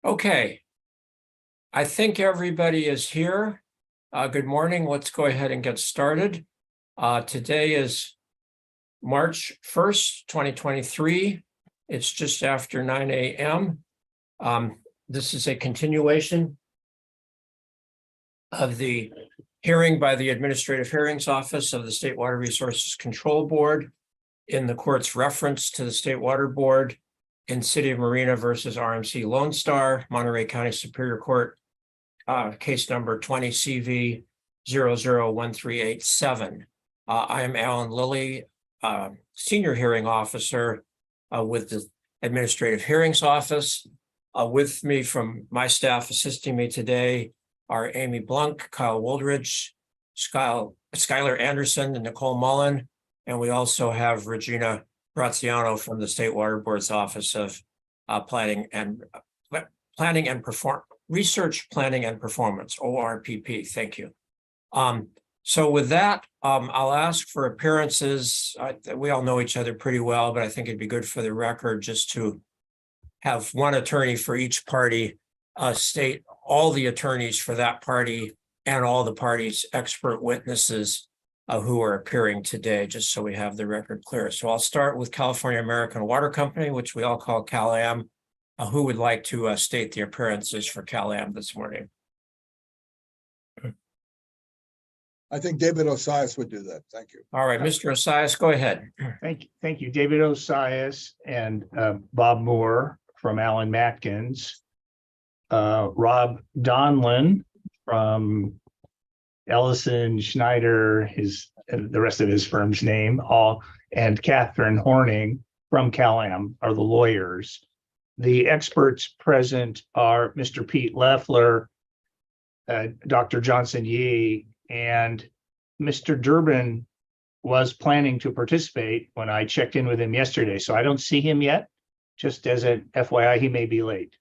Okay, I think everybody is here. Good morning. Let's go ahead and get started. Today is March 1st, 2023. It's just after 9 a.m. This is a continuation of the hearing by the Administrative Hearings Office of the State Water Resources Control Board in the court's reference to the State Water Board in City of Marina versus RMC Lonestar, Monterey County Superior Court, case number 20 CV 001387. I am Alan Lilly, Senior Hearing Officer with the Administrative Hearings Office. With me from my staff assisting me today are Amy Blunk, Kyle Woldridge, Skylar Anderson, and Nicole Mullen. And we also have Regina Graziano from the State Water Board's Office of Research Planning and Performance, ORPP. Thank you. So with that, I'll ask for appearances. We all know each other pretty well, but I think it'd be good for the record just to have one attorney for each party state all the attorneys for that party and all the parties' expert witnesses who are appearing today, just so we have the record clear. So I'll start with California American Water Company, which we all call Cal-Am. Who would like to state the appearances for Cal-Am this morning? I think David Osias would do that. Thank you. All right, Mr. Osias, go ahead. Thank you. David Osias and Bob Moore from Allen Matkins, Rob Donlin from Ellison Schneider, the rest of his firm's name, and Catherine Horning from Cal-Am are the lawyers. The experts present are Mr. Pete Leffler, Dr. Johnson Yee, and Mr. Durbin was planning to participate when I checked in with him yesterday. So I don't see him yet. Just as an FYI, he may be late.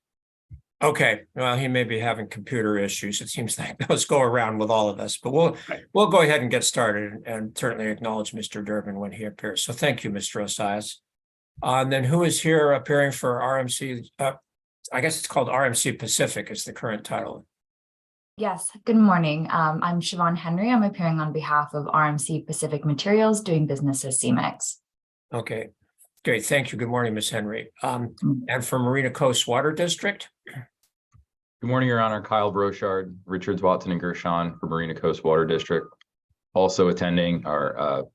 Okay, well, he may be having computer issues. It seems like those go around with all of us, but we'll go ahead and get started and certainly acknowledge Mr. Durbin when he appears. So thank you, Mr. Osias. And then who is here appearing for RMC? I guess it's called RMC Pacific is the current title. Yes, good morning. I'm Siobhan Henry. I'm appearing on behalf of RMC Pacific Materials, doing business as CMEX. Okay, great. Thank you. Good morning, Ms. Henry. And for Marina Coast Water District? Good morning, Your Honor. Kyle Brochard, Richards, Watson, and Gershon for Marina Coast Water District. Also attending are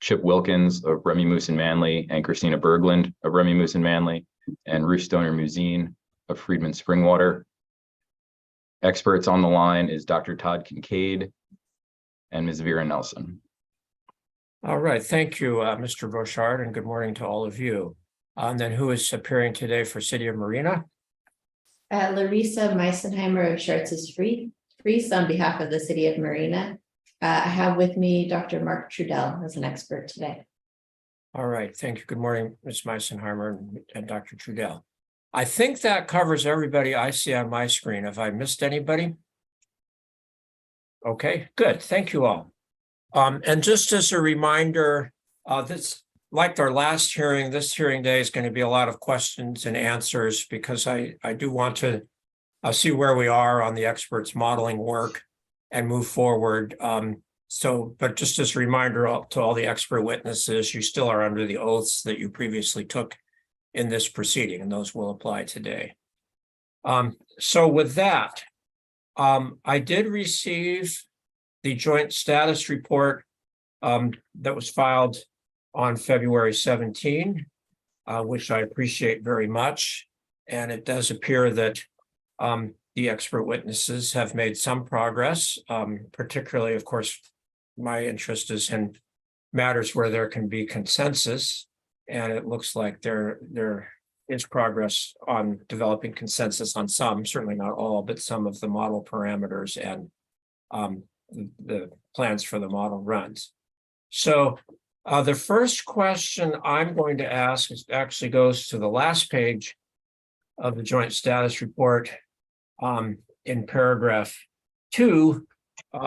Chip Wilkins of Remy Moose and Manley and Christina Berglund of Remy Moose and Manley and Ruth Stoner Musine of Friedman Springwater. Experts on the line is Dr. Todd Kincaid and Ms. Vera Nelson. All right. Thank you, Mr. Brochard, and good morning to all of you. And then who is appearing today for City of Marina? Larissa Meisenheimer of Schertz's Friese on behalf of the City of Marina. I have with me Dr. Mark Trudell as an expert today. All right. Thank you. Good morning, Ms. Meisenheimer and Dr. Trudell. I think that covers everybody I see on my screen. Have I missed anybody? Okay, good. Thank you all. And just as a reminder, this, like our last hearing, this hearing day is going to be a lot of questions and answers because I do want to see where we are on the experts modeling work and move forward. But just as a reminder to all the expert witnesses, you still are under the oaths that you previously took in this proceeding, and those will apply today. So with that, I did receive the joint status report that was filed on February 17, which I appreciate very much. And it does appear that the expert witnesses have made some progress, particularly, of course, my interest is in matters where there can be consensus. And it looks like there is progress on developing consensus on some, certainly not all, but some of the model parameters and the plans for the model runs. So the first question I'm going to ask actually goes to the last page of the joint status report. In paragraph 2,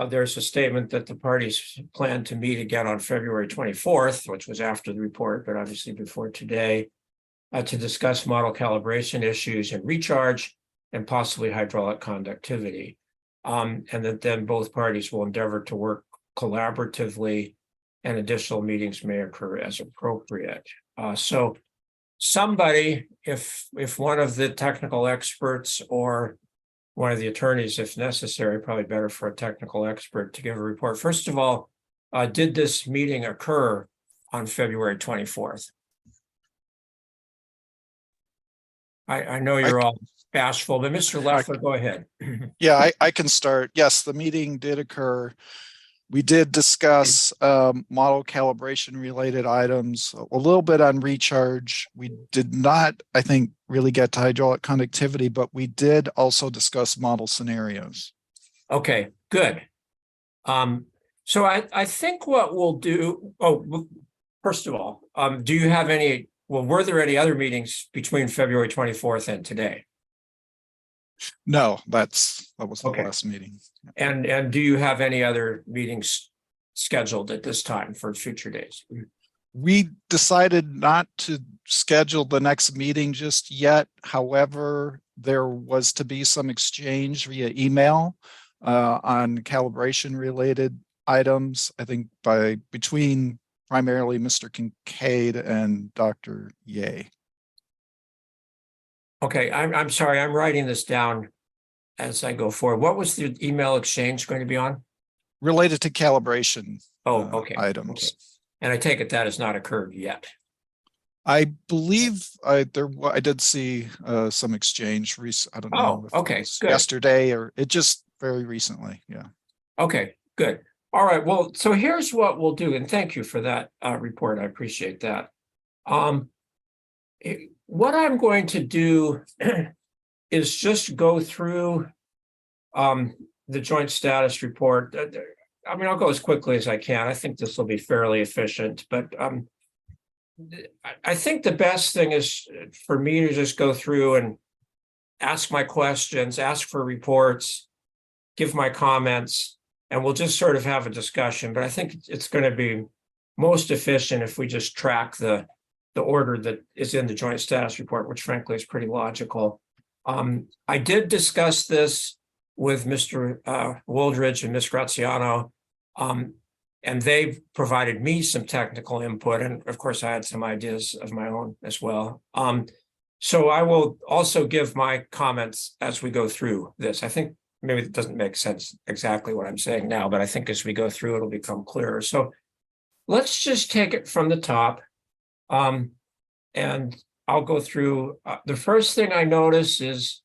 there's a statement that the parties plan to meet again on February 24th, which was after the report, but obviously before today, to discuss model calibration issues and recharge and possibly hydraulic conductivity. And that then both parties will endeavor to work collaboratively, and additional meetings may occur as appropriate. So somebody, if one of the technical experts or one of the attorneys, if necessary, probably better for a technical expert to give a report. First of all, did this meeting occur on February 24th? I know you're all bashful, but Mr. Leffler, go ahead. Yeah, I can start. Yes, the meeting did occur. We did discuss model calibration related items, a little bit on recharge. We did not, I think, really get to hydraulic conductivity, but we did also discuss model scenarios. Okay, good. So I think what we'll do, first of all, do you have any, were there any other meetings between February 24th and today? No, that was the Okay. last meeting. And do you have any other meetings scheduled at this time for future days? We decided not to schedule the next meeting just yet. However, there was to be some exchange via email on calibration related items, I think between primarily Mr. Kincaid and Dr. Ye. Okay, I'm sorry, I'm writing this down as I go forward. What was the email exchange going to be on? Related to calibration Okay. items. Okay. And I take it that has not occurred yet. I believe I did see some exchange. I don't know if okay, it was good. yesterday or it just very recently. Yeah. Okay, good. All right, well, so here's what we'll do, and thank you for that report. I appreciate that. What I'm going to do is just go through the joint status report. I mean, I'll go as quickly as I can. I think this will be fairly efficient, but I think the best thing is for me to just go through and ask my questions, ask for reports, give my comments, and we'll just sort of have a discussion. But I think it's going to be most efficient if we just track the order that is in the joint status report, which frankly is pretty logical. I did discuss this with Mr. Wooldridge and Ms. Graziano, and they provided me some technical input. And of course, I had some ideas of my own as well. So I will also give my comments as we go through this. I think maybe it doesn't make sense exactly what I'm saying now, but I think as we go through, it'll become clearer. So let's just take it from the top. And I'll go through. The first thing I notice is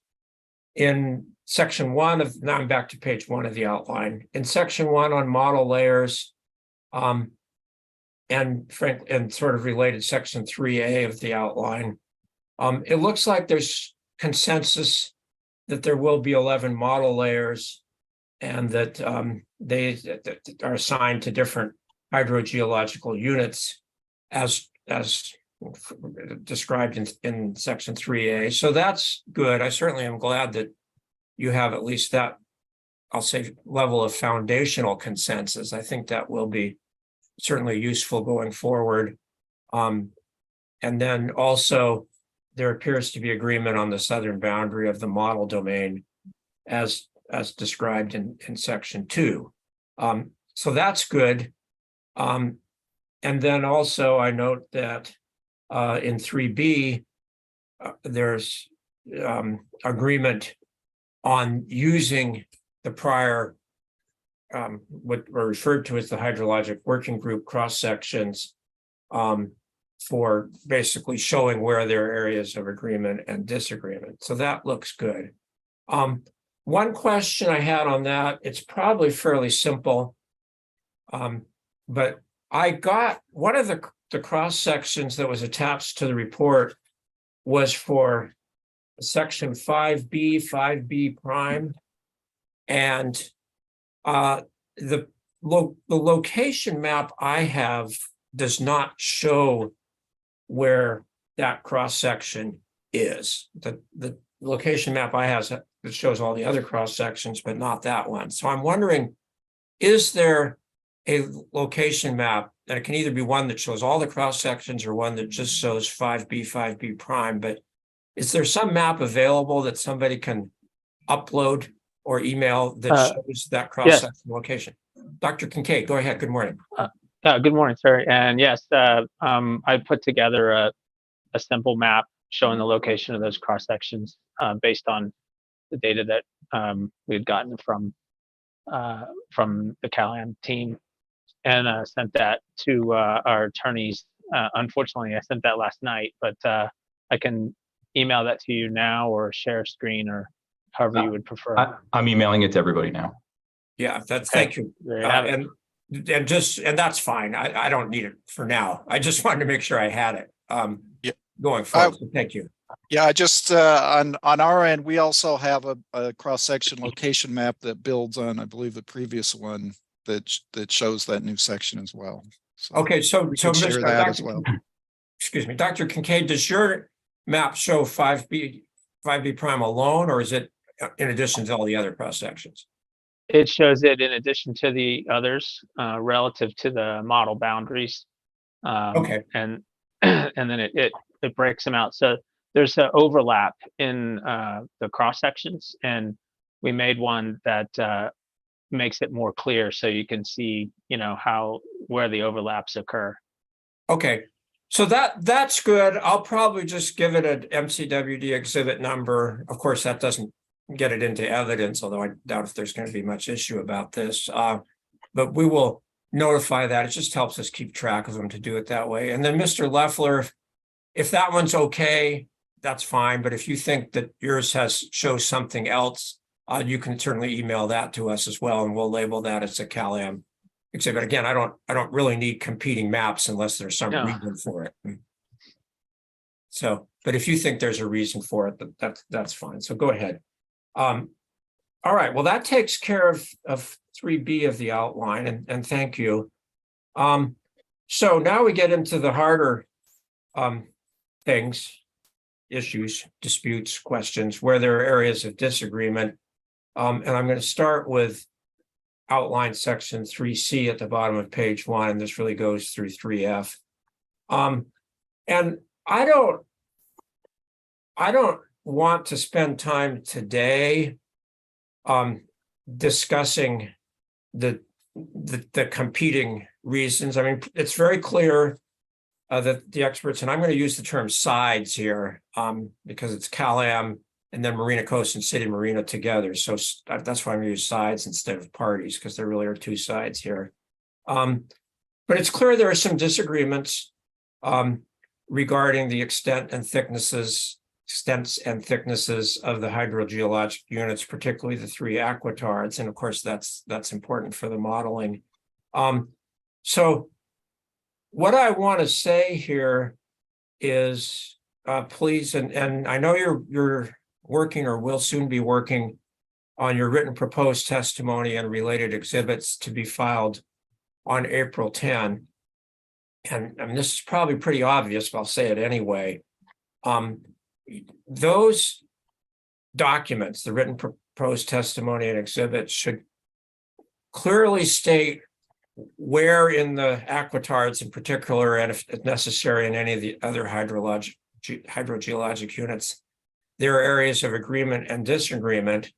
in section 1 now I'm back to page 1 of the outline. In section 1 on model layers, and sort of related section 3A of the outline, it looks like there's consensus that there will be 11 model layers and that they are assigned to different hydrogeological units as described in section 3A. So that's good. I certainly am glad that you have at least that, I'll say, level of foundational consensus. I think that will be certainly useful going forward. And then also there appears to be agreement on the southern boundary of the model domain as described in section 2. So that's good. And then also I note that in 3B, there's agreement on using the prior, what were referred to as the hydrologic working group cross sections for basically showing where there are areas of agreement and disagreement. So that looks good. One question I had on that, it's probably fairly simple, but I got one of the cross sections that was attached to the report was for section 5B prime, and the location map I have does not show where that cross section is. The location map I have that shows all the other cross sections, but not that one. So I'm wondering, is there a location map that it can either be one that shows all the cross sections or one that just shows 5B prime, but Is there some map available that somebody can upload or email that shows that cross-section location? Dr. Kincaid, go ahead. Good morning. Good morning, sir. And yes, I put together a simple map showing the location of those cross sections based on the data that we had gotten from the CalAm team, and sent that to our attorneys. Unfortunately, I sent that last night, but I can email that to you now or share a screen or however you would prefer. I'm emailing it to everybody now. Yeah, thank you. There you have it. And that's fine. I don't need it for now. I just wanted to make sure I had it going forward. So thank you. Yeah, I just on our end, we also have a cross-section location map that builds on, I believe, the previous one that shows that new section as well. So Okay, so we can share that as well. Excuse me, Dr. Kincaid, does your map show 5B prime alone, or is it in addition to all the other cross sections? It shows it in addition to the others relative to the model boundaries. Okay. And and then it breaks them out. So there's an overlap in the cross sections, and we made one that makes it more clear so you can see, where the overlaps occur. Okay, so that's good. I'll probably just give it an MCWD exhibit number. Of course, that doesn't get it into evidence, although I doubt if there's going to be much issue about this. But we will notify that. It just helps us keep track of them to do it that way. And then Mr. Leffler, if that one's okay, that's fine. But if you think that yours shows something else, you can certainly email that to us as well, and we'll label that as a CalAm exhibit. Again, I don't really need competing maps unless there's some reason for it. So, but if you think there's a reason for it, that's fine. So go ahead. All right. Well, that takes care of 3B of the outline, and thank you. So now we get into the harder things, issues, disputes, questions, where there are areas of disagreement. And I'm going to start with outline section 3C at the bottom of page 1, and this really goes through 3F. And I don't want to spend time today discussing the competing reasons. I mean, it's very clear that the experts, and I'm going to use the term sides here because it's CalAm and then Marina Coast and City Marina together. So that's why I'm going to use sides instead of parties, because there really are two sides here. But it's clear there are some disagreements regarding the extents and thicknesses of the hydrogeologic units, particularly the 3 aquatards. And of course, that's important for the modeling. So what I want to say here is, please, and I know you're working or will soon be working on your written proposed testimony and related exhibits to be filed on April 10. And I mean, this is probably pretty obvious, but I'll say it anyway. Those documents, the written proposed testimony and exhibits, should clearly state where in the aquatards in particular, and if necessary in any of the other hydrogeologic units, there are areas of agreement and disagreement.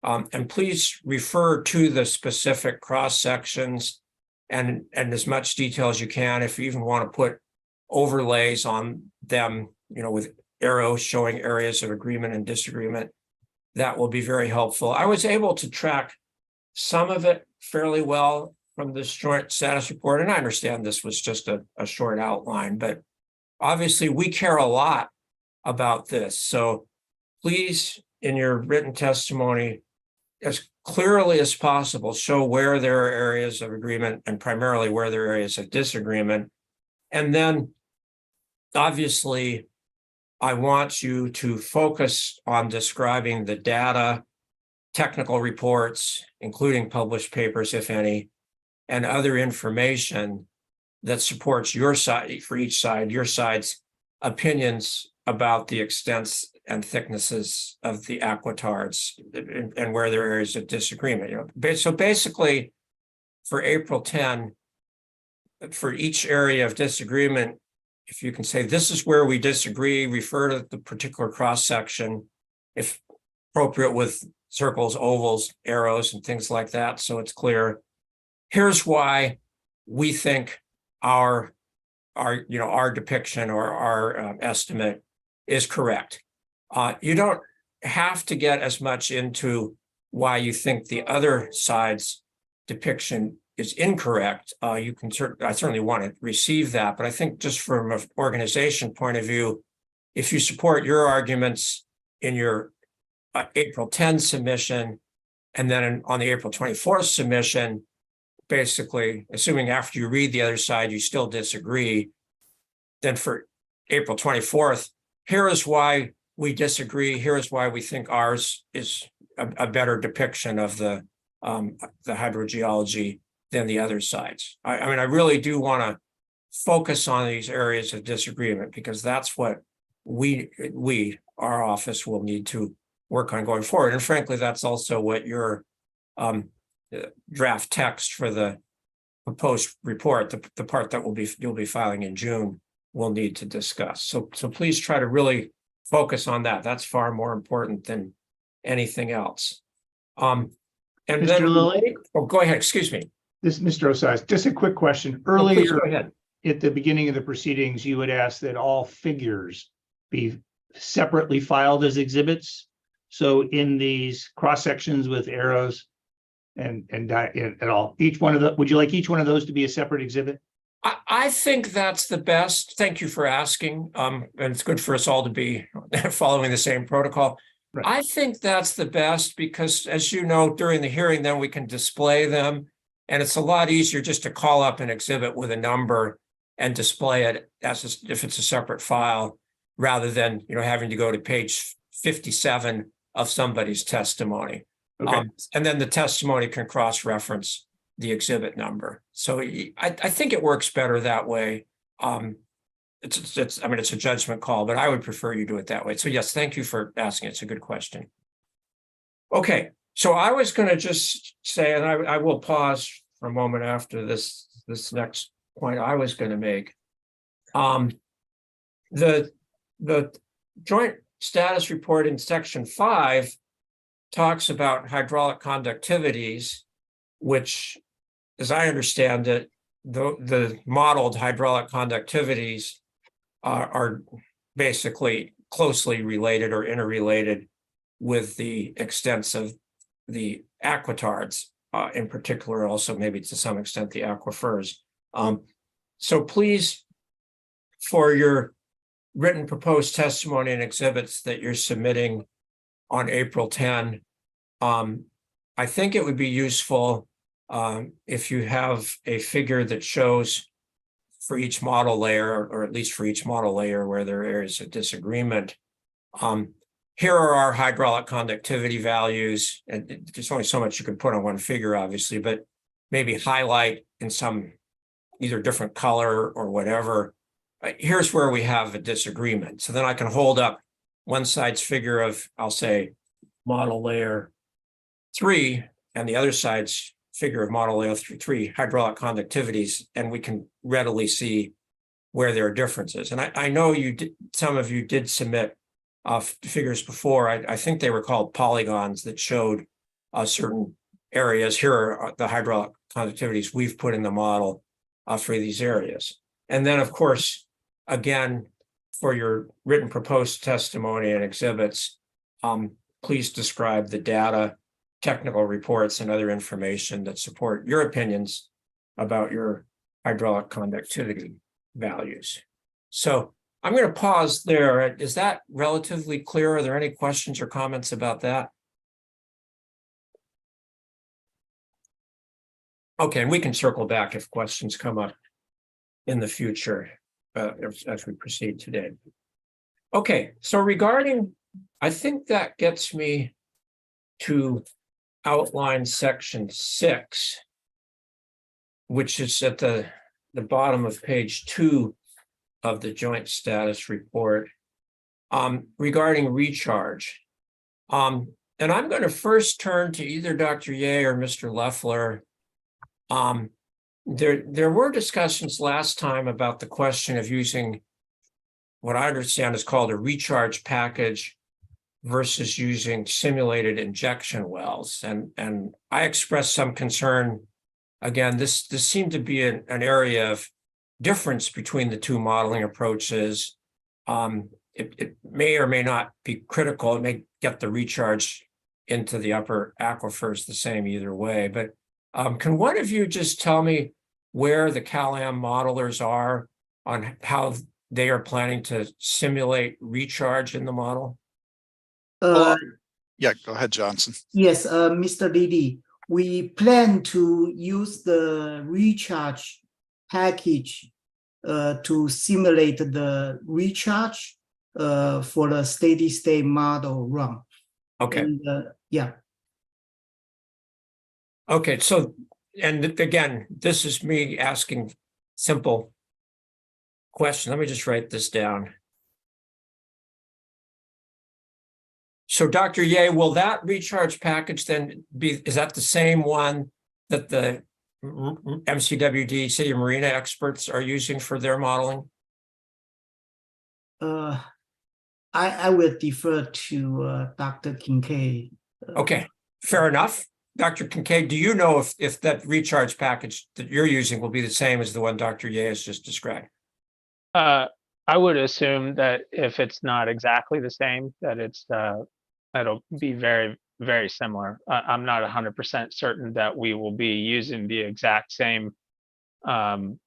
And please refer to the specific cross sections and as much detail as you can. If you even want to put overlays on them, with arrows showing areas of agreement and disagreement, that will be very helpful. I was able to track some of it fairly well from this joint status report, and I understand this was just a short outline, but obviously we care a lot about this. So please, in your written testimony, as clearly as possible, show where there are areas of agreement and primarily where there are areas of disagreement. And then, obviously, I want you to focus on describing the data, technical reports, including published papers, if any, and other information that supports your side, for each side, your side's opinions about the extents and thicknesses of the aquatards and where there are areas of disagreement. So basically, for April 10, for each area of disagreement, if you can say, this is where we disagree, refer to the particular cross-section, if appropriate with circles, ovals, arrows, and things like that, so it's clear. Here's why we think our depiction or our estimate is correct. You don't have to get as much into why you think the other side's depiction is incorrect. I certainly want to receive that, but I think just from an organization point of view, if you support your arguments in your April 10 submission, and then on the April 24th submission, basically, assuming after you read the other side, you still disagree, then for April 24th, here is why we disagree. Here is why we think ours is a better depiction of the hydrogeology than the other sides. I mean, I really do want to focus on these areas of disagreement because that's what our office will need to work on going forward. And frankly, that's also what your draft text for the proposed report, the part that you'll be filing in June, will need to discuss. So please try to really focus on that. That's far more important than anything else. And Mr. then, Lilly? oh, go ahead. Excuse me. This, Mr. Osias, just a quick question. Oh, please Earlier go ahead. at the beginning of the proceedings, you had asked that all figures be separately filed as exhibits. So in these cross sections with arrows and all, each one of the, would you like each one of those to be a separate exhibit? I think that's the best. Thank you for asking. And it's good for us all to be following the same protocol. Right. I think that's the best because, as you know, during the hearing, then we can display them. And it's a lot easier just to call up an exhibit with a number and display it as if it's a separate file, rather than having to go to page 57 of somebody's testimony. Okay. And then the testimony can cross-reference the exhibit number. So I think it works better that way. It's a judgment call, but I would prefer you do it that way. So yes, thank you for asking. It's a good question. Okay, so I was going to just say, and I will pause for a moment after this next point I was going to make. The joint status report in section 5 talks about hydraulic conductivities, which, as I understand it, the modeled hydraulic conductivities are basically closely related or interrelated with the extents of the aquitards, in particular, also maybe to some extent the aquifers. So please, for your written proposed testimony and exhibits that you're submitting on April 10, I think it would be useful if you have a figure that shows for each model layer, or at least for each model layer where there is a disagreement. Here are our hydraulic conductivity values, and there's only so much you can put on one figure, obviously, but maybe highlight in some either different color or whatever. Here's where we have a disagreement. So then I can hold up one side's figure of, I'll say, model layer 3, and the other side's figure of model layer 3 hydraulic conductivities, and we can readily see where there are differences. And I know some of you did submit figures before. I think they were called polygons that showed certain areas. Here are the hydraulic conductivities we've put in the model for these areas. And then, of course, again, for your written proposed testimony and exhibits, please describe the data, technical reports, and other information that support your opinions about your hydraulic conductivity values. So I'm going to pause there. Is that relatively clear? Are there any questions or comments about that? Okay, and we can circle back if questions come up in the future as we proceed today. Okay, so regarding, I think that gets me to outline section 6, which is at the bottom of page 2 of the joint status report, regarding recharge. And I'm going to first turn to either Dr. Ye or Mr. Leffler. There were discussions last time about the question of using what I understand is called a recharge package versus using simulated injection wells. And I expressed some concern. Again, this seemed to be an area of difference between the two modeling approaches. It may or may not be critical. It may get the recharge into the upper aquifers the same either way. But can one of you just tell me where the CalAm modelers are on how they are planning to simulate recharge in the model? Yeah, go ahead, Johnson. Yes, Mr. Levy, we plan to use the recharge package to simulate the recharge for the steady state model run. Okay. And, yeah. Okay, so, and again, this is me asking simple question. Let me just write this down. So Dr. Ye, will that recharge package then be, is that the same one that the MCWD City of Marina experts are using for their modeling? I will defer to Dr. Kincaid. Okay, fair enough. Dr. Kincaid, do you know if that recharge package that you're using will be the same as the one Dr. Ye has just described? I would assume that if it's not exactly the same, that it'll be very, very similar. I'm not 100% certain that we will be using the exact same ModFlow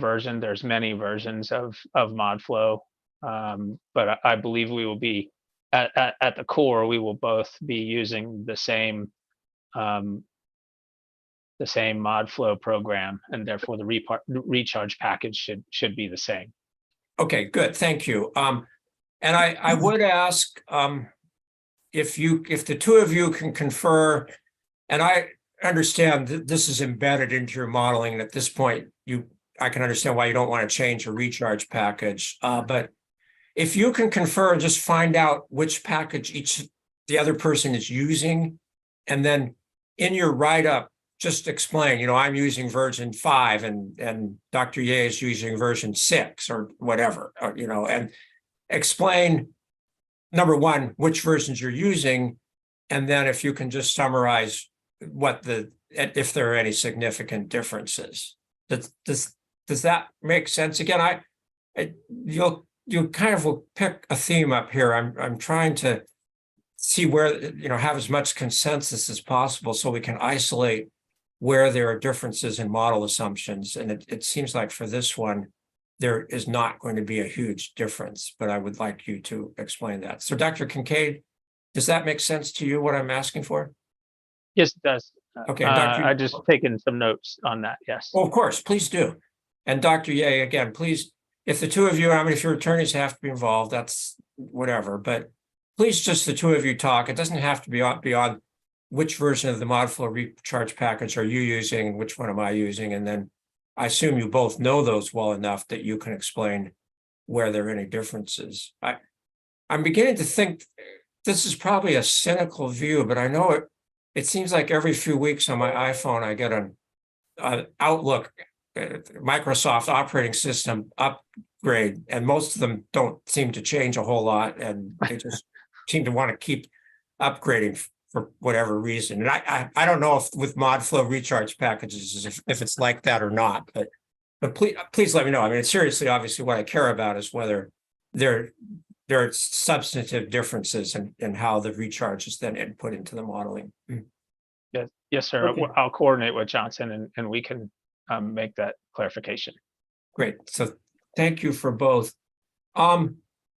version. There's many versions of ModFlow, but I believe we will be at the core. We will both be using the same ModFlow program, and therefore the recharge package should be the same. Okay, good. Thank you. And I would ask if the two of you can confer, and I understand that this is embedded into your modeling, and at this point, I can understand why you don't want to change a recharge package. But if you can confer, just find out which package the other person is using, and then in your write-up, just explain, I'm using version 5 and Dr. Ye is using version 6 or whatever, and explain, number one, which versions you're using, and then if you can just summarize if there are any significant differences. Does that make sense? Again, you kind of will pick a theme up here. I'm trying to see where, have as much consensus as possible so we can isolate where there are differences in model assumptions. And it seems like for this one, there is not going to be a huge difference, but I would like you to explain that. So Dr. Kincaid, does that make sense to you, what I'm asking for? Yes, it does. Okay. I just taken some notes on that. Yes. Well, of course, please do. And Dr. Ye, again, please, if the two of you, if your attorneys have to be involved, that's whatever, but please just the two of you talk. It doesn't have to be beyond which version of the ModFlow recharge package are you using and which one am I using? And then I assume you both know those well enough that you can explain where there are any differences. I'm beginning to think this is probably a cynical view, but I know it seems like every few weeks on my iPhone, I get an Outlook, Microsoft operating system upgrade, and most of them don't seem to change a whole lot, and they just seem to want to keep upgrading for whatever reason. And I don't know if with ModFlow recharge packages, if it's like that or not, but please let me know. It's seriously, obviously what I care about is whether there are substantive differences in how the recharge is then input into the modeling. Yes, sir. Okay. I'll coordinate with Johnson and we can make that clarification. Great. So thank you for both.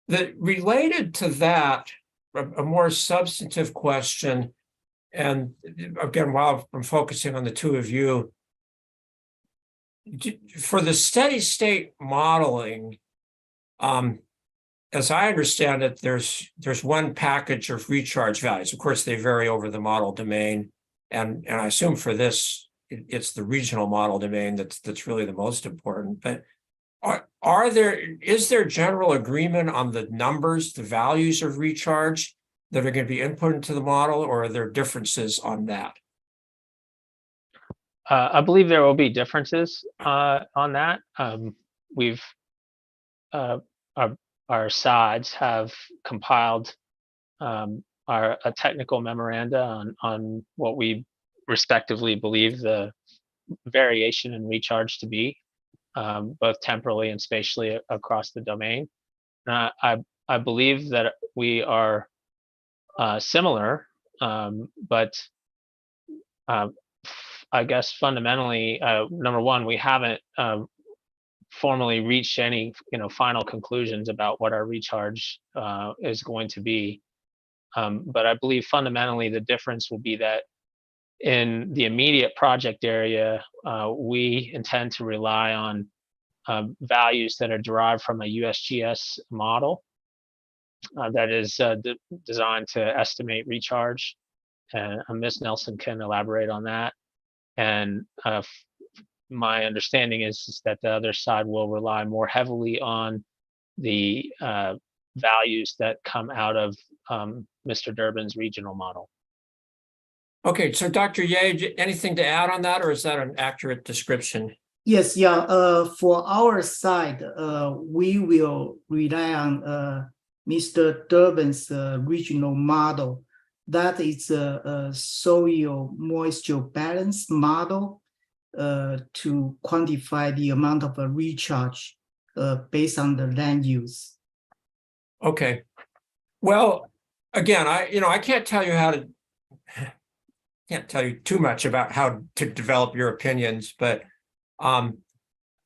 Related to that, a more substantive question, and again, while I'm focusing on the two of you, for the steady state modeling, as I understand it, there's one package of recharge values. Of course, they vary over the model domain, and I assume for this, it's the regional model domain that's really the most important. But is there general agreement on the numbers, the values of recharge that are going to be input into the model, or are there differences on that? I believe there will be differences on that. We've our sides have compiled a technical memoranda on what we respectively believe the variation in recharge to be, both temporally and spatially across the domain. And I believe that we are similar, but I guess fundamentally, number one, we haven't formally reached any final conclusions about what our recharge is going to be. But I believe fundamentally the difference will be that in the immediate project area, we intend to rely on values that are derived from a USGS model that is designed to estimate recharge. And Ms. Nelson can elaborate on that. And my understanding is that the other side will rely more heavily on the values that come out of Mr. Durbin's regional model. Okay, so Dr. Ye, anything to add on that, or is that an accurate description? Yes, yeah. For our side, we will rely on Mr. Durbin's regional model. That is a soil moisture balance model to quantify the amount of a recharge based on the land use. Okay. Well, again, I can't tell you can't tell you too much about how to develop your opinions, but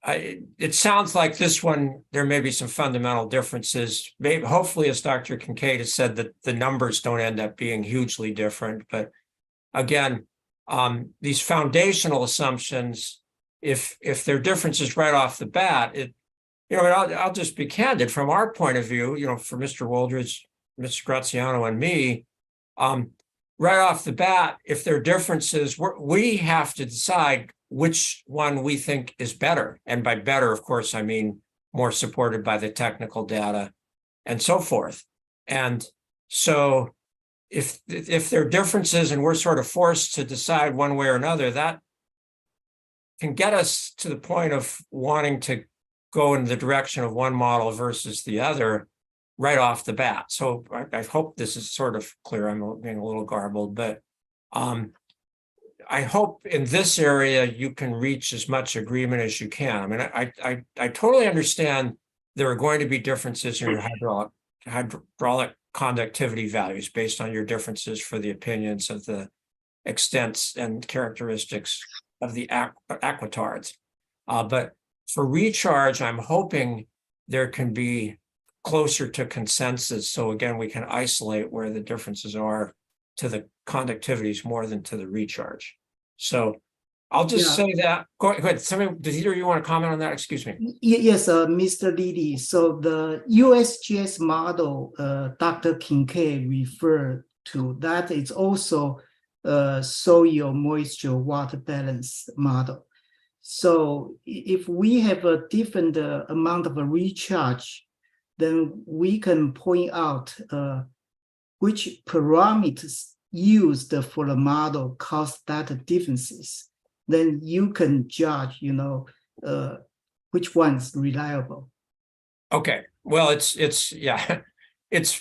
it sounds like this one, there may be some fundamental differences. Maybe, hopefully, as Dr. Kincaid has said, that the numbers don't end up being hugely different. But again, these foundational assumptions, if there are differences right off the bat, I'll just be candid from our point of view, for Mr. Woldridge, Mr. Graziano, and me, right off the bat, if there are differences, we have to decide which one we think is better. And by better, of course, I mean more supported by the technical data and so forth. And so if there are differences and we're sort of forced to decide one way or another, that can get us to the point of wanting to go in the direction of one model versus the other right off the bat. So I hope this is sort of clear. I'm being a little garbled, but I hope in this area you can reach as much agreement as you can. I mean, I totally understand there are going to be differences in your hydraulic conductivity values based on your differences for the opinions of the extents and characteristics of the aquatards. But for recharge, I'm hoping there can be closer to consensus. So again, we can isolate where the differences are to the conductivities more than to the recharge. So I'll just say that. Go ahead. Does either of you want to comment on that? Excuse me. Yes, Mr. Liddy. So the USGS model Dr. Kincaid referred to, that is also a soil moisture water balance model. So if we have a different amount of a recharge, then we can point out which parameters used for the model cause that differences. Then you can judge, which one's reliable. Okay. Well, it's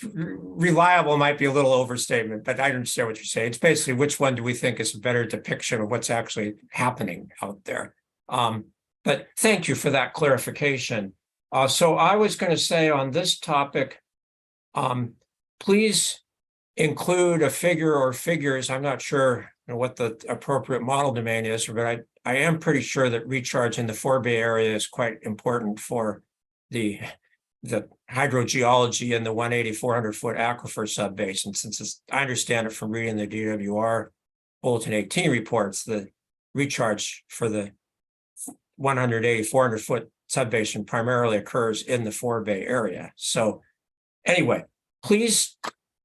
reliable might be a little overstatement, but I understand what you're saying. It's basically which one do we think is a better depiction of what's actually happening out there. But thank you for that clarification. So I was going to say on this topic, please include a figure or figures. I'm not sure what the appropriate model domain is, but I am pretty sure that recharge in the forebay area is quite important for the hydrogeology in the 180-400 foot aquifer subbasin. Since I understand it from reading the DWR Bulletin 18 reports, the recharge for the 180-400 foot subbasin primarily occurs in the forebay area. So anyway, please,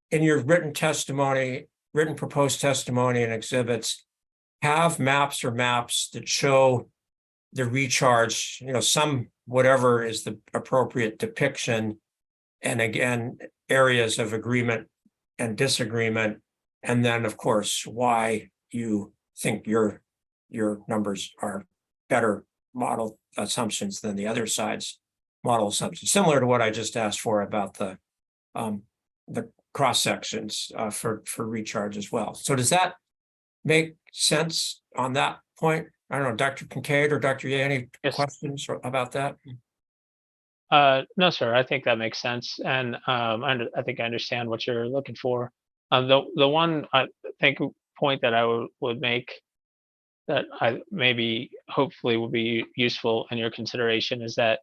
in your written proposed testimony and exhibits, have maps that show the recharge, some whatever is the appropriate depiction, and again, areas of agreement and disagreement, and then of course, why you think your numbers are better model assumptions than the other side's model assumptions, similar to what I just asked for about the cross sections for recharge as well. So does that make sense on that point? I don't know, Dr. Kincaid or Dr. Ye, any Yes. questions about that? No, sir, I think that makes sense. And I think I understand what you're looking for. The one I think point that I would make that I maybe hopefully will be useful in your consideration is that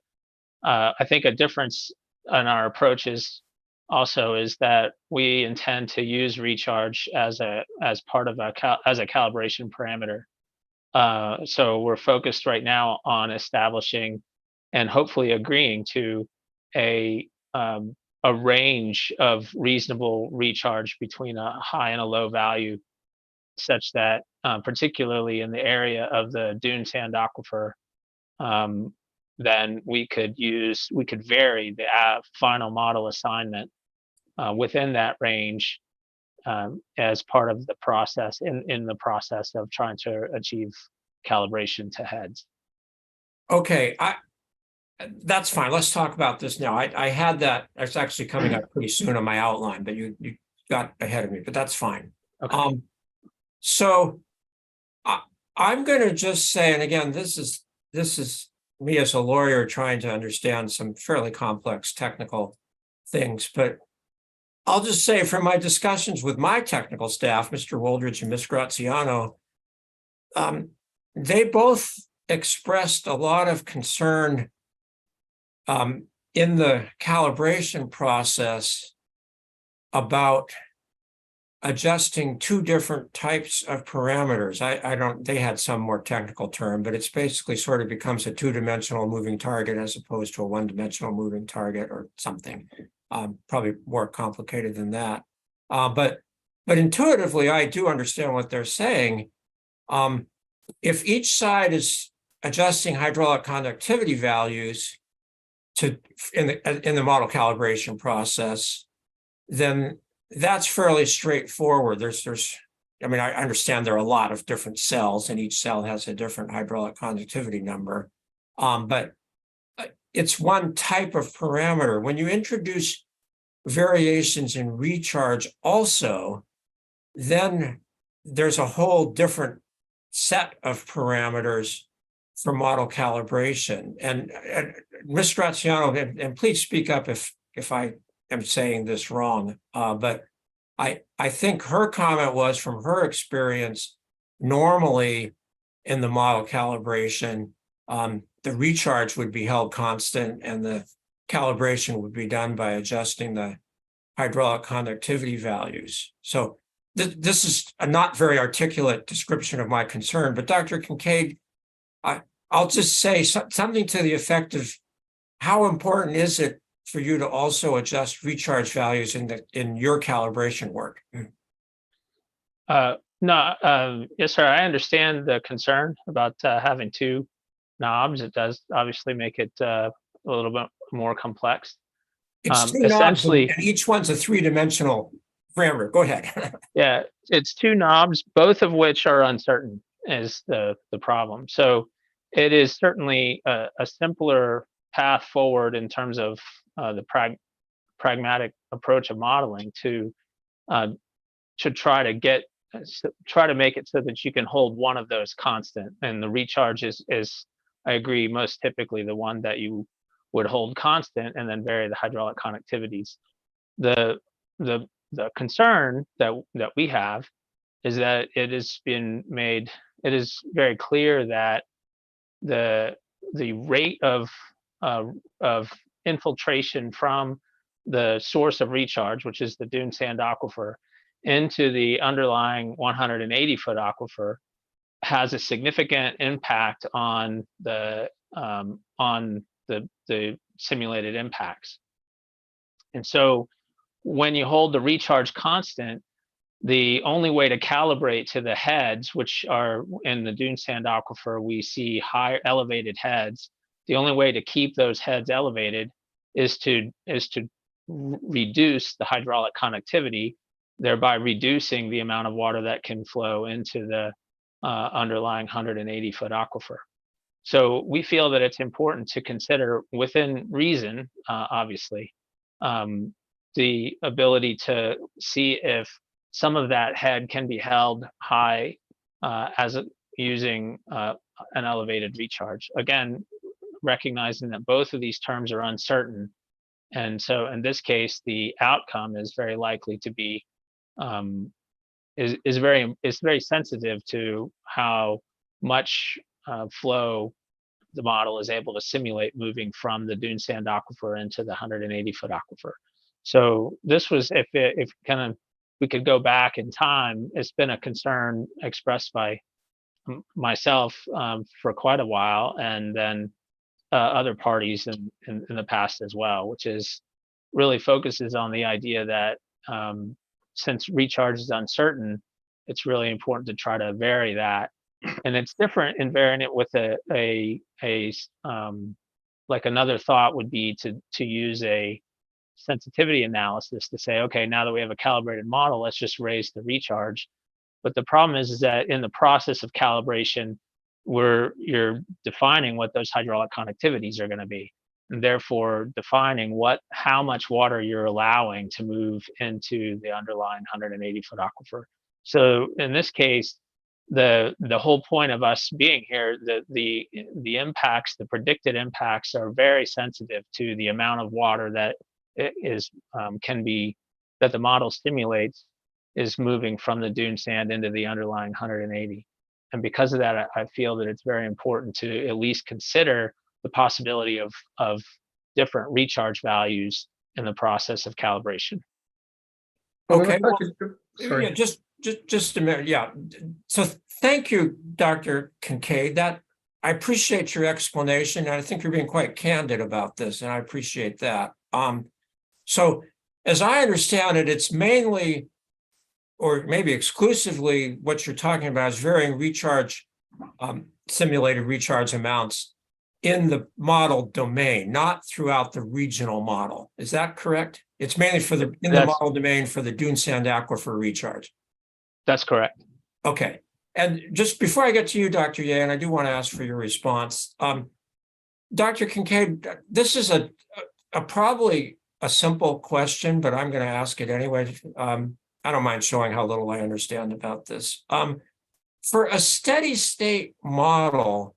I think a difference in our approaches also is that we intend to use recharge as part of as a calibration parameter. So we're focused right now on establishing and hopefully agreeing to a range of reasonable recharge between a high and a low value, such that particularly in the area of the dune sand aquifer, then we could vary the final model assignment within that range as part of the process in the process of trying to achieve calibration to heads. Okay, that's fine. Let's talk about this now. I had that. It's actually coming up pretty soon on my outline, but you got ahead of me. But that's fine. Okay. So I'm going to just say, and again, this is me as a lawyer trying to understand some fairly complex technical things, but I'll just say from my discussions with my technical staff, Mr. Woldridge and Ms. Graziano, they both expressed a lot of concern in the calibration process about adjusting two different types of parameters. They had some more technical term, but it's basically sort of becomes a two-dimensional moving target as opposed to a one-dimensional moving target or something. Probably more complicated than that. But intuitively, I do understand what they're saying. If each side is adjusting hydraulic conductivity values in the model calibration process, then that's fairly straightforward. I mean, I understand there are a lot of different cells, and each cell has a different hydraulic conductivity number. But it's one type of parameter. When you introduce variations in recharge also, then there's a whole different set of parameters for model calibration. And Ms. Graziano, and please speak up if I am saying this wrong, but I think her comment was from her experience, normally in the model calibration, the recharge would be held constant and the calibration would be done by adjusting the hydraulic conductivity values. So this is a not very articulate description of my concern, but Dr. Kincaid, I'll just say something to the effect of how important is it for you to also adjust recharge values in your calibration work? No, yes, sir. I understand the concern about having two knobs. It does obviously make it a little bit more complex. It's two knobs, and each one's a three-dimensional parameter. Go ahead. Yeah, it's two knobs, both of which are uncertain is the problem. So it is certainly a simpler path forward in terms of the pragmatic approach of modeling to try to make it so that you can hold one of those constant, and the recharge is I agree, most typically the one that you would hold constant and then vary the hydraulic conductivities. The concern that we have is that it is very clear that the rate of infiltration from the source of recharge, which is the dune sand aquifer, into the underlying 180-foot aquifer has a significant impact on the simulated impacts. And so when you hold the recharge constant, the only way to calibrate to the heads, which are in the dune sand aquifer, we see higher elevated heads. The only way to keep those heads elevated is to reduce the hydraulic conductivity, thereby reducing the amount of water that can flow into the underlying 180-foot aquifer. So we feel that it's important to consider, within reason, obviously, the ability to see if some of that head can be held high using an elevated recharge. Again, recognizing that both of these terms are uncertain. And so in this case, the outcome is very likely to be is very sensitive to how much flow the model is able to simulate moving from the dune sand aquifer into the 180-foot aquifer. So this was, if kind of we could go back in time, it's been a concern expressed by myself for quite a while, and then other parties in the past as well, which is really focuses on the idea that since recharge is uncertain, it's really important to try to vary that. And it's different in varying it with like another thought would be to use a sensitivity analysis to say, okay, now that we have a calibrated model, let's just raise the recharge. But the problem is that in the process of calibration, you're defining what those hydraulic conductivities are going to be, and therefore defining how much water you're allowing to move into the underlying 180-foot aquifer. So in this case, the whole point of us being here, the impacts, the predicted impacts, are very sensitive to the amount of water that that the model stimulates is moving from the dune sand into the underlying 180. And because of that, I feel that it's very important to at least consider the possibility of different recharge values in the process of calibration. Okay, Sorry. yeah, just a minute. Yeah. So thank you, Dr. Kincaid. That I appreciate your explanation. And I think you're being quite candid about this, and I appreciate that. So as I understand it, it's mainly, or maybe exclusively, what you're talking about is varying recharge, simulated recharge amounts in the model domain, not throughout the regional model. Is that correct? It's mainly in the model domain for the dune sand aquifer recharge. That's correct. Okay. And just before I get to you, Dr. Ye, and I do want to ask for your response, Dr. Kincaid, this is a probably a simple question, but I'm going to ask it anyway. I don't mind showing how little I understand about this. For a steady state model,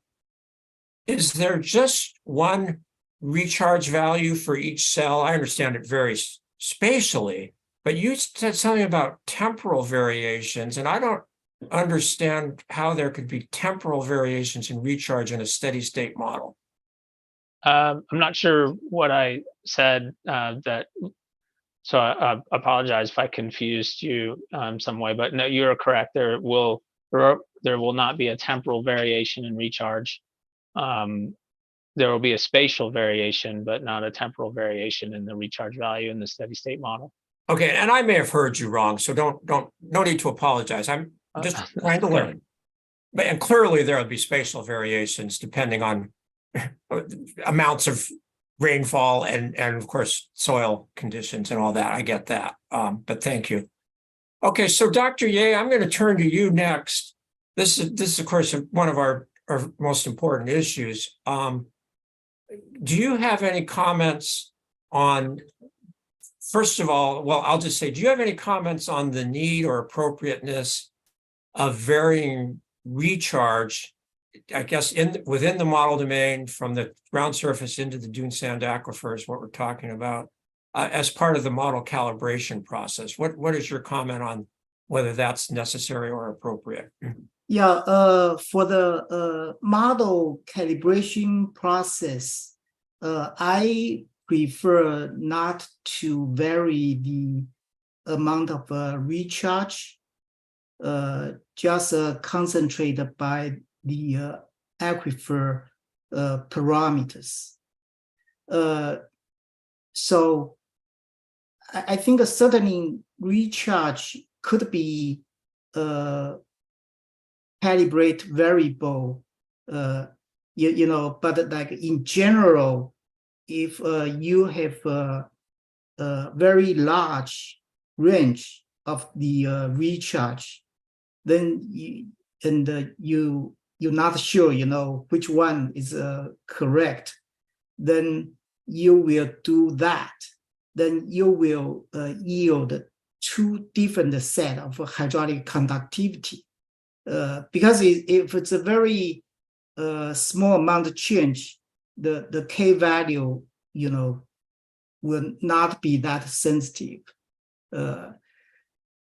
is there just one recharge value for each cell? I understand it varies spatially, but you said something about temporal variations, and I don't understand how there could be temporal variations in recharge in a steady state model. I'm not sure what I said so I apologize if I confused you some way, but no, you're correct. There will not be a temporal variation in recharge. There will be a spatial variation, but not a temporal variation in the recharge value in the steady state model. Okay, and I may have heard you wrong, so no need to apologize. I'm just trying to learn. But and clearly there will be spatial variations depending on amounts of rainfall and of course soil conditions and all that. I get that. But thank you. Okay, so Dr. Ye, I'm going to turn to you next. This is of course one of our most important issues. Do you have any comments on, first of all, well, I'll just say, do you have any comments on the need or appropriateness of varying recharge, I guess, within the model domain from the ground surface into the dune sand aquifer is what we're talking about, as part of the model calibration process? What is your comment on whether that's necessary or appropriate? Yeah, for the model calibration process, I prefer not to vary the amount of recharge, just concentrate by the aquifer parameters. So I think certainly recharge could be calibrate variable, but like in general, if you have a very large range of the recharge, then you you're not sure, which one is correct, then you will do that. Then you will yield two different set of hydraulic conductivity. Because if it's a very small amount of change, the K value, will not be that sensitive.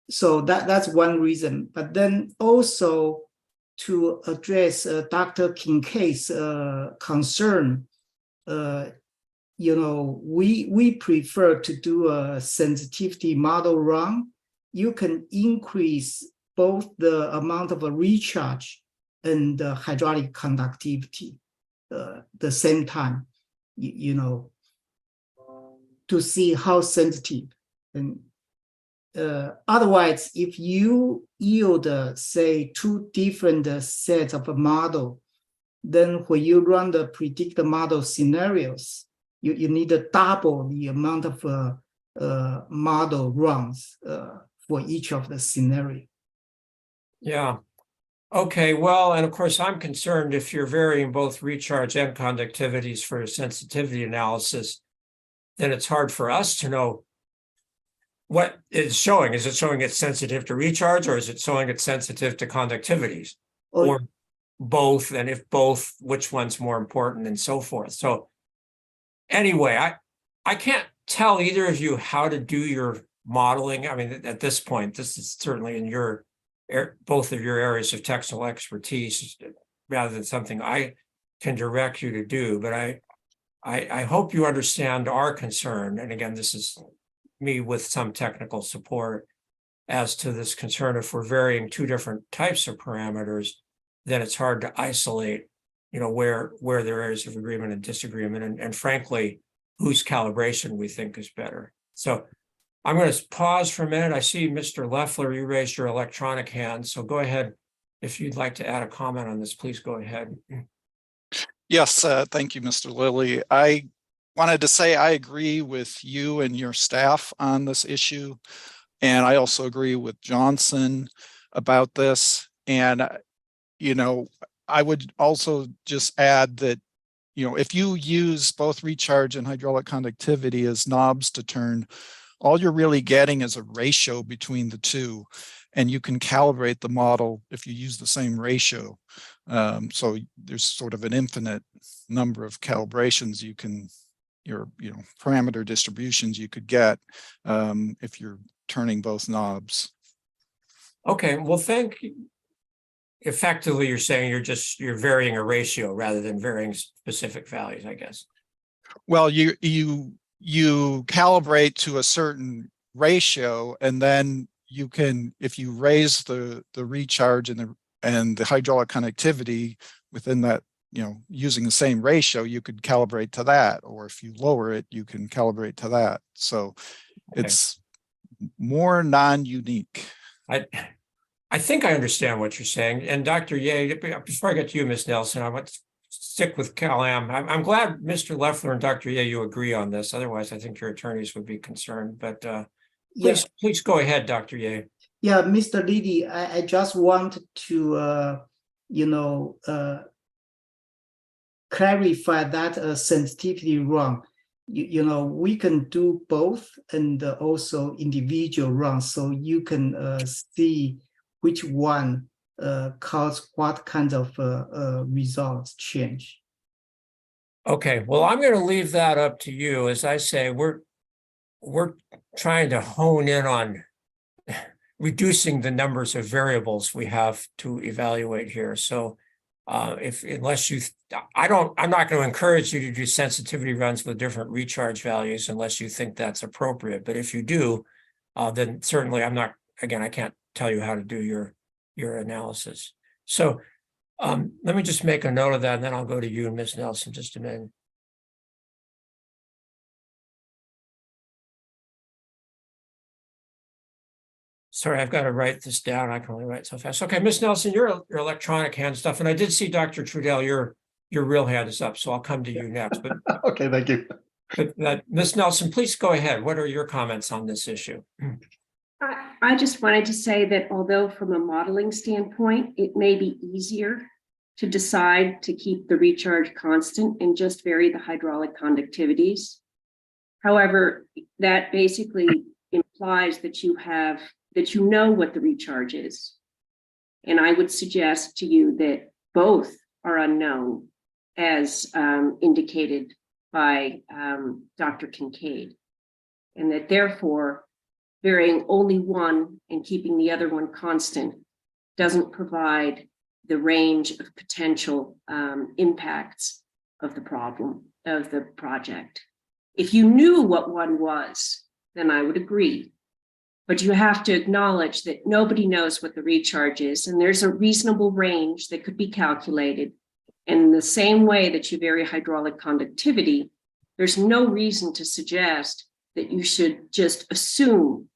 So that's one reason. But then also to address Dr. Kincaid's concern, we prefer to do a sensitivity model run. You can increase both the amount of a recharge and the hydraulic conductivity the same time, to see how sensitive. And otherwise, if you yield, say, two different sets of a model, then when you run the predicted model scenarios, you need to double the amount of model runs for each of the scenario. Yeah. Okay, well, and of course, I'm concerned if you're varying both recharge and conductivities for sensitivity analysis, then it's hard for us to know what it's showing. Is it showing it's sensitive to recharge, or is it showing it's sensitive to conductivities? Or both, and if both, which one's more important, and so forth. So anyway, I can't tell either of you how to do your modeling. I mean, at this point, this is certainly in your both of your areas of technical expertise, rather than something I can direct you to do. But I hope you understand our concern. And again, this is me with some technical support as to this concern. If we're varying two different types of parameters, then it's hard to isolate, where there are areas of agreement and disagreement, and frankly, whose calibration we think is better. So I'm going to pause for a minute. I see Mr. Leffler, you raised your electronic hand, so go ahead. If you'd like to add a comment on this, please go ahead. Yes, thank you, Mr. Lilly. I wanted to say I agree with you and your staff on this issue. And I also agree with Johnson about this. And, I would also just add that, if you use both recharge and hydraulic conductivity as knobs to turn, all you're really getting is a ratio between the two. And you can calibrate the model if you use the same ratio. So there's sort of an infinite number of calibrations your parameter distributions you could get if you're turning both knobs. Okay, well, Effectively, you're saying you're varying a ratio rather than varying specific values, I guess. Well, you calibrate to a certain ratio, and then you can, if you raise the recharge and the hydraulic conductivity within that, using the same ratio, you could calibrate to that. Or if you lower it, you can calibrate to that. So it's more non-unique. I think I understand what you're saying. And Dr. Ye, before I get to you, Ms. Nelson, I want to stick with Cal-Am. I'm glad Mr. Leffler and Dr. Ye, you agree on this. Otherwise, I think your attorneys would be concerned. But please go ahead, Dr. Ye. Yeah, Mr. Liddy, I just want to, clarify that sensitivity run. We can do both and also individual runs, so you can see which one cause what kind of results change. Okay, well, I'm going to leave that up to you. As I say, we're trying to hone in on reducing the numbers of variables we have to evaluate here. So I'm not going to encourage you to do sensitivity runs with different recharge values unless you think that's appropriate. But if you do, then certainly I can't tell you how to do your analysis. So let me just make a note of that, and then I'll go to you, Ms. Nelson, just a minute. Sorry, I've got to write this down. I can only write so fast. Okay, Ms. Nelson, your electronic hand stuff, and I did see Dr. Trudell, your real hand is up, so I'll come to you next. But Okay, thank you. But Ms. Nelson, please go ahead. What are your comments on this issue? I just wanted to say that although from a modeling standpoint, it may be easier to decide to keep the recharge constant and just vary the hydraulic conductivities. However, that basically implies that you know what the recharge is. And I would suggest to you that both are unknown, as indicated by Dr. Kincaid, and that therefore varying only one and keeping the other one constant doesn't provide the range of potential impacts of the problem of the project. If you knew what one was, then I would agree. But you have to acknowledge that nobody knows what the recharge is, and there's a reasonable range that could be calculated. And in the same way that you vary hydraulic conductivity, there's no reason to suggest that you should just assume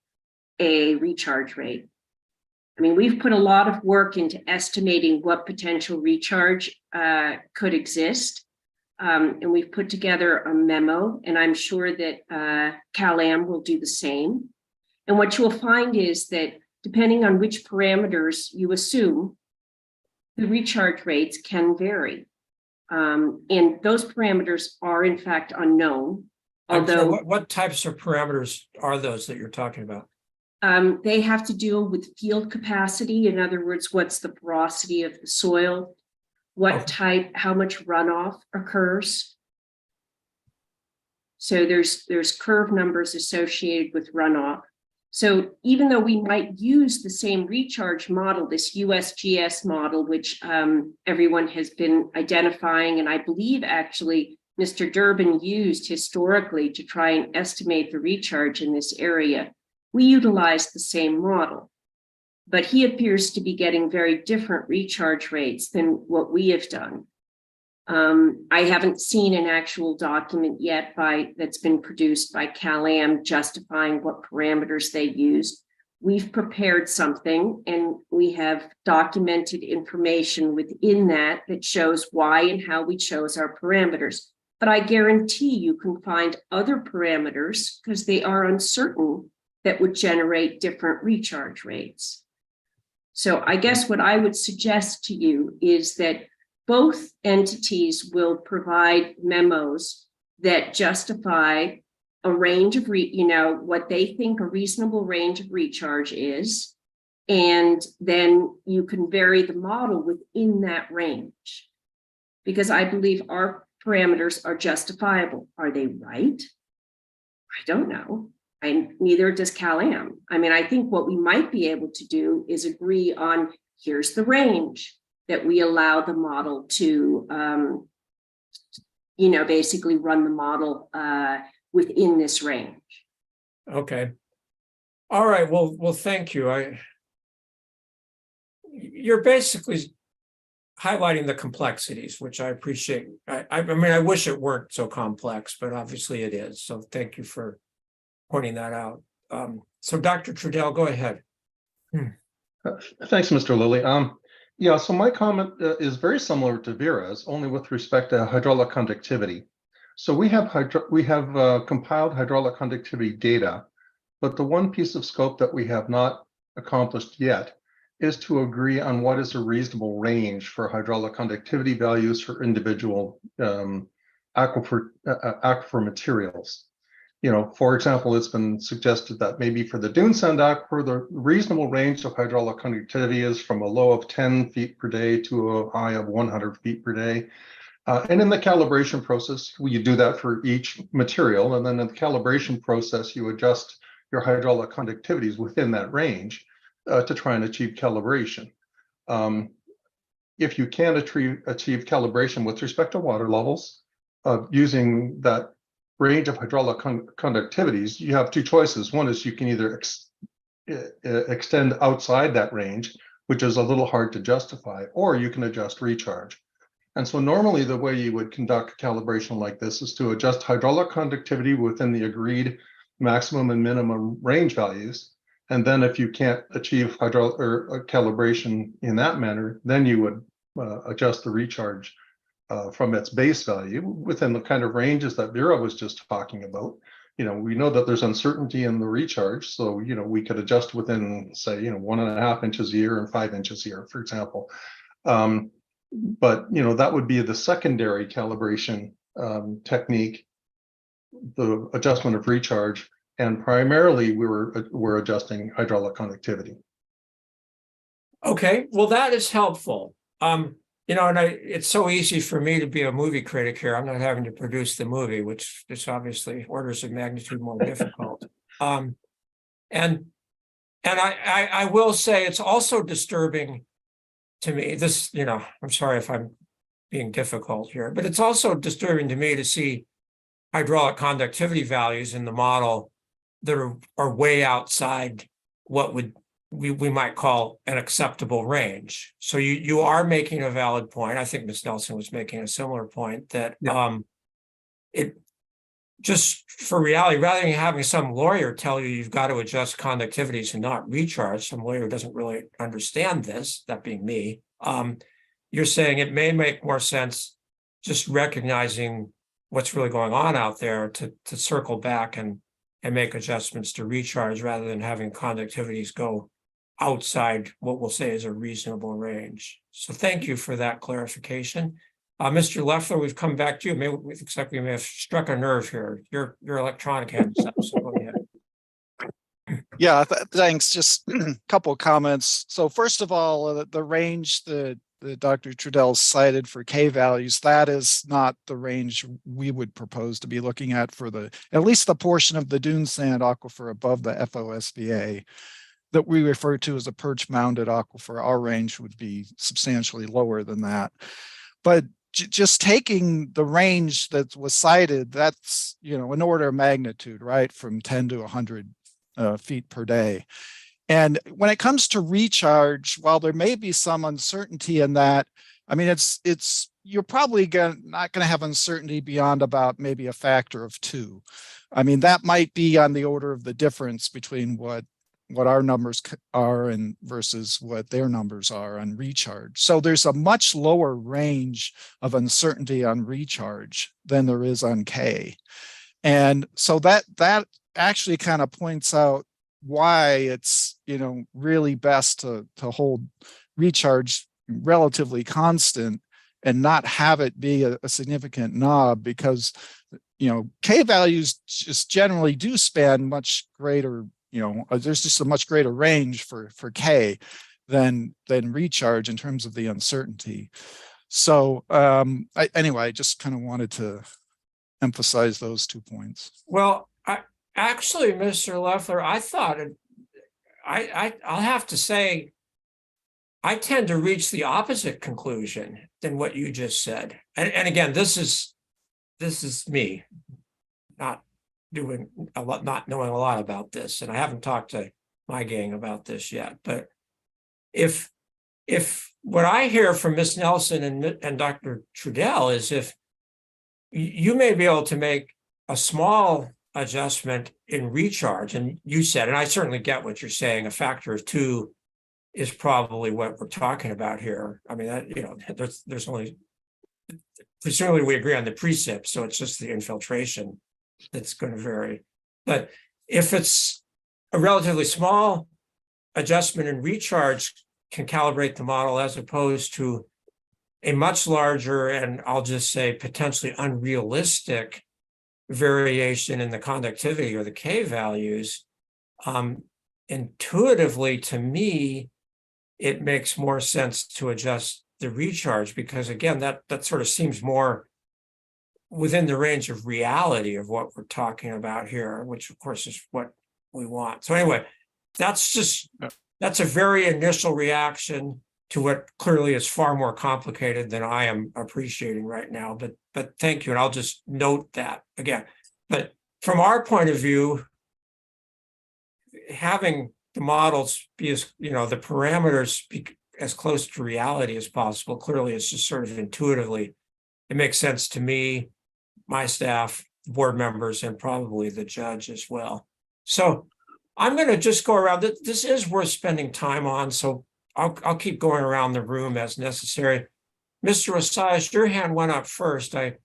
a recharge rate. I mean, we've put a lot of work into estimating what potential recharge could exist. And we've put together a memo, and I'm sure that Cal-Am will do the same. And what you'll find is that depending on which parameters you assume, the recharge rates can vary. And those parameters are in fact unknown. Although what types of parameters are those that you're talking about? They have to deal with field capacity. In other words, what's the porosity of the soil? What type, how much runoff occurs? So there's curve numbers associated with runoff. So even though we might use the same recharge model, this USGS model, which everyone has been identifying, and I believe actually Mr. Durbin used historically to try and estimate the recharge in this area, we utilized the same model. But he appears to be getting very different recharge rates than what we have done. I haven't seen an actual document yet that's been produced by Cal-Am justifying what parameters they used. We've prepared something, and we have documented information within that shows why and how we chose our parameters. But I guarantee you can find other parameters, because they are uncertain, that would generate different recharge rates. So I guess what I would suggest to you is that both entities will provide memos that justify a range of, what they think a reasonable range of recharge is. And then you can vary the model within that range. Because I believe our parameters are justifiable. Are they right? I don't know. And neither does Cal-Am. I mean, I think what we might be able to do is agree on, here's the range that we allow the model to, basically run the model within this range. Okay. All right. Well, thank you. You're basically highlighting the complexities, which I appreciate. I mean, I wish it weren't so complex, but obviously it is. So thank you for pointing that out. So Dr. Trudell, go ahead. Thanks, Mr. Lilly. Yeah, so my comment is very similar to Vera's, only with respect to hydraulic conductivity. So we have compiled hydraulic conductivity data, but the one piece of scope that we have not accomplished yet is to agree on what is a reasonable range for hydraulic conductivity values for individual aquifer materials. For example, it's been suggested that maybe for the dune sand aquifer, the reasonable range of hydraulic conductivity is from a low of 10 feet per day to a high of 100 feet per day. And in the calibration process, you do that for each material. And then in the calibration process, you adjust your hydraulic conductivities within that range to try and achieve calibration. If you can achieve calibration with respect to water levels, using that range of hydraulic conductivities, you have two choices. One is you can either extend outside that range, which is a little hard to justify, or you can adjust recharge. And so normally the way you would conduct calibration like this is to adjust hydraulic conductivity within the agreed maximum and minimum range values. And then if you can't achieve hydraulic or calibration in that manner, then you would adjust the recharge from its base value within the kind of ranges that Vera was just talking about. We know that there's uncertainty in the recharge, so we could adjust within, say, 1.5 inches a year and 5 inches a year, for example. But, you know, that would be the secondary calibration technique, the adjustment of recharge, and primarily we're adjusting hydraulic conductivity. Okay, well, that is helpful. You know, and it's so easy for me to be a movie critic here. I'm not having to produce the movie, which is obviously orders of magnitude more difficult. And I will say it's also disturbing to me. This, you know, I'm sorry if I'm being difficult here, but it's also disturbing to me to see hydraulic conductivity values in the model that are way outside what we might call an acceptable range. So you are making a valid point. I think Ms. Nelson was making a similar point that it just for reality, rather than having some lawyer tell you you've got to adjust conductivities and not recharge, some lawyer doesn't really understand this, that being me. You're saying it may make more sense just recognizing what's really going on out there to circle back and make adjustments to recharge rather than having conductivities go outside what we'll say is a reasonable range. So thank you for that clarification. Mr. Leffler, we've come back to you. Maybe it looks like we may have struck a nerve here. Your electronic hand is up, so go ahead. Yeah, thanks. Just a couple of comments. So first of all, the range that Dr. Trudell cited for K values, that is not the range we would propose to be looking at for at least the portion of the dune sand aquifer above the FOSVA that we refer to as a perch mounded aquifer. Our range would be substantially lower than that. But just taking the range that was cited, that's, you know, an order of magnitude, right? From 10 to 100 feet per day. And when it comes to recharge, while there may be some uncertainty in that, I mean, you're probably not going to have uncertainty beyond about maybe a factor of 2. I mean, that might be on the order of the difference between what our numbers are and versus what their numbers are on recharge. So there's a much lower range of uncertainty on recharge than there is on K. And so that actually kind of points out why it's, you know, really best to hold recharge relatively constant and not have it be a significant knob, because, you know, K values just generally do span much greater, you know, there's just a much greater range for K than recharge in terms of the uncertainty. So anyway, I just kind of wanted to emphasize those 2 points. Well, actually, Mr. Leffler, I thought I'll have to say, I tend to reach the opposite conclusion than what you just said. And again, this is me not knowing a lot about this, and I haven't talked to my gang about this yet. But if what I hear from Ms. Nelson and Dr. Trudell is if you may be able to make a small adjustment in recharge, and you said, and I certainly get what you're saying, a factor of 2 is probably what we're talking about here. I mean, that, you know, there's only, presumably we agree on the precip, so it's just the infiltration that's going to vary. But if it's a relatively small adjustment in recharge can calibrate the model as opposed to a much larger, and I'll just say potentially unrealistic variation in the conductivity or the K values, intuitively to me, it makes more sense to adjust the recharge, because again, that sort of seems more within the range of reality of what we're talking about here, which of course is what we want. So anyway, that's a very initial reaction to what clearly is far more complicated than I am appreciating right now. But thank you, and I'll just note that again. But from our point of view, having the models be as, you know, the parameters be as close to reality as possible, clearly it's just sort of intuitively, it makes sense to me, my staff, board members, and probably the judge as well. So I'm going to just go around. This is worth spending time on, so I'll keep going around the room as necessary. Mr. Osias, your hand went up first. I'm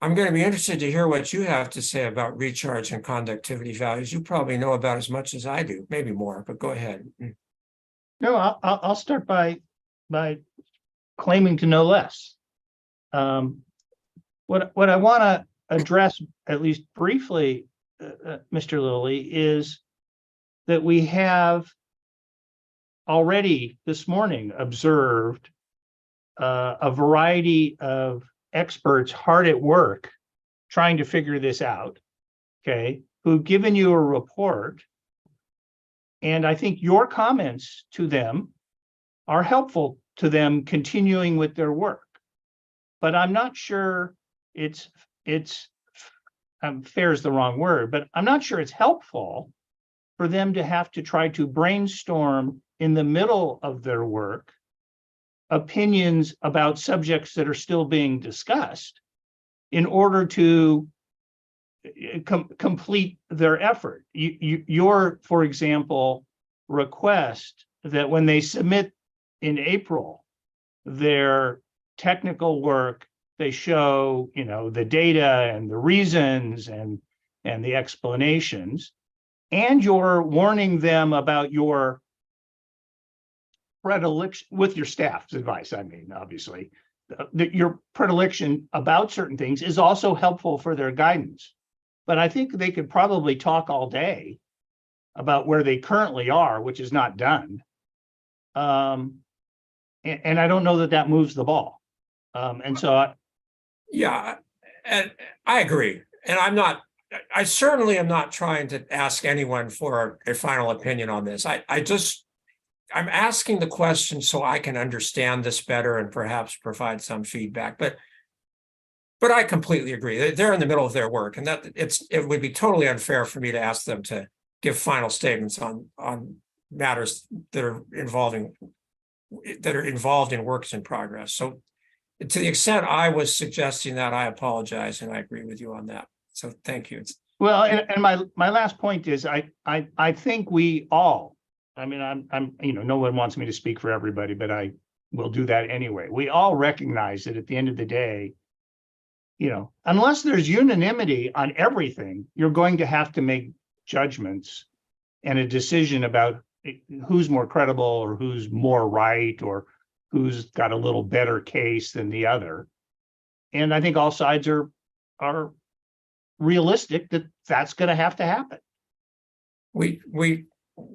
going to be interested to hear what you have to say about recharge and conductivity values. You probably know about as much as I do, maybe more, but go ahead. No, I'll start by claiming to know less. What I want to address, at least briefly, Mr. Lilly, is that we have already this morning observed a variety of experts hard at work trying to figure this out, okay, who've given you a report. And I think your comments to them are helpful to them continuing with their work. But I'm not sure it's fair is the wrong word, but I'm not sure it's helpful for them to have to try to brainstorm in the middle of their work opinions about subjects that are still being discussed in order to complete their effort. Your, for example, request that when they submit in April their technical work, they show, you know, the data and the reasons and the explanations, and you're warning them about your predilection with your staff's advice. I mean, obviously, that your predilection about certain things is also helpful for their guidance. But I think they could probably talk all day about where they currently are, which is not done. And I don't know that that moves the ball. And so Yeah, and I agree. And I certainly am not trying to ask anyone for a final opinion on this. I'm asking the question so I can understand this better and perhaps provide some feedback. But I completely agree. They're in the middle of their work, and that it would be totally unfair for me to ask them to give final statements on matters that are involved in works in progress. So to the extent I was suggesting that, I apologize, and I agree with you on that. So thank you. well, and my last point is I think we all, I mean, I'm you know, no one wants me to speak for everybody, but I will do that anyway. We all recognize that at the end of the day, you know, unless there's unanimity on everything, you're going to have to make judgments and a decision about who's more credible or who's more right or who's got a little better case than the other. And I think all sides are realistic that that's going to have to happen.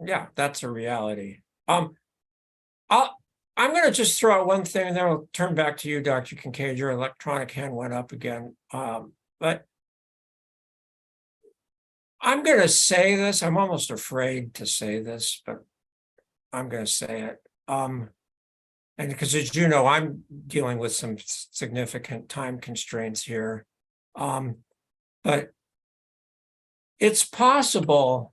Yeah, that's a reality. I'm going to just throw out one thing, and then I'll turn back to you, Dr. Kincaid. Your electronic hand went up again. But I'm going to say this. I'm almost afraid to say this, but I'm going to say it. And because, as you know, I'm dealing with some significant time constraints here. But it's possible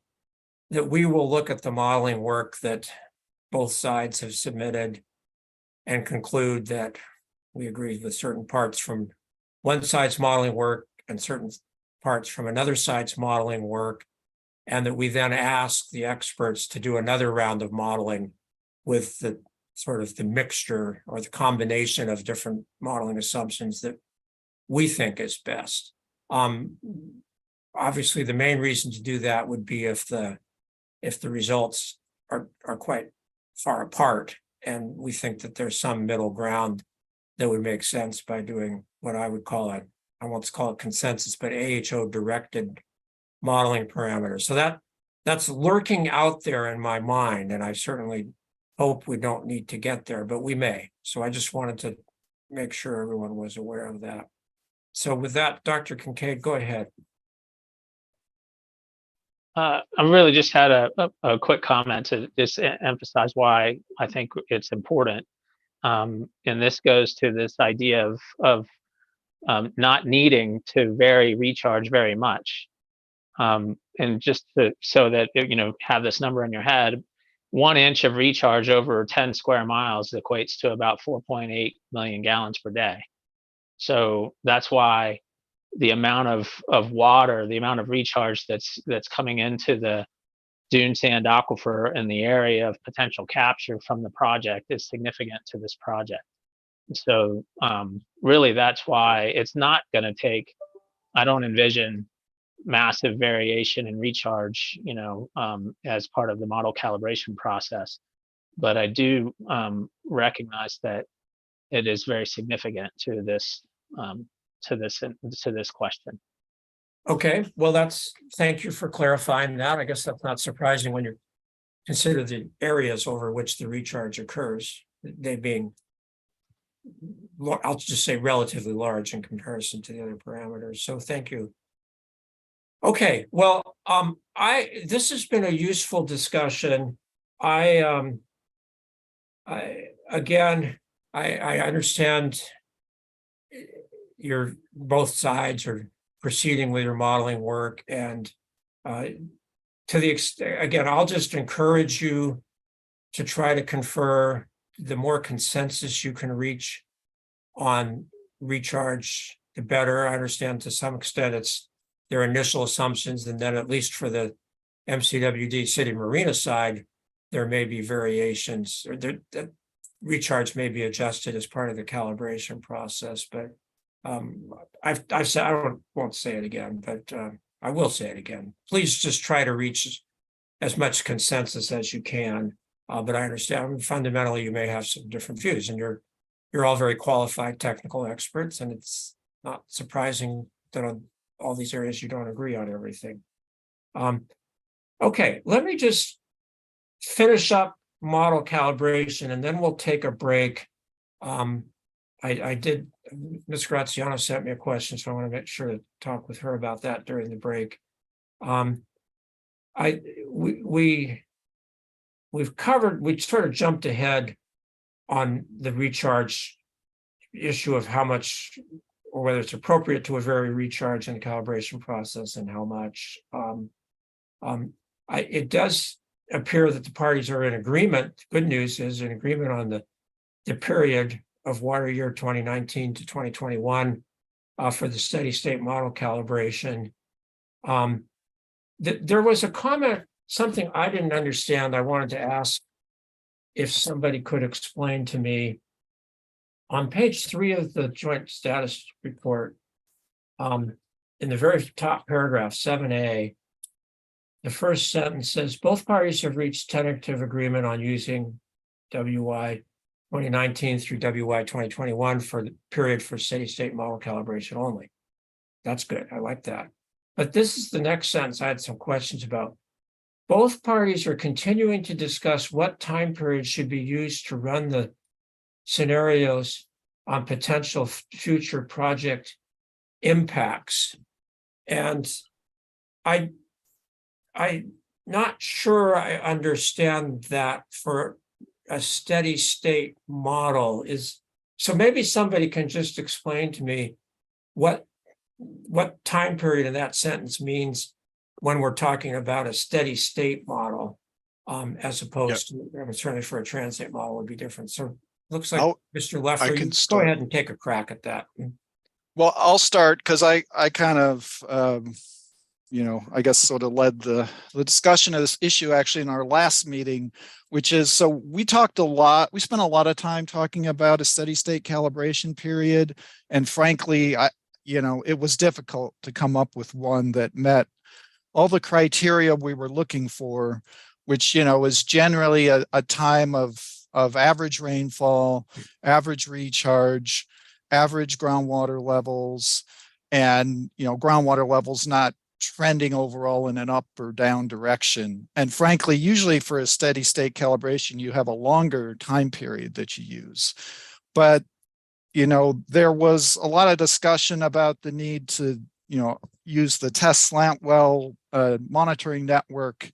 that we will look at the modeling work that both sides have submitted and conclude that we agree with certain parts from one side's modeling work and certain parts from another side's modeling work, and that we then ask the experts to do another round of modeling with the sort of the mixture or the combination of different modeling assumptions that we think is best. Obviously, the main reason to do that would be if the results are quite far apart, and we think that there's some middle ground that would make sense by doing what I would call I won't call it consensus, but AHO directed modeling parameters. So that's lurking out there in my mind, and I certainly hope we don't need to get there, but we may. So I just wanted to make sure everyone was aware of that. So with that, Dr. Kincaid, go ahead. I really just had a quick comment to just emphasize why I think it's important. And this goes to this idea of not needing to recharge very much. And just so that, you know, have this number in your head, 1 inch of recharge over 10 square miles equates to about 4.8 million gallons per day. So that's why the amount of water, the amount of recharge that's coming into the dune sand aquifer in the area of potential capture from the project is significant to this project. So really, that's why it's not going to take, I don't envision massive variation in recharge, you know, as part of the model calibration process. But I do recognize that it is very significant to this question. Okay, well, thank you for clarifying that. I guess that's not surprising when you consider the areas over which the recharge occurs, they being, I'll just say relatively large in comparison to the other parameters. So thank you. Okay, well, this has been a useful discussion. I understand both sides are proceeding with your modeling work, and to the extent, again, I'll just encourage you to try to confer. The more consensus you can reach on recharge, the better. I understand to some extent it's their initial assumptions, and then at least for the MCWD City Marina side, there may be variations, or that recharge may be adjusted as part of the calibration process. But I've said, I won't say it again, but I will say it again. Please just try to reach as much consensus as you can. But I understand fundamentally you may have some different views, and you're all very qualified technical experts, and it's not surprising that on all these areas you don't agree on everything. Okay, let me just finish up model calibration, and then we'll take a break. Ms. Graziano sent me a question, so I want to make sure to talk with her about that during the break. We sort of jumped ahead on the recharge issue of how much, or whether it's appropriate to vary recharge in the calibration process and how much. It does appear that the parties are in agreement. Good news is an agreement on the period of water year 2019 to 2021 for the steady state model calibration. There was a comment, something I didn't understand. I wanted to ask if somebody could explain to me. On page 3 of the joint status report, in the very top paragraph, 7A, the first sentence says, both parties have reached tentative agreement on using WY 2019 through WY 2021 for the period for steady state model calibration only. That's good. I like that. But this is the next sentence I had some questions about. Both parties are continuing to discuss what time period should be used to run the scenarios on potential future project impacts. And I'm not sure I understand that for a steady state model is. So maybe somebody can just explain to me what time period in that sentence means when we're talking about a steady state model, as opposed to, certainly for a transient model would be different. So looks like Mr. Leffler, you go ahead and take a crack at that. Well, I'll start because I kind of, I guess sort of led the discussion of this issue actually in our last meeting, which is, so we spent a lot of time talking about a steady state calibration period. And frankly, it was difficult to come up with one that met all the criteria we were looking for, which, is generally a time of average rainfall, average recharge, average groundwater levels, and, groundwater levels not trending overall in an up or down direction. And frankly, usually for a steady state calibration, you have a longer time period that you use. But, there was a lot of discussion about the need to, use the test slant well monitoring network,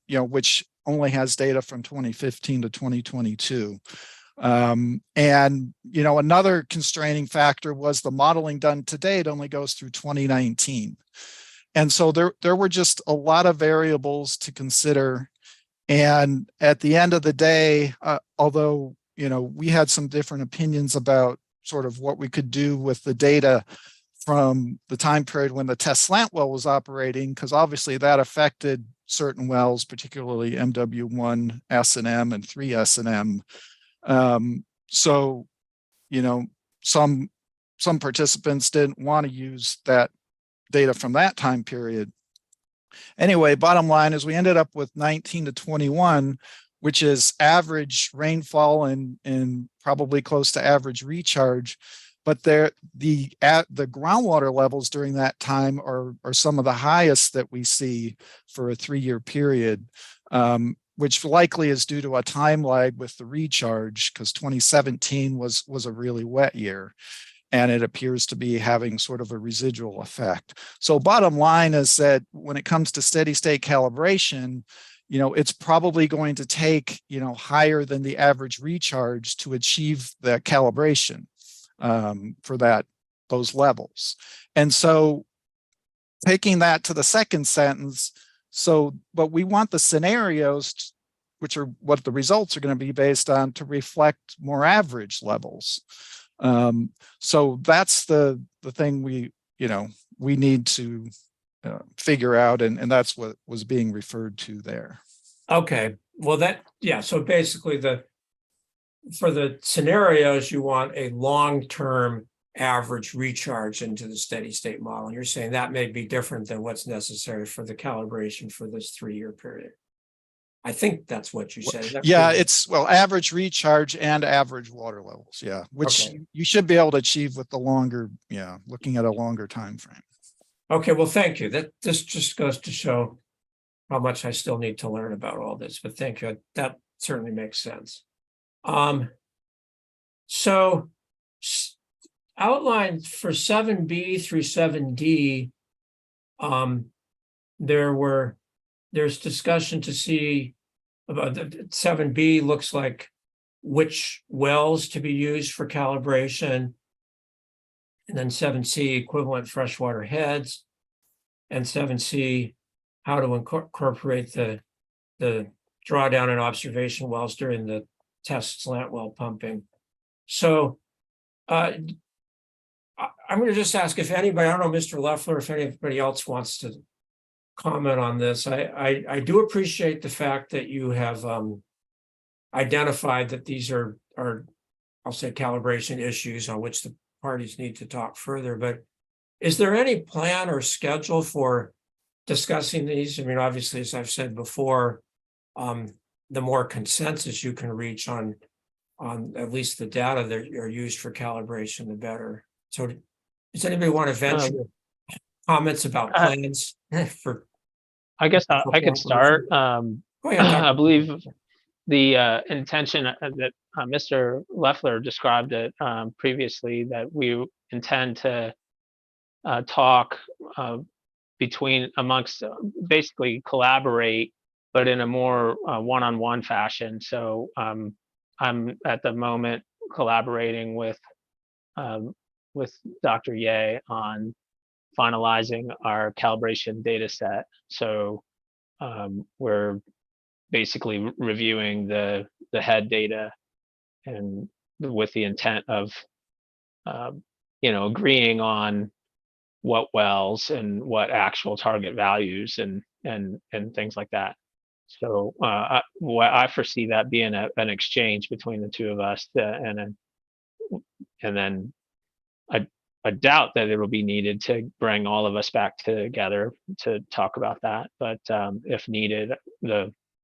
which only has data from 2015 to 2022. And, another constraining factor was the modeling done to date only goes through 2019. And so there were just a lot of variables to consider. And at the end of the day, although, we had some different opinions about sort of what we could do with the data from the time period when the test slant well was operating, because obviously that affected certain wells, particularly MW1 S&M and 3 S&M. So, some participants didn't want to use that data from that time period. Anyway, bottom line is we ended up with 19 to 21, which is average rainfall and probably close to average recharge. But the groundwater levels during that time are some of the highest that we see for a 3-year period, which likely is due to a time lag with the recharge, because 2017 was a really wet year. And it appears to be having sort of a residual effect. So bottom line is that when it comes to steady state calibration, it's probably going to take, higher than the average recharge to achieve the calibration for those levels. And so taking that to the second sentence, but we want the scenarios, which are what the results are going to be based on, to reflect more average levels. So that's the thing we need to figure out, and that's what was being referred to there. Okay, well so basically for the scenarios, you want a long-term average recharge into the steady state model. You're saying that may be different than what's necessary for the calibration for this 3-year period. I think that's what you said. Yeah, it's average recharge and average water levels. Yeah, which you should be able to achieve with the longer, looking at a longer time frame. Okay, well, thank you. This just goes to show how much I still need to learn about all this, but thank you. That certainly makes sense. So outlined for 7B through 7D, there's discussion to see about 7B looks like which wells to be used for calibration, and then 7C equivalent freshwater heads, and 7C how to incorporate the drawdown and observation wells during the test slant well pumping. So I'm going to just ask if anybody, I don't know, Mr. Leffler, if anybody else wants to comment on this. I do appreciate the fact that you have identified that these are, I'll say, calibration issues on which the parties need to talk further, but is there any plan or schedule for discussing these? I mean, obviously, as I've said before, the more consensus you can reach on at least the data that are used for calibration, the better. So does anybody want to venture comments about plans for? I guess I could start. Go ahead, I believe the intention that Mr. Leffler described it previously, that we intend to talk amongst basically collaborate, but in a more one-on-one fashion. So I'm at the moment collaborating with Dr. Ye on finalizing our calibration data set. So we're basically reviewing the head data, and with the intent of agreeing on what wells and what actual target values and things like that. So I foresee that being an exchange between the two of us, and then I doubt that it will be needed to bring all of us back together to talk about that. But if needed,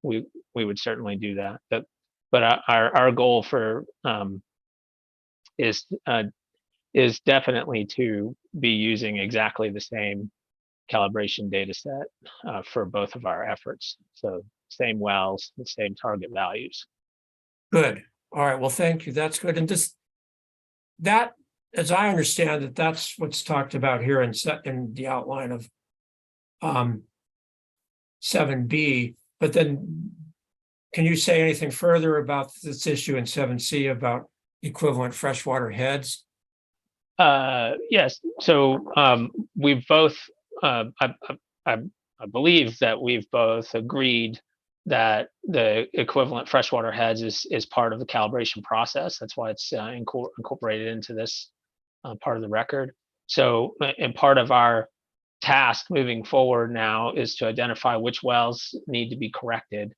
we would certainly do that. But our goal for is definitely to be using exactly the same calibration data set for both of our efforts. So same wells, the same target values. Good. All right. Well, thank you. That's good. And that, as I understand it, that's what's talked about here in the outline of 7B. But then, can you say anything further about this issue in 7C about equivalent freshwater heads? Yes. So we've both, I believe that we've both agreed that the equivalent freshwater heads is part of the calibration process. That's why it's incorporated into this part of the record. So, and part of our task moving forward now is to identify which wells need to be corrected,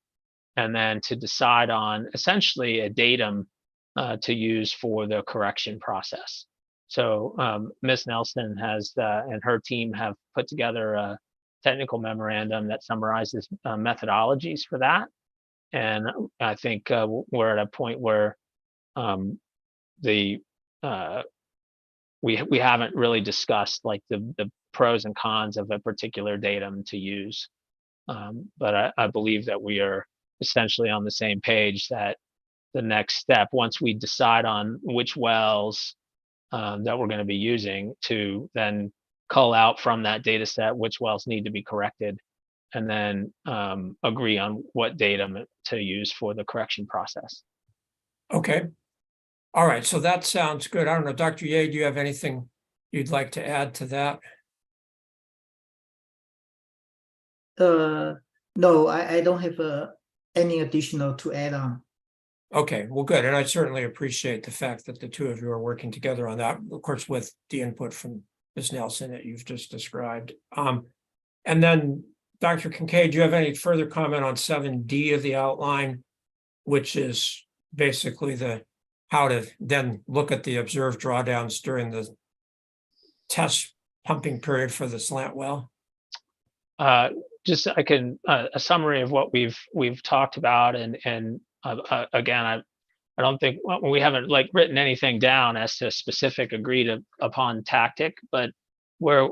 and then to decide on essentially a datum to use for the correction process. So Ms. Nelson has and her team have put together a technical memorandum that summarizes methodologies for that. And I think we're at a point where we haven't really discussed like the pros and cons of a particular datum to use. But I believe that we are essentially on the same page that the next step, once we decide on which wells that we're going to be using, to then cull out from that data set which wells need to be corrected, and then agree on what datum to use for the correction process. Okay. All right, so that sounds good. I don't know, Dr. Ye, do you have anything you'd like to add to that? No, I don't have any additional to add on. Okay, well, good. And I certainly appreciate the fact that the two of you are working together on that, of course, with the input from Ms. Nelson that you've just described. And then Dr. Kincaid, do you have any further comment on 7D of the outline, which is basically how to then look at the observed drawdowns during the test pumping period for the slant well? Just I can a summary of what we've talked about, and again, I don't think we haven't like written anything down as to specific agreed upon tactic, but where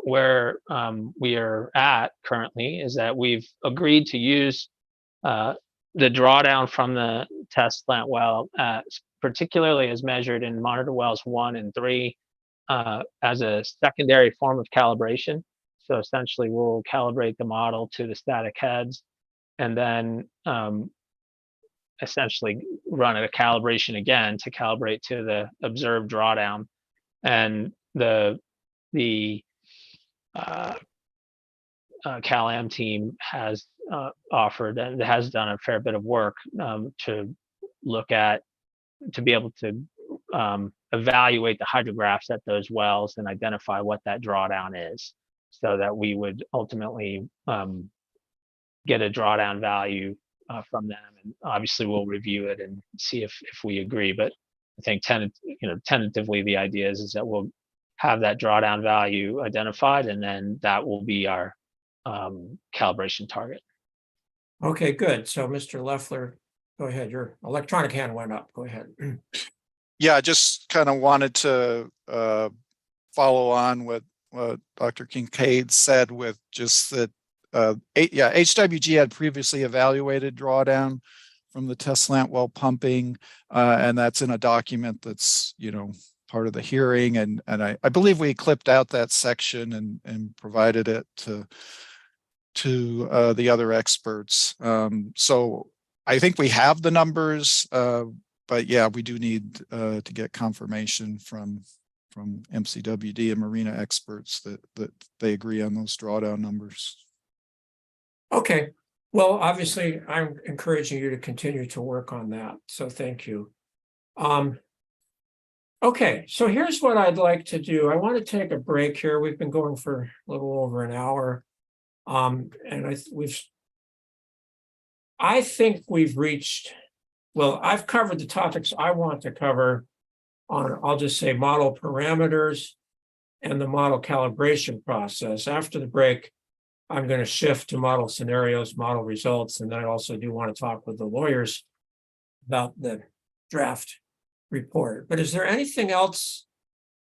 we are at currently is that we've agreed to use the drawdown from the test slant well, particularly as measured in monitor wells 1 and 3, as a secondary form of calibration. So essentially, we'll calibrate the model to the static heads, and then essentially run a calibration again to calibrate to the observed drawdown. And the Cal-Am team has offered and has done a fair bit of work to be able to evaluate the hydrographs at those wells and identify what that drawdown is, so that we would ultimately get a drawdown value from them. And obviously we'll review it and see if we agree. But I think tentatively the idea is that we'll have that drawdown value identified, and then that will be our calibration target. Okay, good. So Mr. Leffler, go ahead. Your electronic hand went up. Go ahead. Yeah, I just kind of wanted to follow on what Dr. Kincaid said, with just that, HWG had previously evaluated drawdown from the test slant well pumping, and that's in a document that's, part of the hearing. And I believe we clipped out that section and provided it to the other experts. So I think we have the numbers, but yeah, we do need to get confirmation from MCWD and Marina experts that they agree on those drawdown numbers. Okay, well, obviously, I'm encouraging you to continue to work on that. So thank you. Okay, so here's what I'd like to do. I want to take a break here. We've been going for a little over an hour. And I think we've reached, well, I've covered the topics I want to cover on, I'll just say, model parameters and the model calibration process. After the break, I'm going to shift to model scenarios, model results, and then I also do want to talk with the lawyers about the draft report. But is there anything else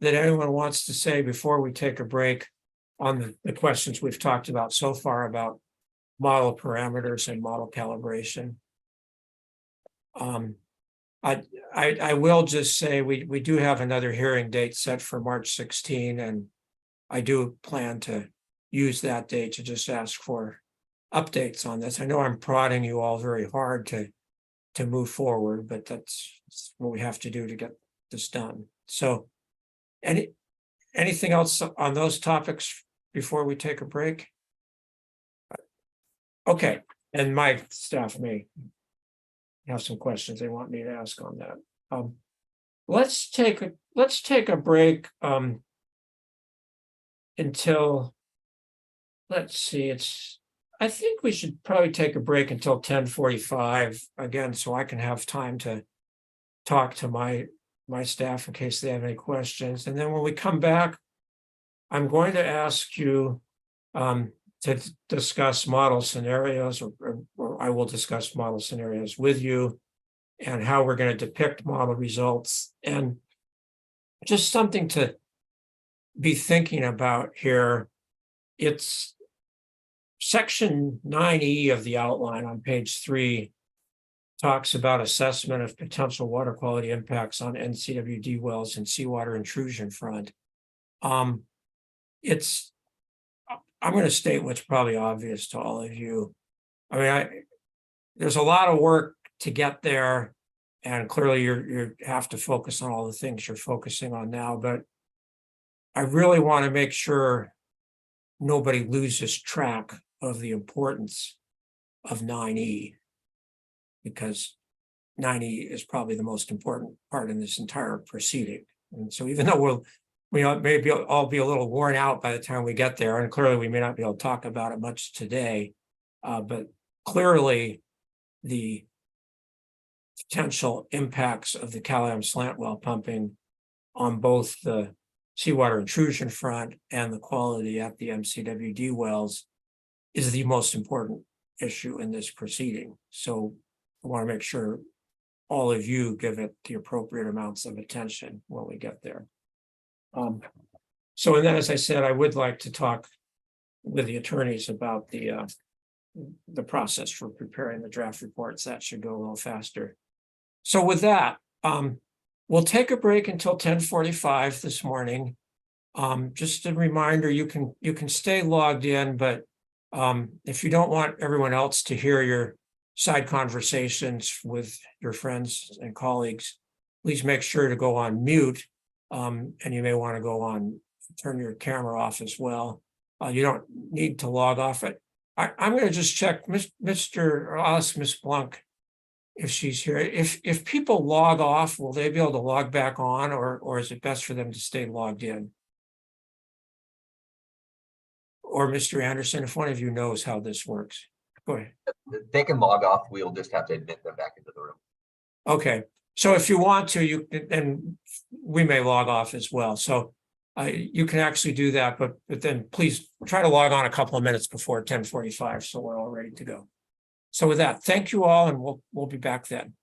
that anyone wants to say before we take a break on the questions we've talked about so far about model parameters and model calibration? I will just say we do have another hearing date set for March 16, and I do plan to use that date to just ask for updates on this. I know I'm prodding you all very hard to move forward, but that's what we have to do to get this done. So anything else on those topics before we take a break? Okay, and my staff may have some questions they want me to ask on that. Let's take a break until, let's see, I think we should probably take a break until 10:45 again, so I can have time to talk to my staff in case they have any questions. And then when we come back, I'm going to ask you to discuss model scenarios or I will discuss model scenarios with you and how we're going to depict model results, and just something to be thinking about here. It's section 9E of the outline on page 3 talks about assessment of potential water quality impacts on NCWD wells and seawater intrusion front. I'm going to state what's probably obvious to all of you. I mean, there's a lot of work to get there, and clearly you have to focus on all the things you're focusing on now, but I really want to make sure nobody loses track of the importance of 9E, because 9E is probably the most important part in this entire proceeding. And so even though we may all be a little worn out by the time we get there, and clearly we may not be able to talk about it much today, but clearly the potential impacts of the Calam slant well pumping on both the seawater intrusion front and the quality at the MCWD wells is the most important issue in this proceeding. So I want to make sure all of you give it the appropriate amounts of attention when we get there. So, and then, as I said, I would like to talk with the attorneys about the process for preparing the draft reports. That should go a little faster. So with that, we'll take a break until 10:45 this morning. Just a reminder, you can stay logged in, but if you don't want everyone else to hear your side conversations with your friends and colleagues, please make sure to go on mute. And you may want to go on, turn your camera off as well. You don't need to log off it. I'm going to just check I'll ask Miss Blanc if she's here. If people log off, will they be able to log back on, or is it best for them to stay logged in? Or Mr. Anderson, if one of you knows how this works, go ahead. They can log off. We'll just have to admit them back into the room. Okay, so if you want to, and we may log off as well. So you can actually do that, but then please try to log on a couple of minutes before 10:45, so we're all ready to go. So with that, thank you all, and we'll be back then.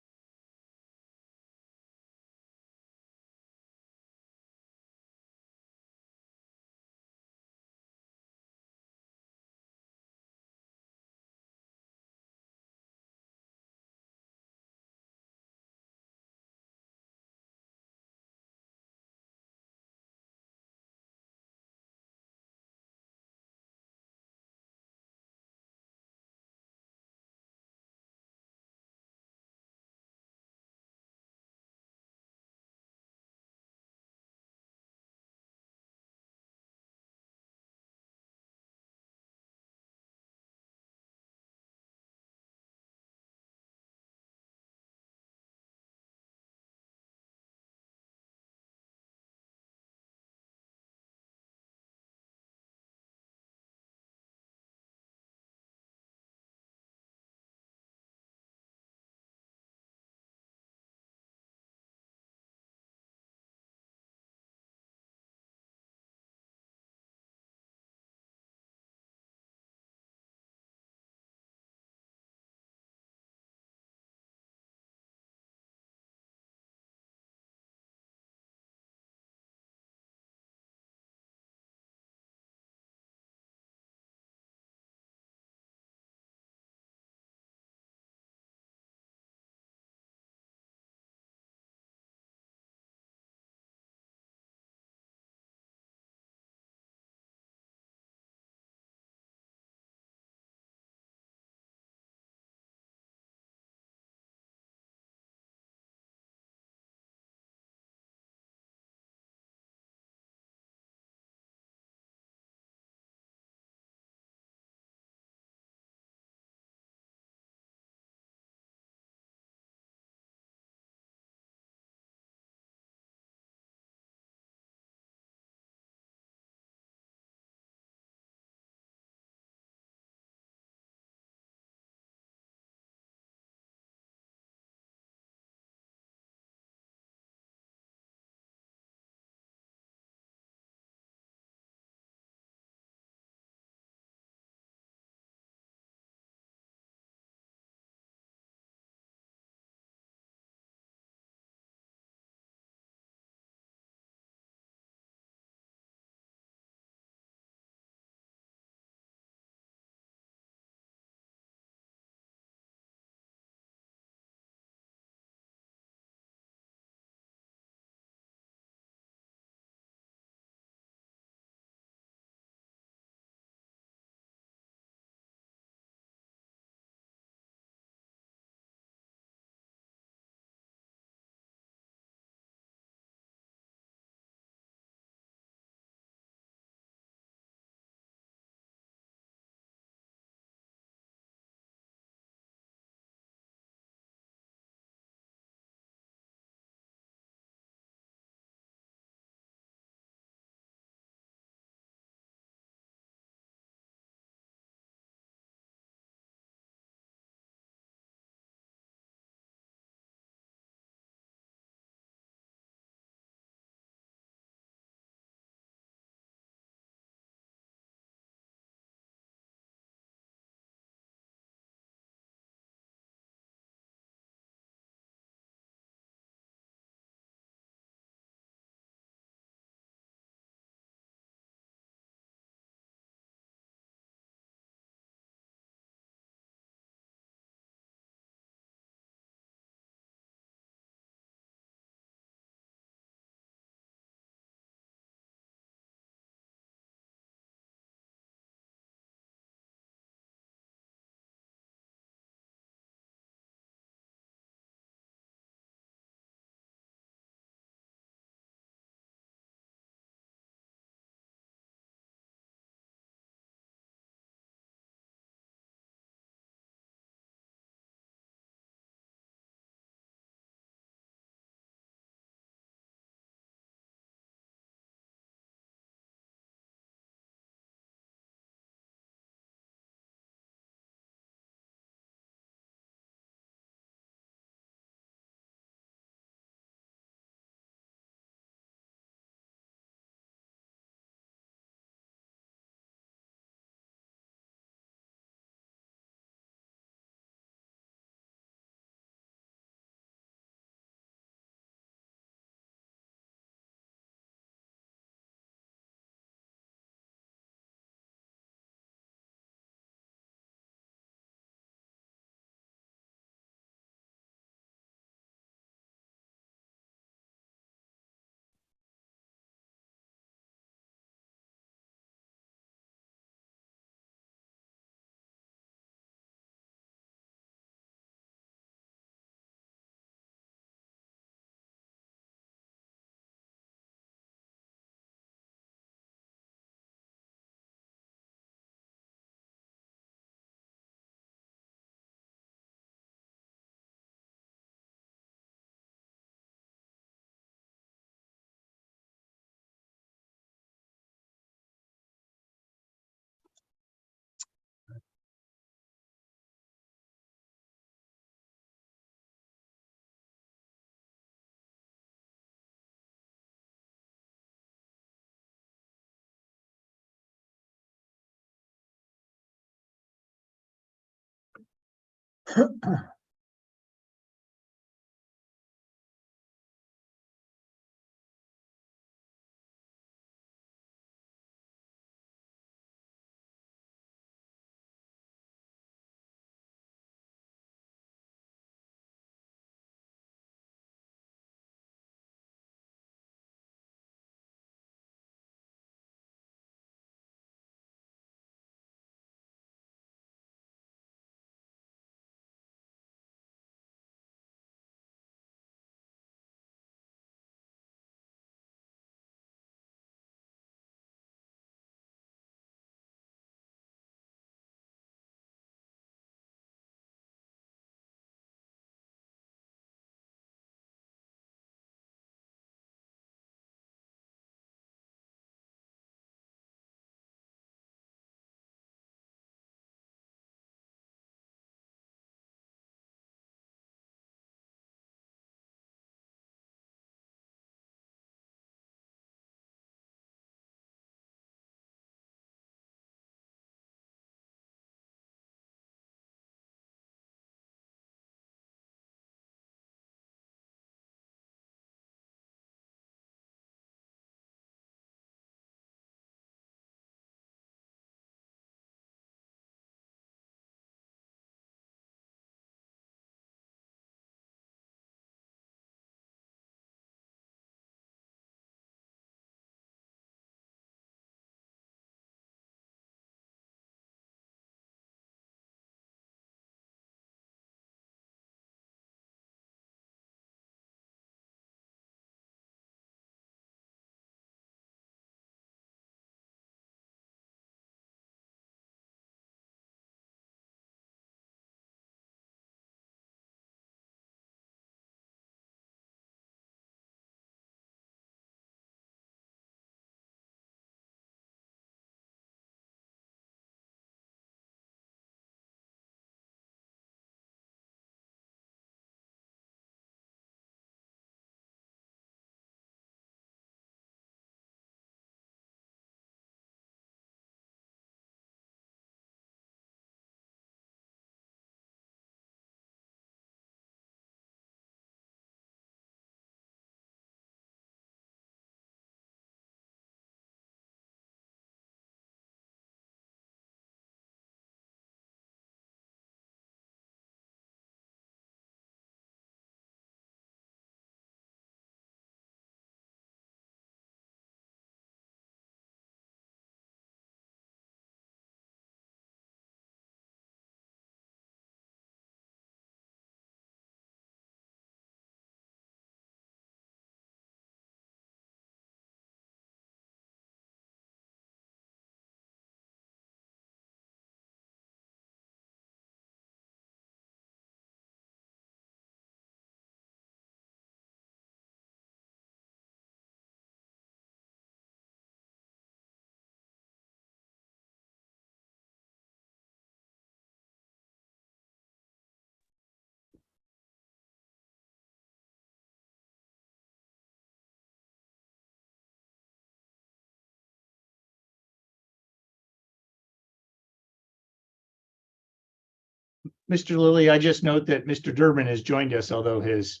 Mr. Lilly, I just note that Mr. Durbin has joined us, although his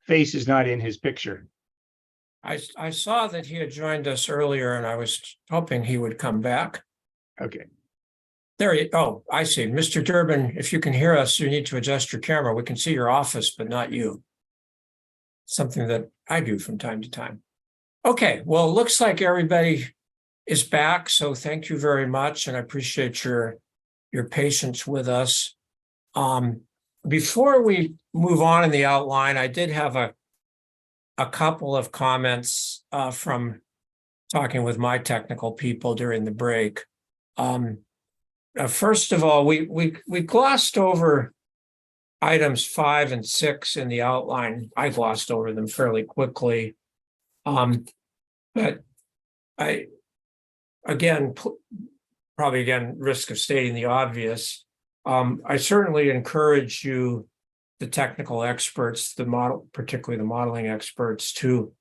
face is not in his picture. I saw that he had joined us earlier and I was hoping he would come back. Okay. Oh, I see. Mr. Durbin, if you can hear us, you need to adjust your camera. We can see your office, but not you. Something that I do from time to time. Okay, well, it looks like everybody is back. So thank you very much. And I appreciate your patience with us. Before we move on in the outline, I did have a couple of comments from talking with my technical people during the break. First of all, we glossed over items 5 and 6 in the outline. I glossed over them fairly quickly. But I, probably risk of stating the obvious. I certainly encourage you, the technical experts, particularly the modeling experts, to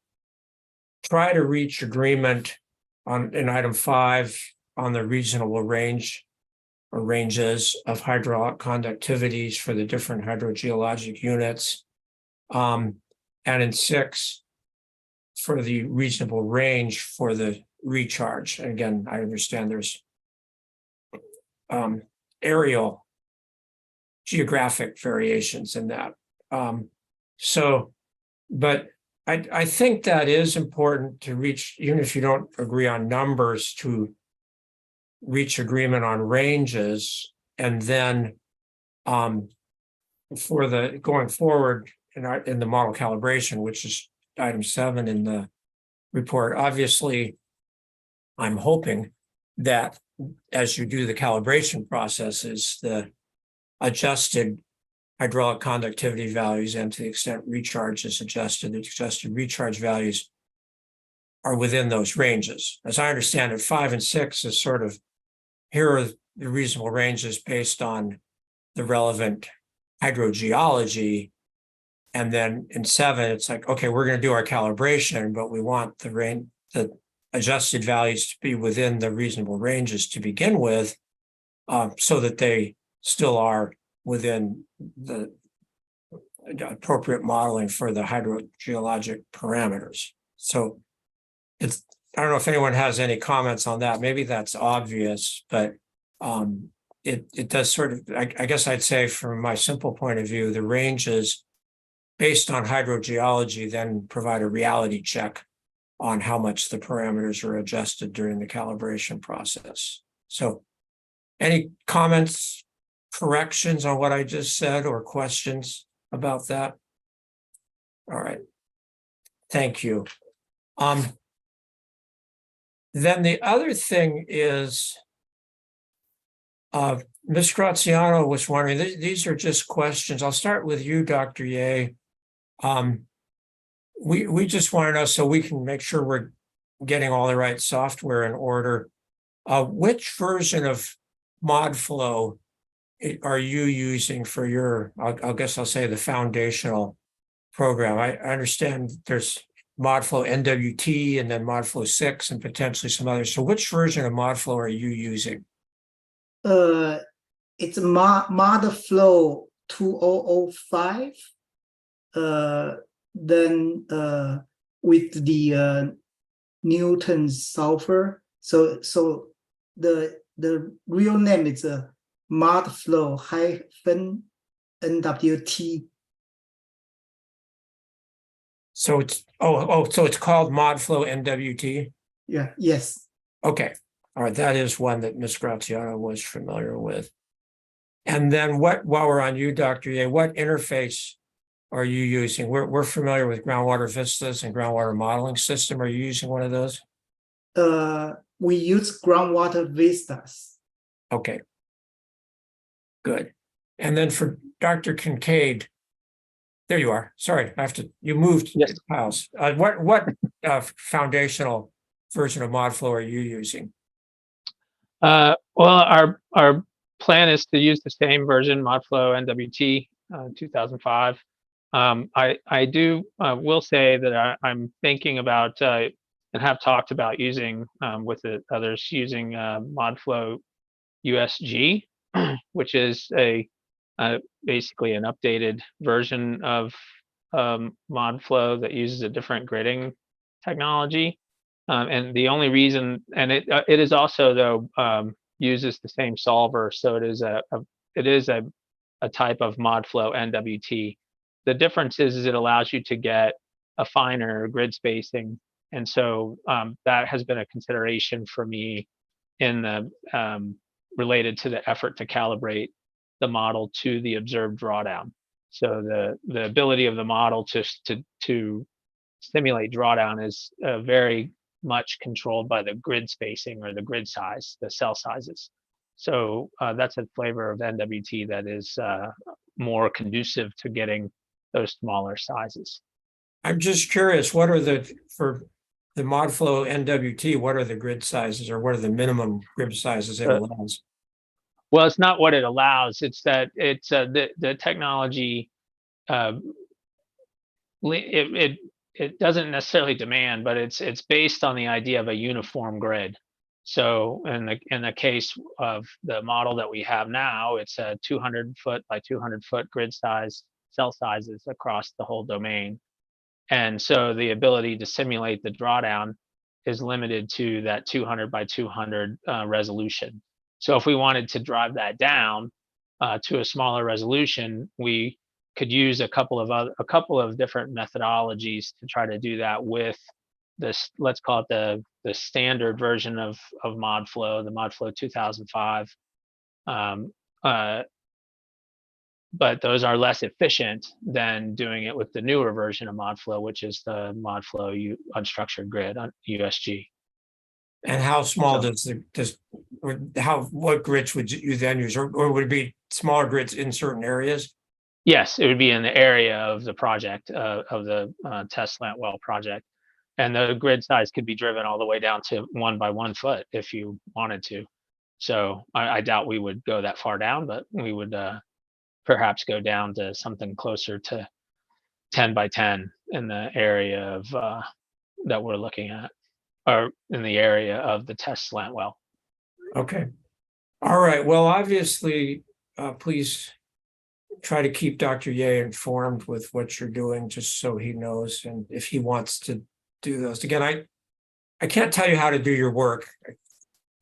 try to reach agreement in item 5 on the reasonable range or ranges of hydraulic conductivities for the different hydrogeologic units. And in 6, for the reasonable range for the recharge. And again, I understand there's aerial geographic variations in that. But I think that is important to reach, even if you don't agree on numbers, to reach agreement on ranges. And then for the going forward in the model calibration, which is item 7 in the report, obviously, I'm hoping that as you do the calibration processes, the adjusted hydraulic conductivity values, and to the extent recharge is adjusted, the adjusted recharge values are within those ranges. As I understand it, 5 and 6 is sort of, here are the reasonable ranges based on the relevant hydrogeology. And then in 7, it's like, okay, we're going to do our calibration, but we want the adjusted values to be within the reasonable ranges to begin with, so that they still are within the appropriate modeling for the hydrogeologic parameters. So I don't know if anyone has any comments on that. Maybe that's obvious, but it does sort of, I guess I'd say from my simple point of view, the ranges based on hydrogeology then provide a reality check on how much the parameters are adjusted during the calibration process. So any comments, corrections on what I just said, or questions about that? All right. Thank you. Then the other thing is, Ms. Graziano was wondering, these are just questions. I'll start with you, Dr. Ye. We just want to know, so we can make sure we're getting all the right software in order. Which version of ModFlow are you using for your, I guess I'll say the foundational program? I understand there's ModFlow NWT and then ModFlow 6 and potentially some others. So which version of ModFlow are you using? It's ModFlow 2005. Then with the Newton's software. So the real name is ModFlow -NWT. So it's so it's called ModFlow NWT? Yeah, yes. Okay. All right, that is one that Ms. Graziano was familiar with. And then while we're on you, Dr. Ye, what interface are you using? We're familiar with Groundwater Vistas and Groundwater Modeling System. Are you using one of those? We use Groundwater Vistas. Okay. Good. And then for Dr. Kincaid, there you are. Sorry, you moved. Yes. House. What foundational version of ModFlow are you using? Well, our plan is to use the same version, ModFlow NWT 2005. I will say that I'm thinking about and have talked about using with the others using ModFlow USG, which is basically an updated version of ModFlow that uses a different gridding technology. And the only reason, and it is also though uses the same solver, so it is a type of ModFlow NWT. The difference is it allows you to get a finer grid spacing, and so that has been a consideration for me in the related to the effort to calibrate the model to the observed drawdown. So the ability of the model to simulate drawdown is very much controlled by the grid spacing or the grid size, the cell sizes. So that's a flavor of NWT that is more conducive to getting those smaller sizes. I'm just curious, for the ModFlow NWT, what are the grid sizes, or what are the minimum grid sizes it allows? Well, it's not what it allows. It's that it's the technology. It doesn't necessarily demand, but it's based on the idea of a uniform grid. So in the case of the model that we have now, it's a 200-foot by 200-foot grid size, cell sizes across the whole domain. And so the ability to simulate the drawdown is limited to that 200 by 200 resolution. So if we wanted to drive that down to a smaller resolution, we could use a couple of different methodologies to try to do that with this, let's call it the standard version of ModFlow, the ModFlow 2005. But those are less efficient than doing it with the newer version of ModFlow, which is the ModFlow unstructured grid on USG. And how small So- what grids would you then use, or would it be smaller grids in certain areas? Yes, it would be in the area of the project, of the test slant well project. And the grid size could be driven all the way down to 1 by 1 foot if you wanted to. So I doubt we would go that far down, but we would perhaps go down to something closer to 10 by 10 in the area of that we're looking at, or in the area of the test slant well. Okay. All right. Well, obviously, please try to keep Dr. Ye informed with what you're doing, just so he knows, and if he wants to do those. Again, I can't tell you how to do your work.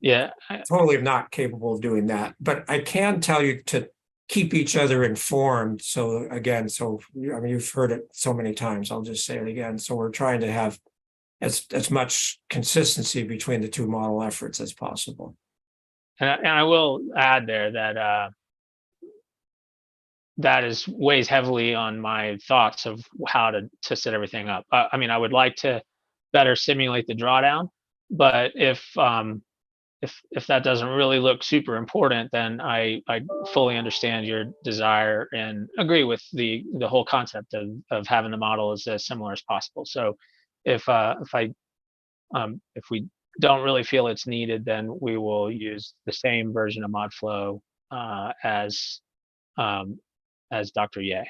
Yeah, Totally am not capable of doing that, but I can tell you to keep each other informed. So again, I mean, you've heard it so many times, I'll just say it again. So we're trying to have as much consistency between the two model efforts as possible. and I will add there that that weighs heavily on my thoughts of how to set everything up. I mean, I would like to better simulate the drawdown, but if that doesn't really look super important, then I fully understand your desire and agree with the whole concept of having the model as similar as possible. So if we don't really feel it's needed, then we will use the same version of ModFlow as Dr. Ye.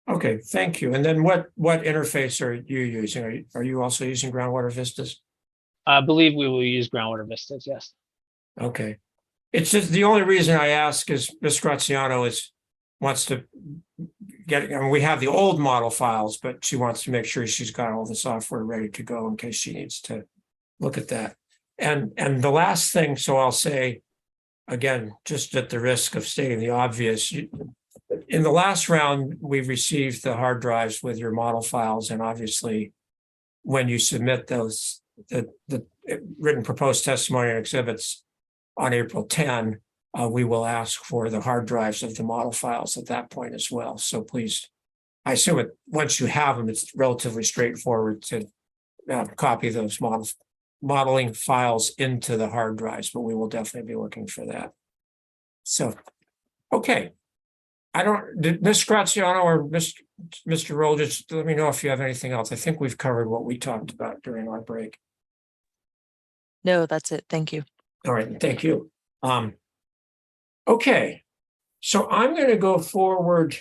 Okay, thank you. And then what interface are you using? Are you also using groundwater vistas? I believe we will use groundwater vistas, yes. Okay. It's just the only reason I ask is Ms. Graziano wants to get, I mean, we have the old model files, but she wants to make sure she's got all the software ready to go in case she needs to look at that. And the last thing, so I'll say, again, just at the risk of stating the obvious, in the last round, we received the hard drives with your model files, and obviously when you submit those, the written proposed testimony and exhibits on April 10, we will ask for the hard drives of the model files at that point as well. So please, I assume once you have them, it's relatively straightforward to copy those modeling files into the hard drives, but we will definitely be looking for that. So, okay. Did Ms. Graziano or Mr. Roll, just let me know if you have anything else. I think we've covered what we talked about during our break. No, that's it. Thank you. All right, thank you. Okay, so I'm going to go forward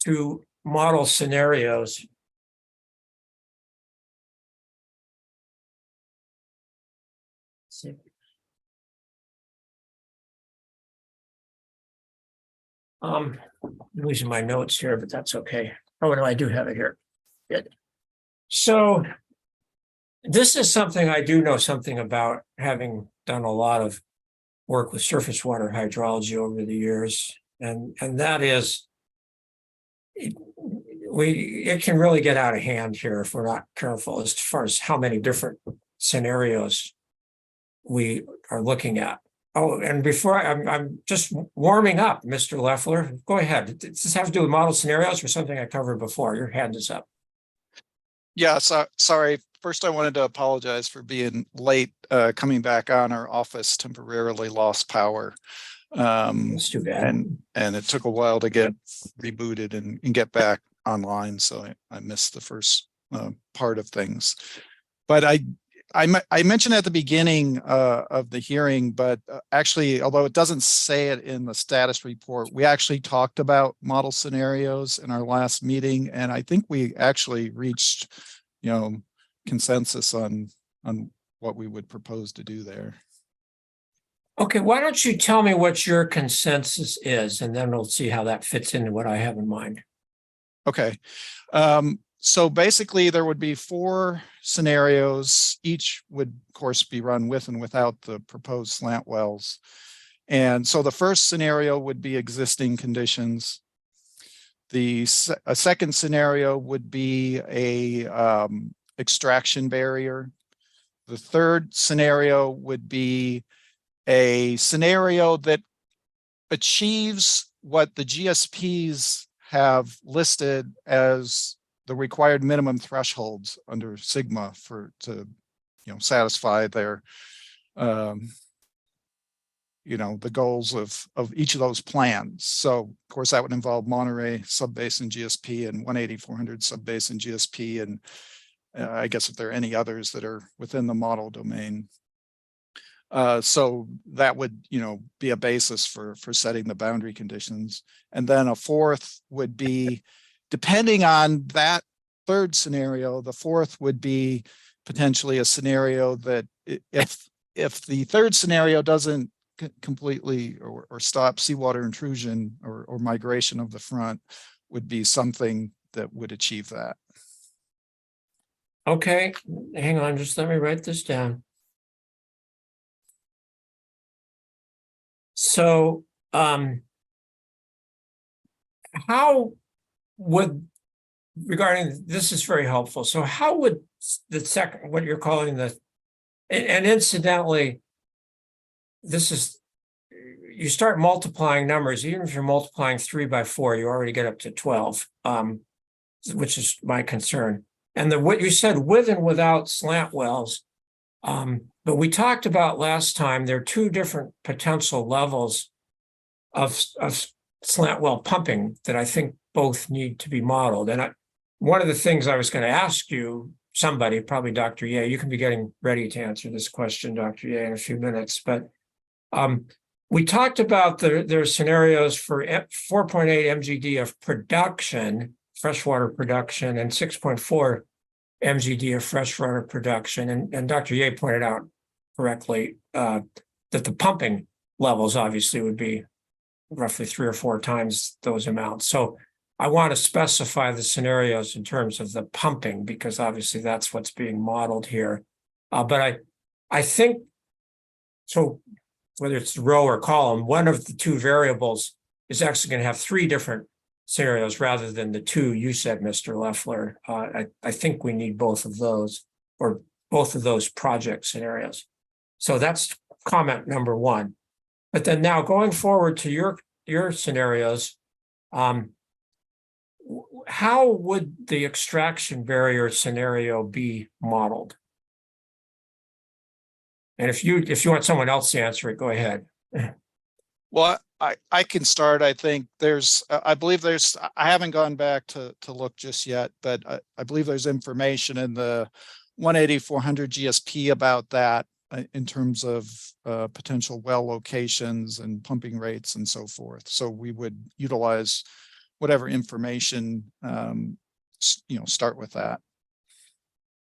to model scenarios. I'm losing my notes here, but that's okay. Oh, no, I do have it here. Good. So this is something I do know something about, having done a lot of work with surface water hydrology over the years. And that is, it can really get out of hand here if we're not careful as far as how many different scenarios we are looking at. Oh, and before I'm just warming up, Mr. Leffler, go ahead. Does this have to do with model scenarios or something I covered before? Your hand is up. Yeah, so, sorry. First, I wanted to apologize for being late coming back on. Our office temporarily lost power. That's too bad. And it took a while to get rebooted and get back online. So I missed the first part of things. But I mentioned at the beginning of the hearing, but actually, although it doesn't say it in the status report, we actually talked about model scenarios in our last meeting. And I think we actually reached, consensus on what we would propose to do there. Okay, why don't you tell me what your consensus is, and then we'll see how that fits into what I have in mind. Okay. So basically there would be 4 scenarios. Each would of course be run with and without the proposed slant wells. And so the first scenario would be existing conditions. A second scenario would be a extraction barrier. The third scenario would be a scenario that achieves what the GSPs have listed as the required minimum thresholds under Sigma to satisfy their the goals of each of those plans. So of course that would involve Monterey subbasin GSP and 180-400 subbasin GSP, and I guess if there are any others that are within the model domain. So that would, be a basis for setting the boundary conditions. And then a fourth would be, depending on that third scenario, the fourth would be potentially a scenario that if the third scenario doesn't completely or stop seawater intrusion or migration of the front, would be something that would achieve that. Okay, hang on, just let me write this down. So, how would, regarding, this is very helpful. So how would the second, what you're calling and incidentally, this is, you start multiplying numbers, even if you're multiplying 3 by 4, you already get up to 12, which is my concern. And what you said, with and without slant wells, but we talked about last time, there are 2 different potential levels of slant well pumping that I think both need to be modeled. And one of the things I was going to ask you, somebody, probably Dr. Ye, you can be getting ready to answer this question, Dr. Ye, in a few minutes, but we talked about there are scenarios for 4.8 MGD of production, freshwater production, and 6.4 MGD of freshwater production. And Dr. Ye pointed out correctly that the pumping levels obviously would be roughly 3 or 4 times those amounts. So I want to specify the scenarios in terms of the pumping, because obviously that's what's being modeled here. But I think, so whether it's row or column, one of the 2 variables is actually going to have 3 different scenarios rather than the 2 you said, Mr. Leffler. I think we need both of those, or both of those project scenarios. So that's comment number 1. But then now going forward to your scenarios, how would the extraction barrier scenario be modeled? And if you want someone else to answer it, go ahead. Well, I can start. I think I believe I haven't gone back to look just yet, but I believe there's information in the 180-400 GSP about that in terms of potential well locations and pumping rates and so forth. So we would utilize whatever information, start with that.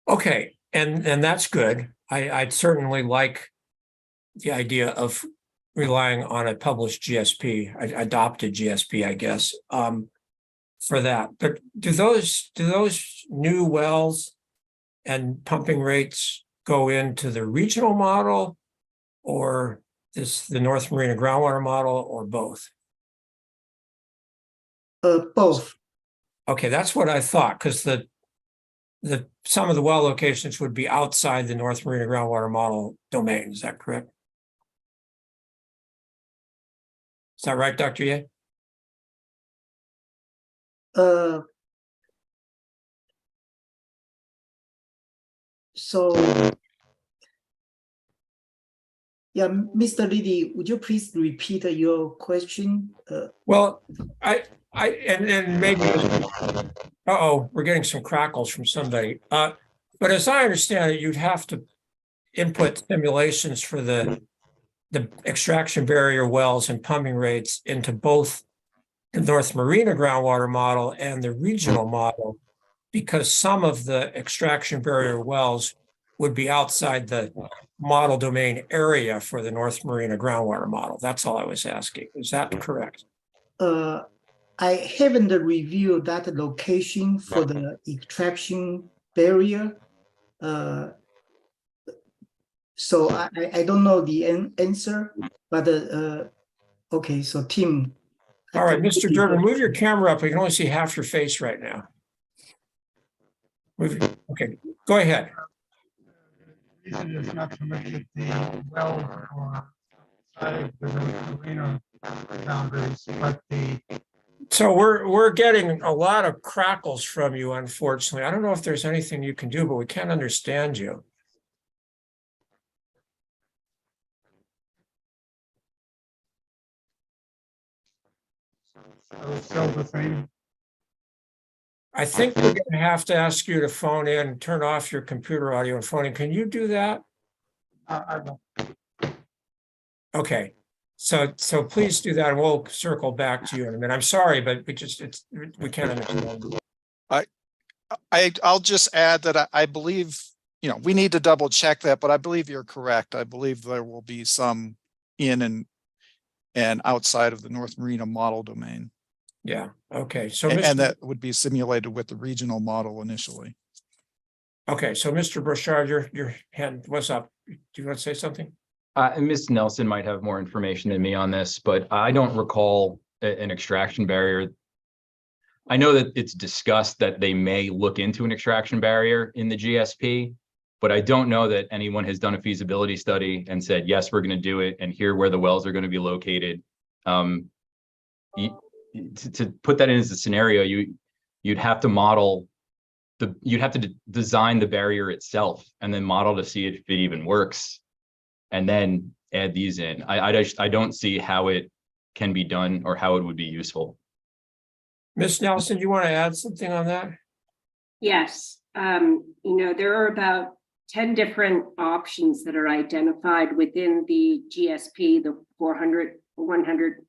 Okay, and that's good. I'd certainly like the idea of relying on a published GSP, adopted GSP, I guess, for that. But do those new wells and pumping rates go into the regional model, or the North Marina groundwater model, or both? Both. Okay, that's what I thought, because some of the well locations would be outside the North Marina groundwater model domain. Is that correct? Is that right, Dr. Ye? So, yeah, Mr. Liddy, would you please repeat your question? Well, and maybe, we're getting some crackles from somebody. But as I understand it, you'd have to input simulations for the extraction barrier wells and pumping rates into both the North Marina groundwater model and the regional model, because some of the extraction barrier wells would be outside the model domain area for the North Marina groundwater model. That's all I was asking. Is that correct? I haven't reviewed that location for the extraction barrier. So I don't know the answer, but okay, so Tim. All right, Mr. Durbin, move your camera up. We can only see half your face right now. Okay, go ahead. Is not familiar with the well or the Marina boundaries, but the So we're getting a lot of crackles from you, unfortunately. I don't know if there's anything you can do, but we can't understand you. still the same. I think we're going to have to ask you to phone in, turn off your computer audio and phone in. Can you do that? I will. Okay. So please do that and we'll circle back to you in a minute. I'm sorry, but we can't understand. I'll just add that I believe, we need to double check that, but I believe you're correct. I believe there will be some in and outside of the North Marina model domain. Yeah. Okay. So and that would be simulated with the regional model initially. Okay. So Mr. Brochard, your hand was up. Do you want to say something? Ms. Nelson might have more information than me on this, but I don't recall an extraction barrier. I know that it's discussed that they may look into an extraction barrier in the GSP, but I don't know that anyone has done a feasibility study and said, yes, we're going to do it, and here where the wells are going to be located. To put that in as a scenario, you'd have to model you'd have to design the barrier itself and then model to see if it even works, and then add these in. I don't see how it can be done or how it would be useful. Ms. Nelson, do you want to add something on that? Yes, there are about 10 different options that are identified within the GSP, the 400, 100,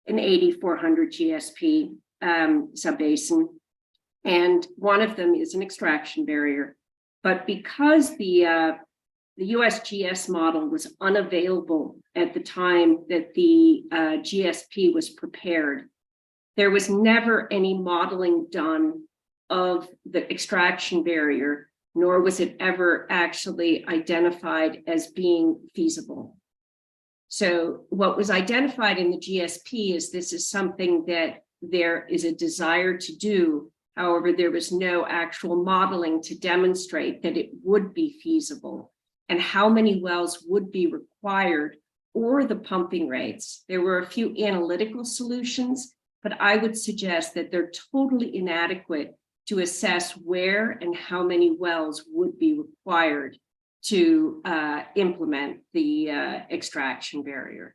and 8400 GSP subbasin. And one of them is an extraction barrier. But because the USGS model was unavailable at the time that the GSP was prepared, there was never any modeling done of the extraction barrier, nor was it ever actually identified as being feasible. So what was identified in the GSP is this is something that there is a desire to do. However, there was no actual modeling to demonstrate that it would be feasible and how many wells would be required or the pumping rates. There were a few analytical solutions, but I would suggest that they're totally inadequate to assess where and how many wells would be required to implement the extraction barrier.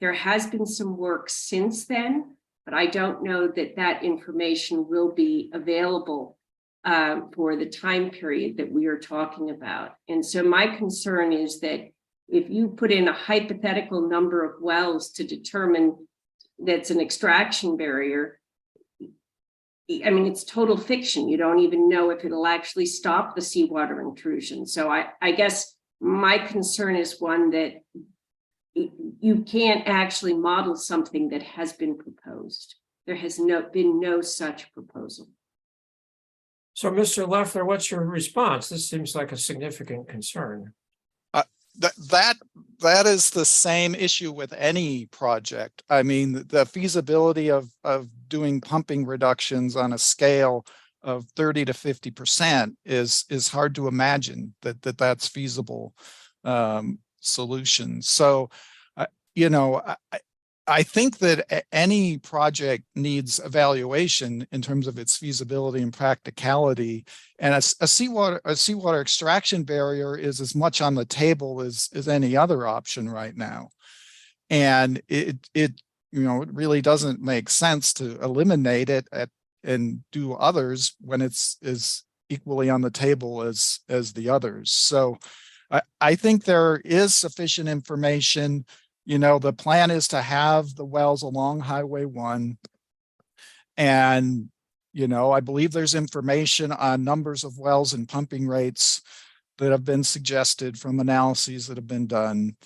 There has been some work since then, but I don't know that that information will be available for the time period that we are talking about. And so my concern is that if you put in a hypothetical number of wells to determine that's an extraction barrier, I mean, it's total fiction. You don't even know if it'll actually stop the seawater intrusion. So I guess my concern is one that you can't actually model something that has been proposed. There has been no such proposal. So, Mr. Leffler, what's your response? This seems like a significant concern. That is the same issue with any project. I mean, the feasibility of doing pumping reductions on a scale of 30 to 50% is hard to imagine that's feasible solution. So, I think that any project needs evaluation in terms of its feasibility and practicality. And a seawater extraction barrier is as much on the table as any other option right now. And it really doesn't make sense to eliminate it and do others when it's as equally on the table as the others. So I think there is sufficient information. The plan is to have the wells along Highway 1. And, I believe there's information on numbers of wells and pumping rates. that have been suggested from analyses that have been done.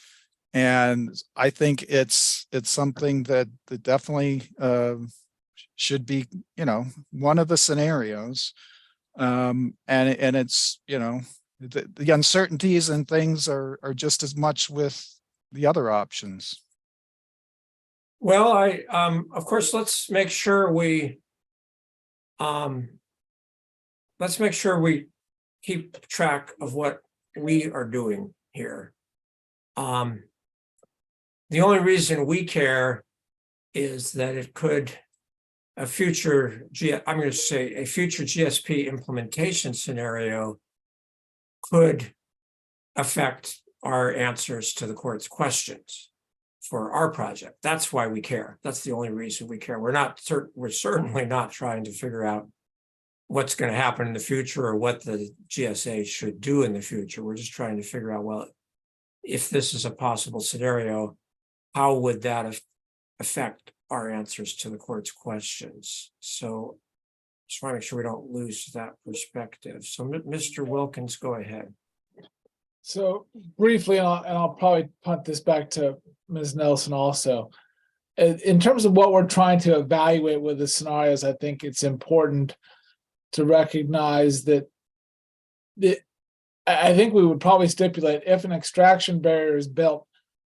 And I think it's something that definitely should be, one of the scenarios. And it's, the uncertainties and things are just as much with the other options. Well, of course, let's make sure we keep track of what we are doing here. The only reason we care is that it could a future GSP implementation scenario could affect our answers to the court's questions for our project. That's why we care. That's the only reason we care. We're certainly not trying to figure out what's going to happen in the future or what the GSA should do in the future. We're just trying to figure out, well, if this is a possible scenario, how would that affect our answers to the court's questions? So just want to make sure we don't lose that perspective. So Mr. Wilkins, go ahead. So briefly, and I'll probably punt this back to Ms. Nelson also. In terms of what we're trying to evaluate with the scenarios, I think it's important to recognize that I think we would probably stipulate if an extraction barrier is built,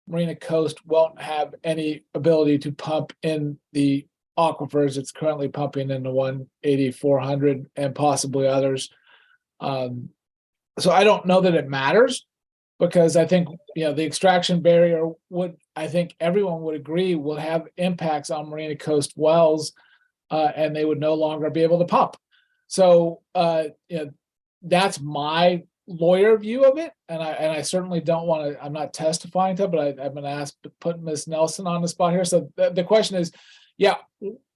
Marina Coast won't have any ability to pump in the aquifers it's currently pumping in the 180, 400, and possibly others. So I don't know that it matters, because I think the extraction barrier I think everyone would agree will have impacts on Marina Coast wells, and they would no longer be able to pump. So that's my lawyer view of it, and I certainly don't want to. I'm not testifying to it, but I've been asked to put Ms. Nelson on the spot here. So the question is, yeah,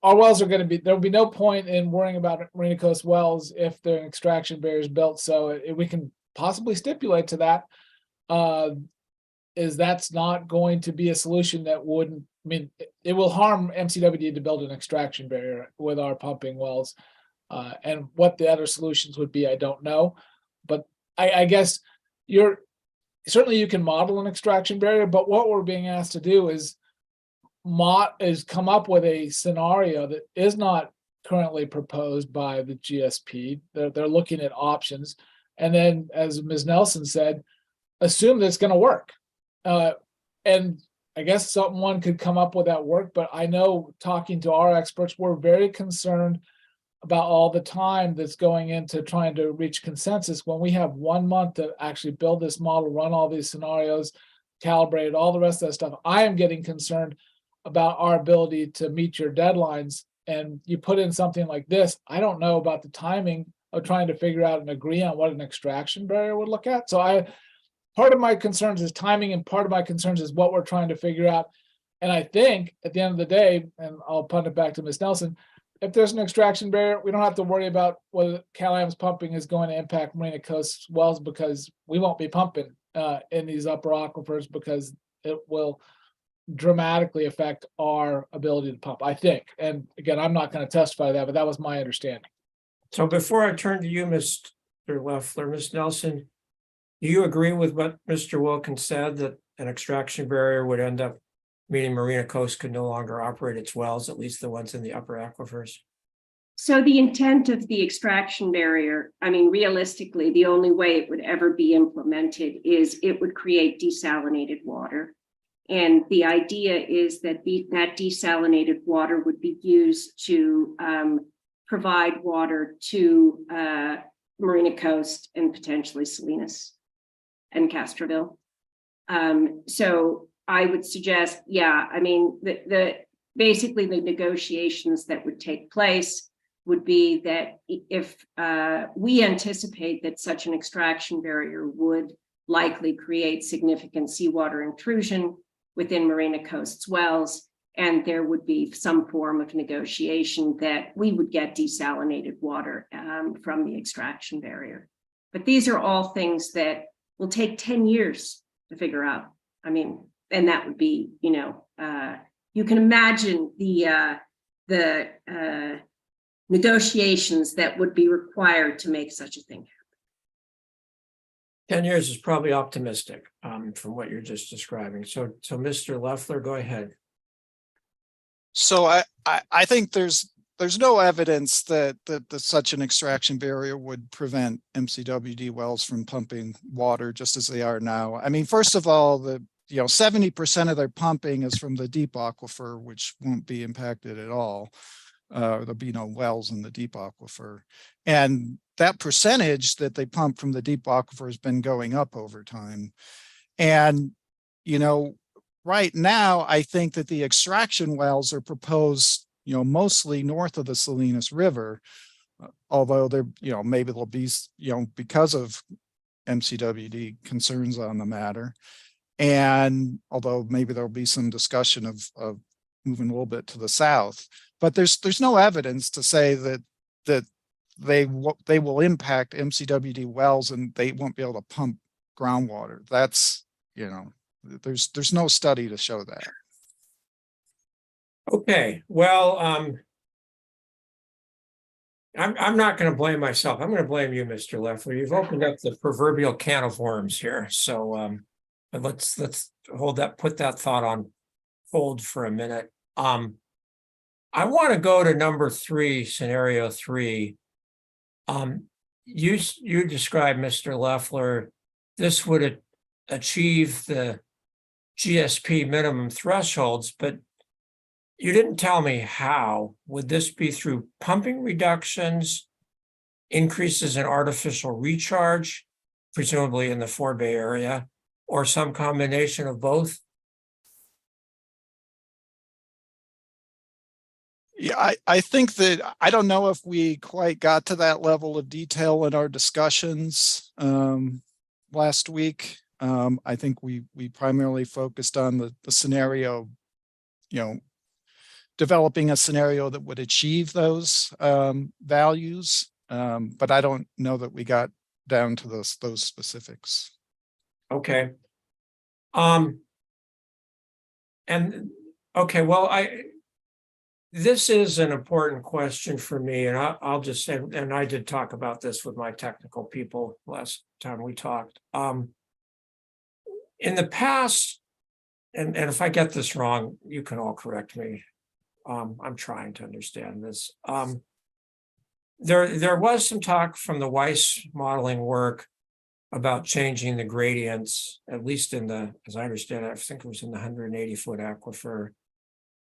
our wells are going to be. There will be no point in worrying about Marina Coast wells if the extraction barrier is built. So we can possibly stipulate to that. Is that's not going to be a solution that wouldn't. I mean, it will harm MCWD to build an extraction barrier with our pumping wells. And what the other solutions would be, I don't know. But I guess certainly you can model an extraction barrier, but what we're being asked to do is come up with a scenario that is not currently proposed by the GSP. They're looking at options. And then, as Ms. Nelson said, assume that it's going to work. And I guess someone could come up with that work, but I know, talking to our experts, we're very concerned about all the time that's going into trying to reach consensus when we have 1 month to actually build this model, run all these scenarios, calibrate all the rest of that stuff. I am getting concerned about our ability to meet your deadlines. And you put in something like this, I don't know about the timing of trying to figure out and agree on what an extraction barrier would look at. So part of my concerns is timing, and part of my concerns is what we're trying to figure out. And I think at the end of the day, and I'll punt it back to Ms. Nelson, if there's an extraction barrier, we don't have to worry about whether Cal-Am's pumping is going to impact Marina Coast wells, because we won't be pumping in these upper aquifers, because it will dramatically affect our ability to pump, I think. And again, I'm not going to testify to that, but that was my understanding. So before I turn to you, Mr. Leffler, Ms. Nelson, do you agree with what Mr. Wilkins said, that an extraction barrier would end up meaning Marina Coast could no longer operate its wells, at least the ones in the upper aquifers? So the intent of the extraction barrier, I mean, realistically, the only way it would ever be implemented is it would create desalinated water. And the idea is that that desalinated water would be used to provide water to Marina Coast and potentially Salinas and Castroville. So I would suggest, I mean, basically the negotiations that would take place would be that if we anticipate that such an extraction barrier would likely create significant seawater intrusion within Marina Coast's wells, and there would be some form of negotiation that we would get desalinated water from the extraction barrier. But these are all things that will take 10 years to figure out. I mean, and that would be, you can imagine the negotiations that would be required to make such a thing happen. 10 years is probably optimistic, from what you're just describing. So Mr. Leffler, go ahead. So I think there's no evidence that such an extraction barrier would prevent MCWD wells from pumping water just as they are now. I mean, first of all, 70% of their pumping is from the deep aquifer, which won't be impacted at all. There'll be no wells in the deep aquifer. And that percentage that they pump from the deep aquifer has been going up over time. And, right now, I think that the extraction wells are proposed, mostly north of the Salinas River, although they're, maybe there'll be, because of MCWD concerns on the matter. And although maybe there'll be some discussion of moving a little bit to the south, but there's no evidence to say that they will impact MCWD wells and they won't be able to pump groundwater. That's, there's no study to show that. Okay, well, I'm not going to blame myself. I'm going to blame you, Mr. Leffler. You've opened up the proverbial can of worms here. So let's put that thought on hold for a minute. I want to go to number 3, scenario 3. You described, Mr. Leffler, this would achieve the GSP minimum thresholds, but you didn't tell me how. Would this be through pumping reductions, increases in artificial recharge, presumably in the Forebay area, or some combination of both? Yeah, I think that I don't know if we quite got to that level of detail in our discussions last week. I think we primarily focused on the scenario, developing a scenario that would achieve those values. But I don't know that we got down to those specifics. Okay. And okay, well, this is an important question for me, and I'll just say, and I did talk about this with my technical people last time we talked. In the past, and if I get this wrong, you can all correct me. I'm trying to understand this. There was some talk from the Weiss modeling work about changing the gradients, at least in as I understand it, I think it was in the 180-foot aquifer.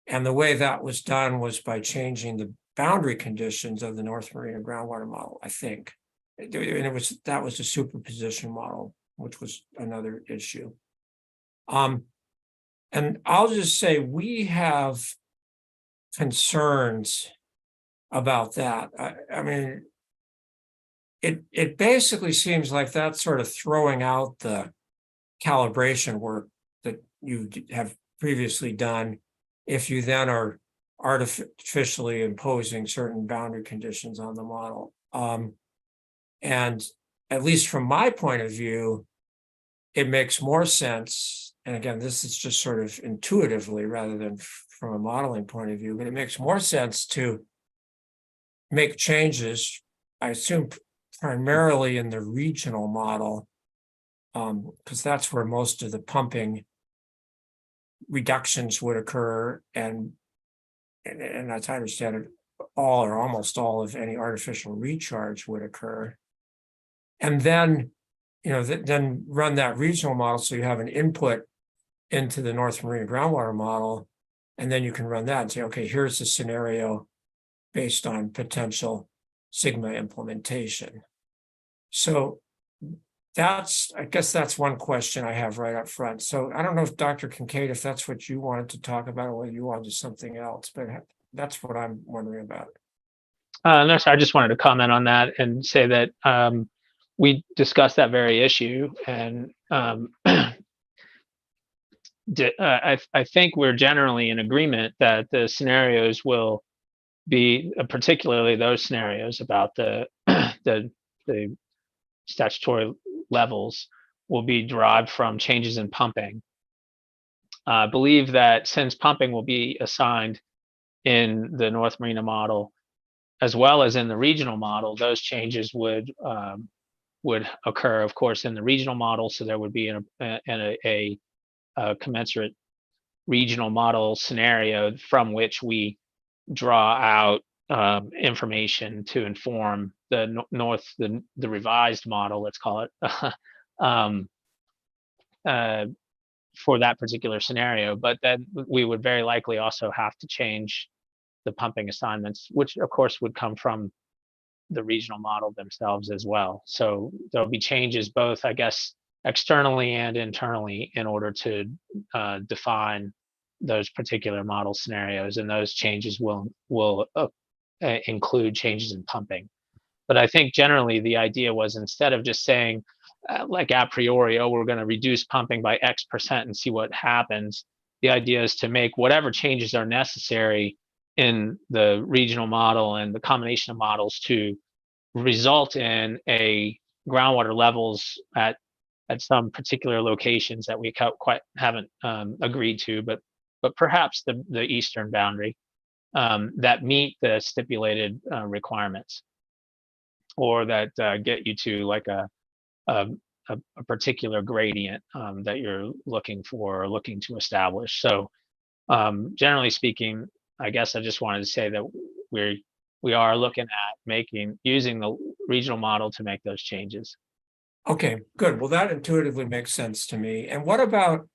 And the way that was done was by changing the boundary conditions of the North Marina groundwater model, I think. And that was a superposition model, which was another issue. And I'll just say we have concerns about that. I mean, it basically seems like that's sort of throwing out the calibration work that you have previously done if you then are artificially imposing certain boundary conditions on the model. And at least from my point of view, it makes more sense. And again, this is just sort of intuitively rather than from a modeling point of view, but it makes more sense to make changes, I assume primarily in the regional model, because that's where most of the pumping reductions would occur, and as I understand it, all or almost all of any artificial recharge would occur. And then, then run that regional model so you have an input into the North Marina groundwater model, and then you can run that and say, okay, here's the scenario based on potential sigma implementation. So I guess that's one question I have right up front. So I don't know if Dr. Kincaid, if that's what you wanted to talk about or whether you wanted something else, but that's what I'm wondering about. No, sir, I just wanted to comment on that and say that we discussed that very issue, and I think we're generally in agreement that the scenarios will be, particularly those scenarios about the statutory levels, will be derived from changes in pumping. I believe that since pumping will be assigned in the North Marina model as well as in the regional model, those changes would would occur, of course, in the regional model. So there would be a commensurate regional model scenario from which we draw out information to inform the the revised model, let's call it, for that particular scenario. But then we would very likely also have to change the pumping assignments, which of course would come from the regional model themselves as well. So there'll be changes both, I guess, externally and internally in order to define those particular model scenarios, and those changes will include changes in pumping. But I think generally the idea was, instead of just saying like a priori, oh, we're going to reduce pumping by X% and see what happens, the idea is to make whatever changes are necessary in the regional model and the combination of models to result in a groundwater levels at some particular locations that we quite haven't agreed to, but perhaps the eastern boundary that meet the stipulated requirements, or that get you to like a particular gradient that you're looking for or looking to establish. So generally speaking, I guess I just wanted to say that we are looking at using the regional model to make those changes. Okay, good. Well, that intuitively makes sense to me. And what about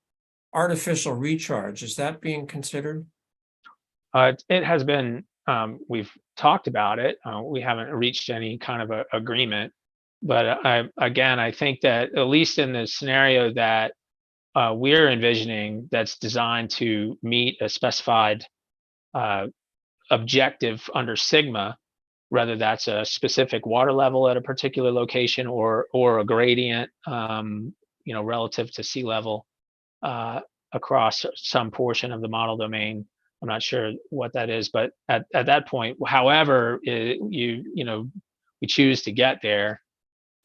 artificial recharge? Is that being considered? It has been, we've talked about it. We haven't reached any kind of agreement, but I think that at least in the scenario that we're envisioning, that's designed to meet a specified objective under Sigma, whether that's a specific water level at a particular location or a gradient, relative to sea level across some portion of the model domain. I'm not sure what that is, but at that point, however we choose to get there,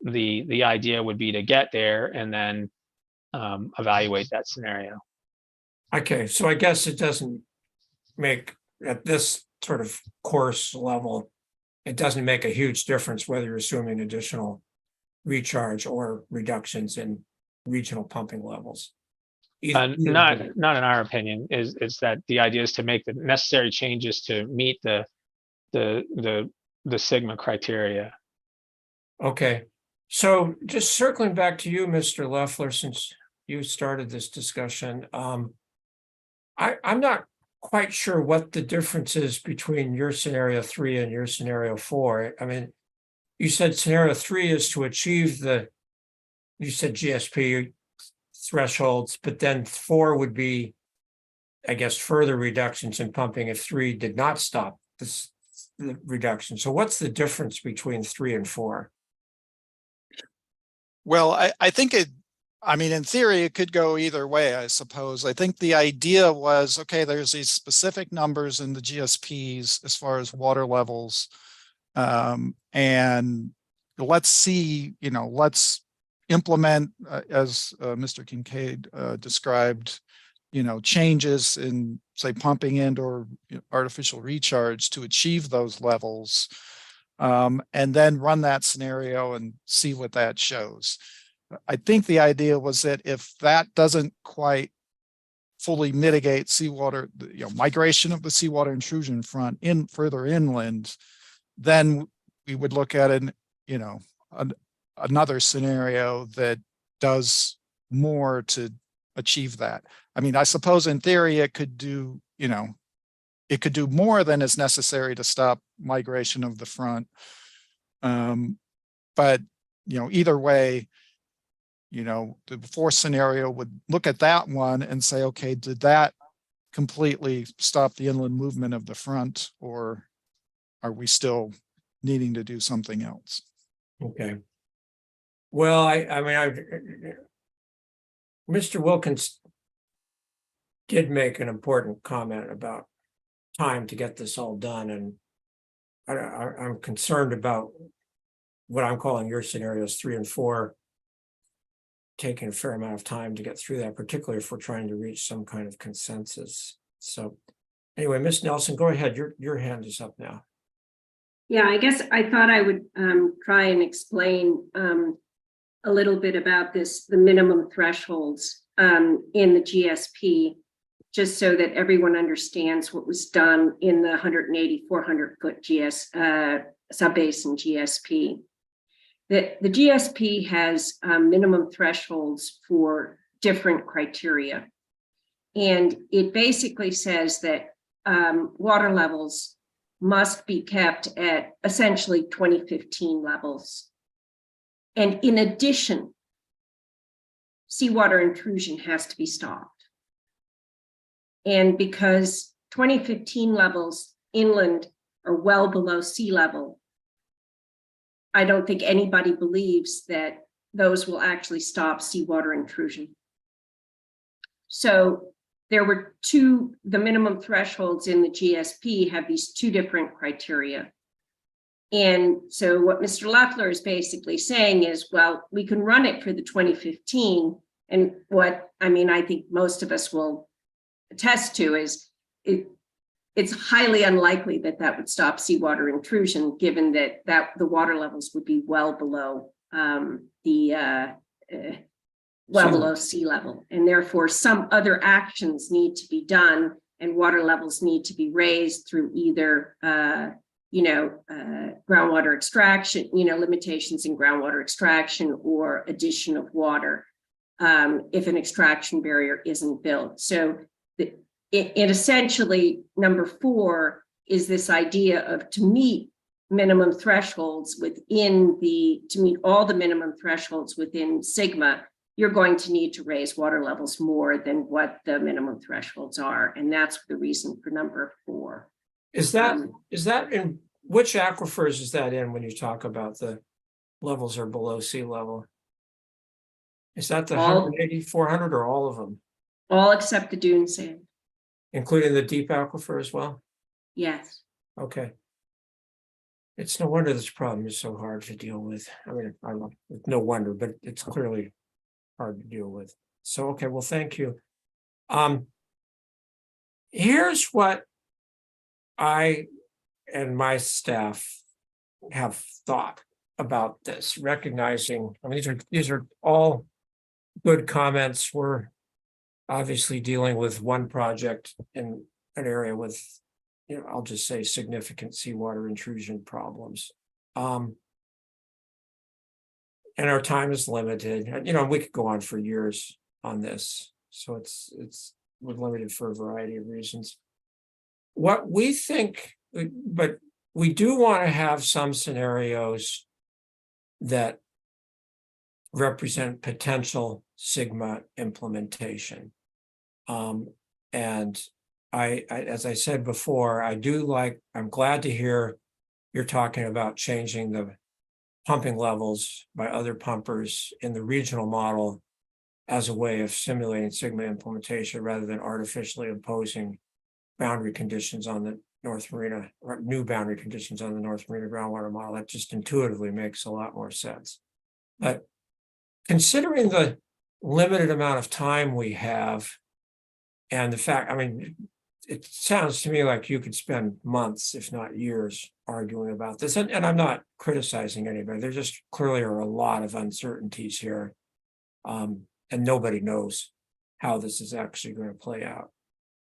the idea would be to get there and then evaluate that scenario. Okay, so I guess it doesn't make, at this sort of course level, it doesn't make a huge difference whether you're assuming additional recharge or reductions in regional pumping levels. Not in our opinion. Is that the idea is to make the necessary changes to meet the Sigma criteria. Okay, so just circling back to you, Mr. Leffler, since you started this discussion, I'm not quite sure what the difference is between your scenario 3 and your scenario 4. I mean, you said scenario 3 is to achieve you said GSP thresholds, but then 4 would be, I guess, further reductions in pumping if 3 did not stop the reduction. So what's the difference between 3 and 4? Well, I think in theory, it could go either way, I suppose. I think the idea was, okay, there's these specific numbers in the GSPs as far as water levels. And let's see, let's implement, as Mr. Kincaid described, changes in, say, pumping and or artificial recharge to achieve those levels, and then run that scenario and see what that shows. I think the idea was that if that doesn't quite fully mitigate seawater, migration of the seawater intrusion front further inland, then we would look at another scenario that does more to achieve that. I mean, I suppose in theory it could do, it could do more than is necessary to stop migration of the front. But either way, the 4th scenario would look at that one and say, okay, did that completely stop the inland movement of the front, or are we still needing to do something else? Okay. Well, Mr. Wilkins did make an important comment about time to get this all done, and I'm concerned about what I'm calling your scenarios 3 and 4 taking a fair amount of time to get through that, particularly if we're trying to reach some kind of consensus. So anyway, Ms. Nelson, go ahead. Your hand is up now. Yeah, I guess I thought I would try and explain a little bit about this, the minimum thresholds in the GSP, just so that everyone understands what was done in the 180, 400-foot sub-basin GSP. The GSP has minimum thresholds for different criteria. And it basically says that water levels must be kept at essentially 2015 levels. And in addition, seawater intrusion has to be stopped. And because 2015 levels inland are well below sea level, I don't think anybody believes that those will actually stop seawater intrusion. So there were the minimum thresholds in the GSP have these two different criteria. And so what Mr. Leffler is basically saying is, well, we can run it for the 2015. And I think most of us will attest to is it's highly unlikely that that would stop seawater intrusion, given that the water levels would be well below below sea level, and therefore some other actions need to be done, and water levels need to be raised through either groundwater extraction, limitations in groundwater extraction, or addition of water if an extraction barrier isn't built. So it essentially, number 4 is this idea of to meet minimum thresholds to meet all the minimum thresholds within Sigma, you're going to need to raise water levels more than what the minimum thresholds are. And that's the reason for number 4. Is that in which aquifers is that in when you talk about the levels are below sea level? Is that the 180, 400 or all of them? All except the dune sand. Including the deep aquifer as well? Yes. Okay. It's no wonder this problem is so hard to deal with. I mean, I don't know, it's no wonder, but it's clearly hard to deal with. So, okay, well, thank you. Here's what I and my staff have thought about this, recognizing, I mean, these are all good comments. We're obviously dealing with one project in an area with, I'll just say significant seawater intrusion problems. And our time is limited. We could go on for years on this. So we're limited for a variety of reasons. What we think, but we do want to have some scenarios that represent potential Sigma implementation. And I, as I said before, I'm glad to hear you're talking about changing the pumping levels by other pumpers in the regional model as a way of simulating Sigma implementation rather than artificially imposing boundary conditions on the North Marina, or new boundary conditions on the North Marina groundwater model. That just intuitively makes a lot more sense. But considering the limited amount of time we have and the fact, it sounds to me like you could spend months, if not years, arguing about this. And I'm not criticizing anybody. There just clearly are a lot of uncertainties here. And nobody knows how this is actually going to play out.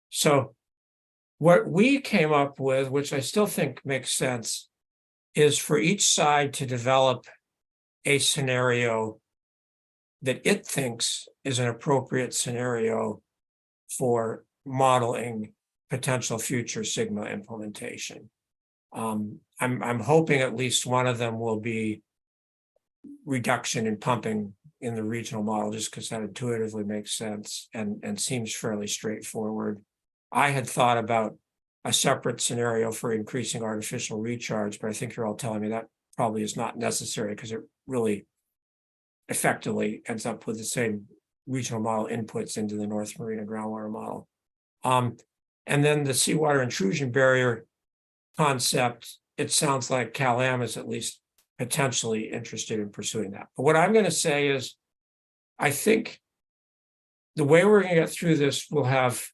So what we came up with, which I still think makes sense, is for each side to develop a scenario that it thinks is an appropriate scenario for modeling potential future Sigma implementation. I'm hoping at least one of them will be reduction in pumping in the regional model, just because that intuitively makes sense and seems fairly straightforward. I had thought about a separate scenario for increasing artificial recharge, but I think you're all telling me that probably is not necessary because it really effectively ends up with the same regional model inputs into the North Marina groundwater model. And then the seawater intrusion barrier concept, it sounds like Cal-Am is at least potentially interested in pursuing that. But what I'm going to say is, I think the way we're going to get through this, we'll have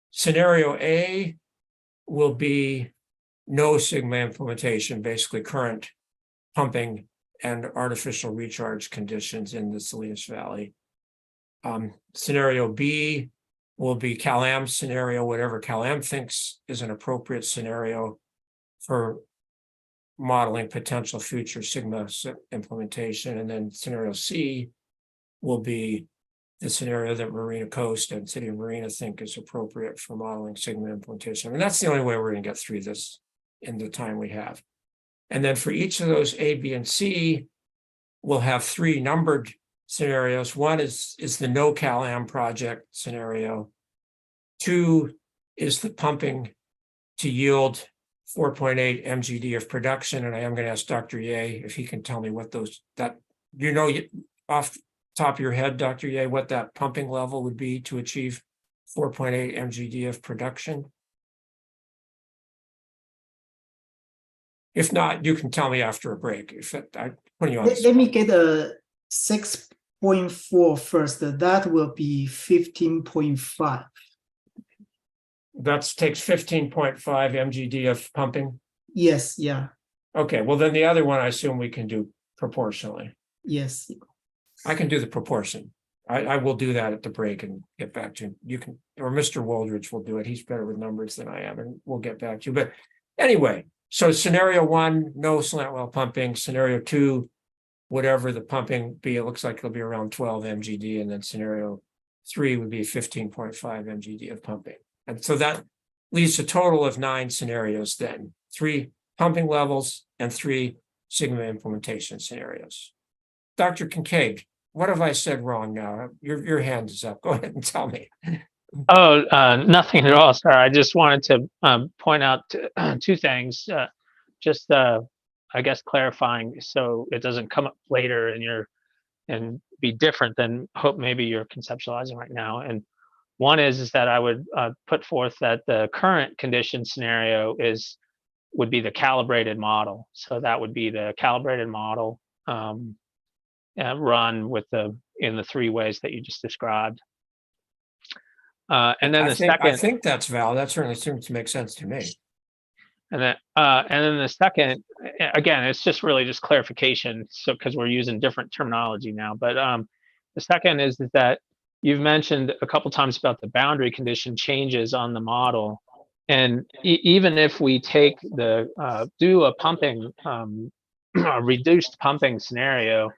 scenario A will be no Sigma implementation, basically current pumping and artificial recharge conditions in the Salinas Valley. Scenario B will be Cal-Am scenario, whatever Cal-Am thinks is an appropriate scenario for modeling potential future Sigma implementation. And then scenario C will be the scenario that Marina Coast and City of Marina think is appropriate for modeling Sigma implementation. I mean, that's the only way we're going to get through this in the time we have. And then for each of those A, B, and C, we'll have 3 numbered scenarios. One is the no Cal-Am project scenario. 2 is the pumping to yield 4.8 MGD of production. And I am going to ask Dr. Ye if he can tell me what those, off the top of your head, Dr. Ye, what that pumping level would be to achieve 4.8 MGD of production. If not, you can tell me after a break. If I put you on. Let me get a 6.4 first. That will be 15.5. That takes 15.5 MGD of pumping. Yes, yeah, Okay, well then the other one I assume we can do proportionally. yes. I can do the proportion. I will do that at the break and get back to you. You can, or Mr. Waldridge will do it. He's better with numbers than I am, and we'll get back to you. But anyway, so scenario 1, no slant well pumping. Scenario 2, whatever the pumping be, it looks like it'll be around 12 MGD, and then scenario 3 would be 15.5 MGD of pumping. And so that leaves a total of 9 scenarios then, 3 pumping levels and 3 Sigma implementation scenarios. Dr. Kincaid, what have I said wrong now? Your hand is up. Go ahead and tell me. Oh, nothing at all, sir. I just wanted to point out 2 things. I guess clarifying so it doesn't come up later and be different than hope maybe you're conceptualizing right now. And one is that I would put forth that the current condition scenario would be the calibrated model. So that would be the calibrated model run in the 3 ways that you just described. And then I think that's valid. That certainly seems to make sense to me. And then the second, again, it's just really just clarification. So because we're using different terminology now, but the second is that you've mentioned a couple times about the boundary condition changes on the model, and even if we take do a pumping, a reduced pumping scenario,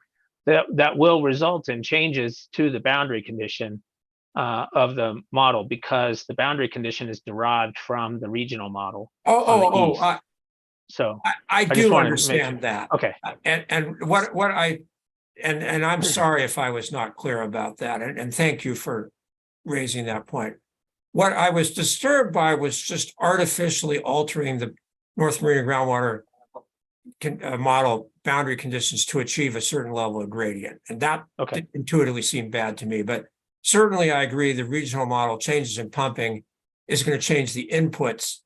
that will result in changes to the boundary condition of the model, because the boundary condition is derived from the regional model. I do understand that. Okay. And what I'm sorry if I was not clear about that, and thank you for raising that point. What I was disturbed by was just artificially altering the North Marina groundwater model boundary conditions to achieve a certain level of gradient, and that intuitively seemed bad to me. But certainly, I agree the regional model changes in pumping is going to change the inputs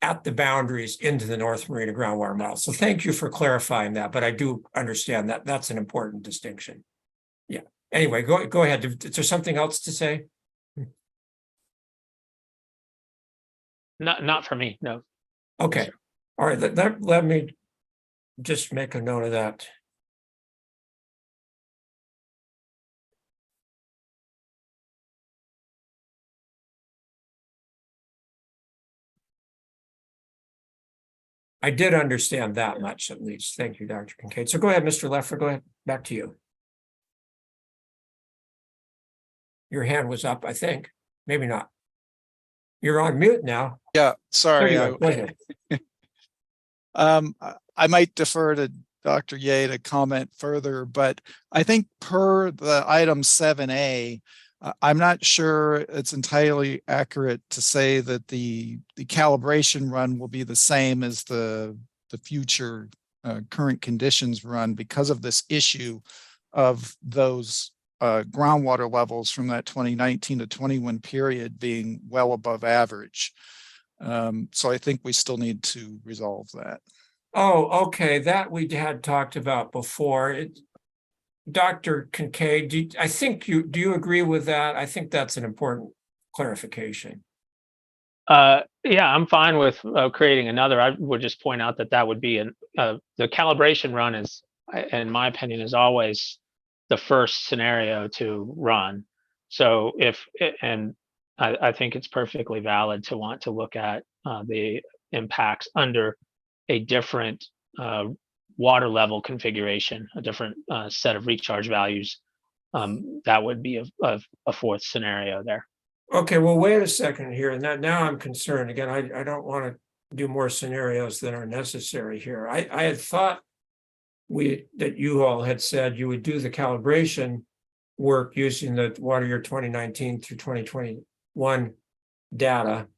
at the boundaries into the North Marina groundwater model. So thank you for clarifying that, but I do understand that that's an important distinction. Yeah. Anyway, go ahead. Is there something else to say? Not for me, no. Okay. All right. Let me just make a note of that. I did understand that much, at least. Thank you, Dr. Kincaid. So go ahead, Mr. Leffer. Go ahead. Back to you. Your hand was up, I think. Maybe not. You're on mute now. Yeah, sorry. Go ahead. I might defer to Dr. Ye to comment further, but I think per the item 7A, I'm not sure it's entirely accurate to say that the calibration run will be the same as the future current conditions run, because of this issue of those groundwater levels from that 2019 to 21 period being well above average. So I think we still need to resolve that. Oh, okay. That we had talked about before. Dr. Kincaid, do you agree with that? I think that's an important clarification. Yeah, I'm fine with creating another. I would just point out that would be the calibration run is in my opinion, is always the first scenario to run. So I think it's perfectly valid to want to look at the impacts under a different water level configuration, a different set of recharge values. That would be a fourth scenario there. Okay, well, wait a second here, and now I'm concerned. Again, I don't want to do more scenarios than are necessary here. I had thought that you all had said you would do the calibration work using the water year 2019 through 2021 data,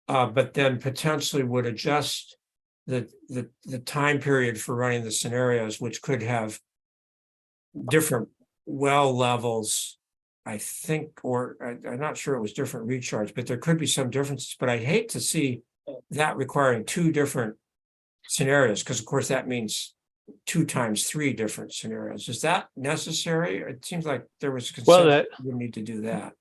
but then potentially would adjust the time period for running the scenarios, which could have different well levels, I think, or I'm not sure it was different recharge, but there could be some differences. But I'd hate to see that requiring two different scenarios, because of course that means 2 times 3 different scenarios. Is that necessary? It seems like there was consensus we need to do that.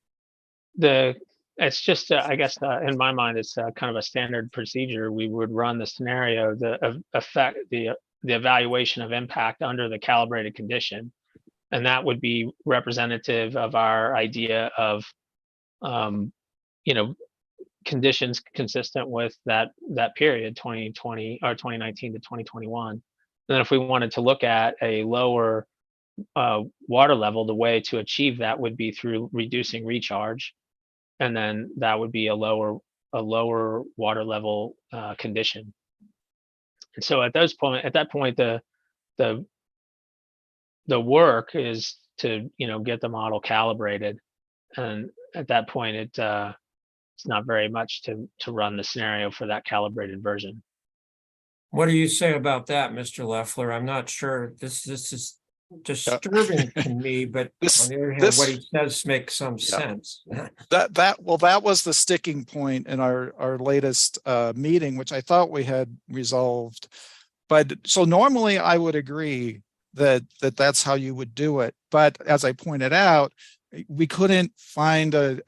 It's just, I guess, in my mind, it's kind of a standard procedure. We would run the scenario, the evaluation of impact under the calibrated condition, and that would be representative of our idea of, conditions consistent with that period, 2020 or 2019 to 2021. And then if we wanted to look at a lower water level, the way to achieve that would be through reducing recharge, and then that would be a lower water level condition. And so at that point, the work is to get the model calibrated, and at that point it's not very much to run the scenario for that calibrated version. What do you say about that, Mr. Leffler? I'm not sure. This is disturbing to me, but on the other hand, what he says makes some sense. That was the sticking point in our latest meeting, which I thought we had resolved. But so normally I would agree that's how you would do it. But as I pointed out, we couldn't find a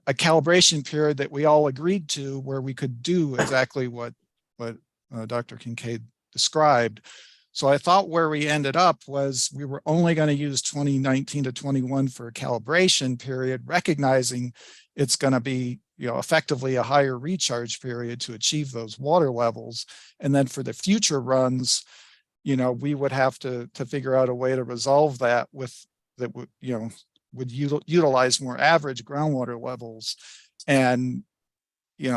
calibration period that we all agreed to where we could do exactly what Dr. Kincaid described. So I thought where we ended up was we were only going to use 2019 to 21 for a calibration period, recognizing it's going to be effectively a higher recharge period to achieve those water levels. And then for the future runs, we would have to figure out a way to resolve that would utilize more average groundwater levels. And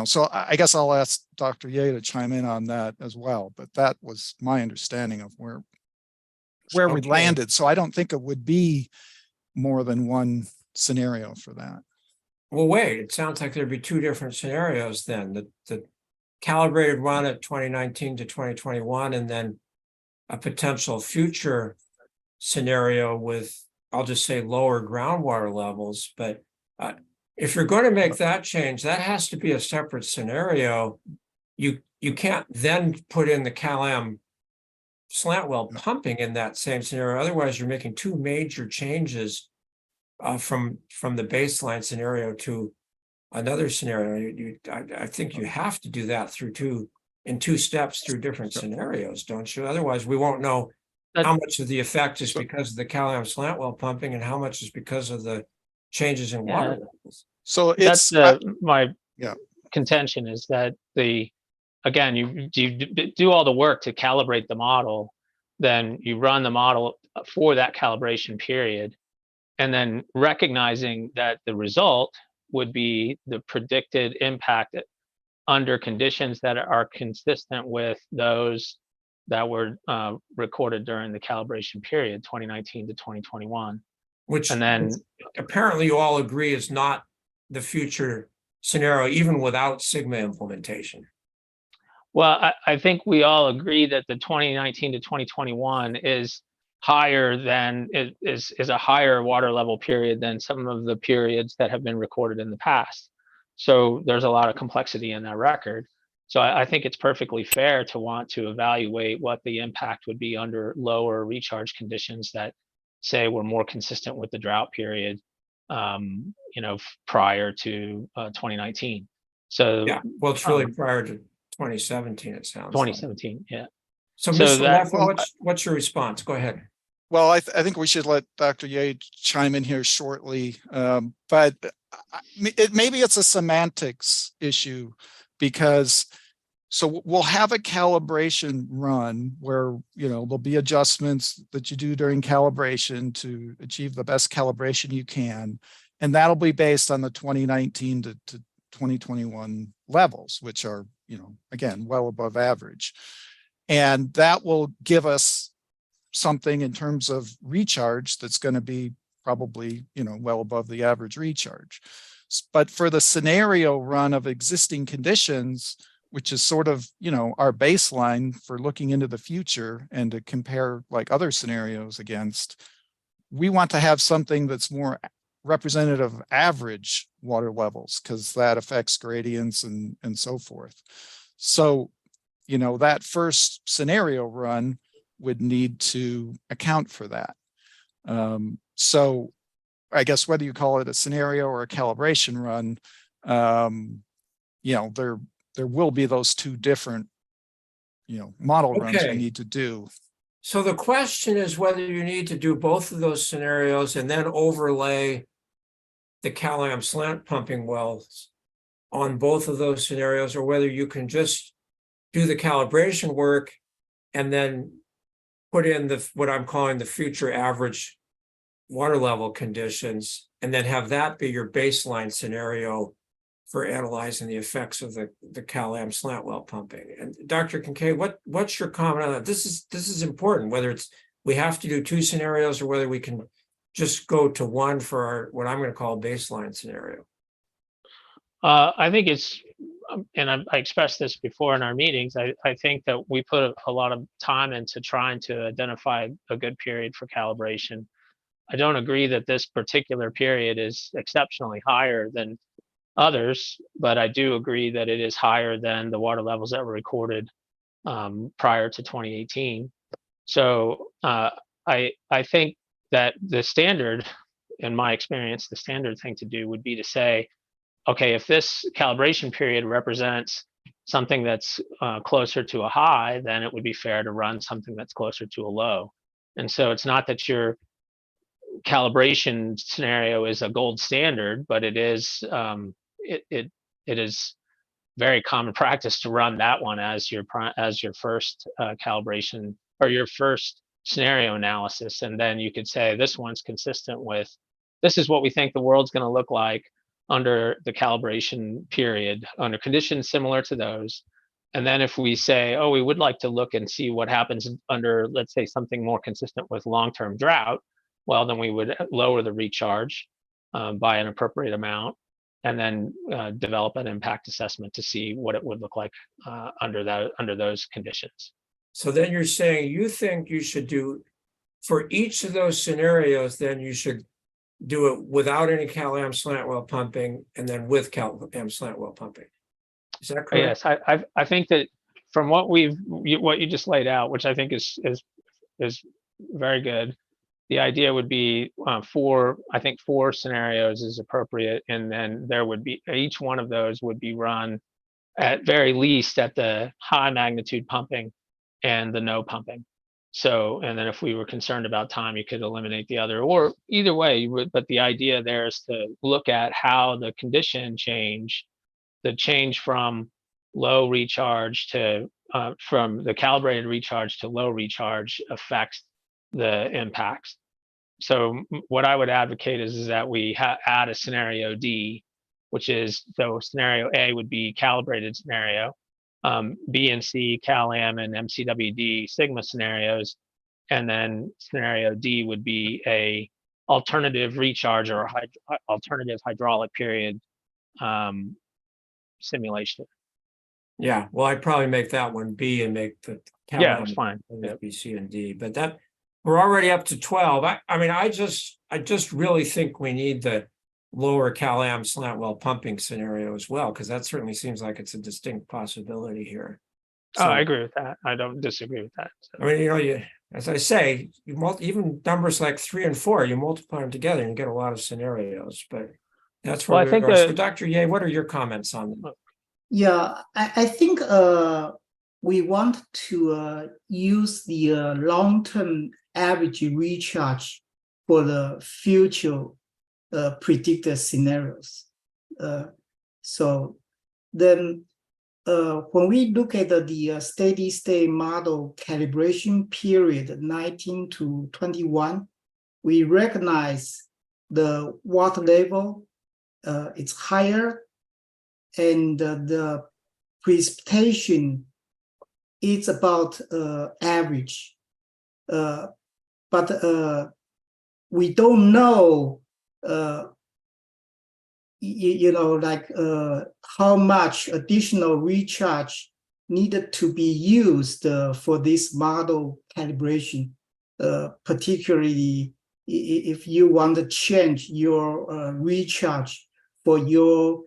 so I guess I'll ask Dr. Ye to chime in on that as well, but that was my understanding of where we landed. So I don't think it would be more than one scenario for that. Well, wait, it sounds like there'd be 2 different scenarios then. The calibrated run at 2019 to 2021, and then a potential future scenario with, I'll just say, lower groundwater levels. But if you're going to make that change, that has to be a separate scenario. You can't then put in the CalAm slant well pumping in that same scenario. Otherwise, you're making 2 major changes from the baseline scenario to another scenario. I think you have to do that in 2 steps through different scenarios, don't you? Otherwise, we won't know how much of the effect is because of the CalAm slant well pumping and how much is because of the changes in water levels. So that's my contention is that again, you do all the work to calibrate the model, then you run the model for that calibration period, and then recognizing that the result would be the predicted impact under conditions that are consistent with those that were recorded during the calibration period, 2019 to 2021. Which, and then apparently you all agree is not the future scenario, even without Sigma implementation. Well, I think we all agree that the 2019 to 2021 is higher than is a higher water level period than some of the periods that have been recorded in the past. So there's a lot of complexity in that record. So I think it's perfectly fair to want to evaluate what the impact would be under lower recharge conditions that say were more consistent with the drought period, prior to 2019. So yeah, well, it's really prior to 2017. It sounds 2017, like. yeah. So So Mr. that- Leffler, what's your response? Go ahead. Well, I think we should let Dr. Ye chime in here shortly, but maybe it's a semantics issue because so we'll have a calibration run where, you know, there'll be adjustments that you do during calibration to achieve the best calibration you can. And that'll be based on the 2019 to 2021 levels, which are, you know, again, well above average. And that will give us something in terms of recharge that's going to be probably, you know, well above the average recharge. But for the scenario run of existing conditions, which is sort of, you know, our baseline for looking into the future and to compare like other scenarios against, we want to have something that's more representative of average water levels because that affects gradients and so forth. So, you know, that first scenario run would need to account for that. So I guess whether you call it a scenario or a calibration run, you know, there will be those two different, you know, model runs we need to do. So the question is whether you need to do both of those scenarios and then overlay the CalAm slant pumping wells on both of those scenarios, or whether you can just do the calibration work and then put in the what I'm calling the future average water level conditions, and then have that be your baseline scenario for analyzing the effects of the CalAm slant well pumping. And Dr. Kincaid, what's your comment on that? This is important, whether it's we have to do two scenarios or whether we can just go to one for our what I'm going to call baseline scenario. I think it's, and I expressed this before in our meetings, I think that we put a lot of time into trying to identify a good period for calibration. I don't agree that this particular period is exceptionally higher than others, but I do agree that it is higher than the water levels that were recorded prior to 2018. So I think that the standard, in my experience, the standard thing to do would be to say, okay, if this calibration period represents something that's closer to a high, then it would be fair to run something that's closer to a low. And so it's not that your calibration scenario is a gold standard, but it is it is very common practice to run that one as your first calibration or your first scenario analysis, and then you could say this one's consistent with this is what we think the world's going to look like under the calibration period under conditions similar to those. And then if we say, oh, we would like to look and see what happens under, let's say, something more consistent with long-term drought, well, then we would lower the recharge by an appropriate amount, and then develop an impact assessment to see what it would look like under those conditions. So then you're saying you think you should do, for each of those scenarios, then you should do it without any CalAm slant well pumping and then with CalAm slant well pumping. Is that correct? Yes, I think that from what you just laid out, which I think is very good, the idea would be four scenarios is appropriate, and then there would be each one of those would be run at very least at the high magnitude pumping and the no pumping. So, and then if we were concerned about time, you could eliminate the other, or either way you would, but the idea there is to look at how the condition change, the change from low recharge to from the calibrated recharge to low recharge affects the impacts. So what I would advocate is that we add a scenario D, which is, so scenario A would be calibrated scenario, B and C, CalAm and MCWD sigma scenarios, and then scenario D would be a alternative recharge or alternative hydraulic period simulation. Yeah, well, I'd probably make that one B and make the Yeah, that's fine. Yep. B, C, and D. But that we're already up to 12. I mean, I just really think we need the lower CalAm slant well pumping scenario as well, because that certainly seems like it's a distinct possibility here. So, I agree with that. I don't disagree with that. So. I mean, you know, as I say, even numbers like 3 and 4, you multiply them together and you get a lot of scenarios. But that's where I think so Dr. Ye, what are your comments on them? Yeah, I think we want to use the long-term average recharge for the future predicted scenarios. So then when we look at the steady state model calibration period 19 to 21, we recognize the water level is higher and the precipitation is about average. But we don't know how much additional recharge needed to be used for this model calibration, particularly if you want to change your recharge for your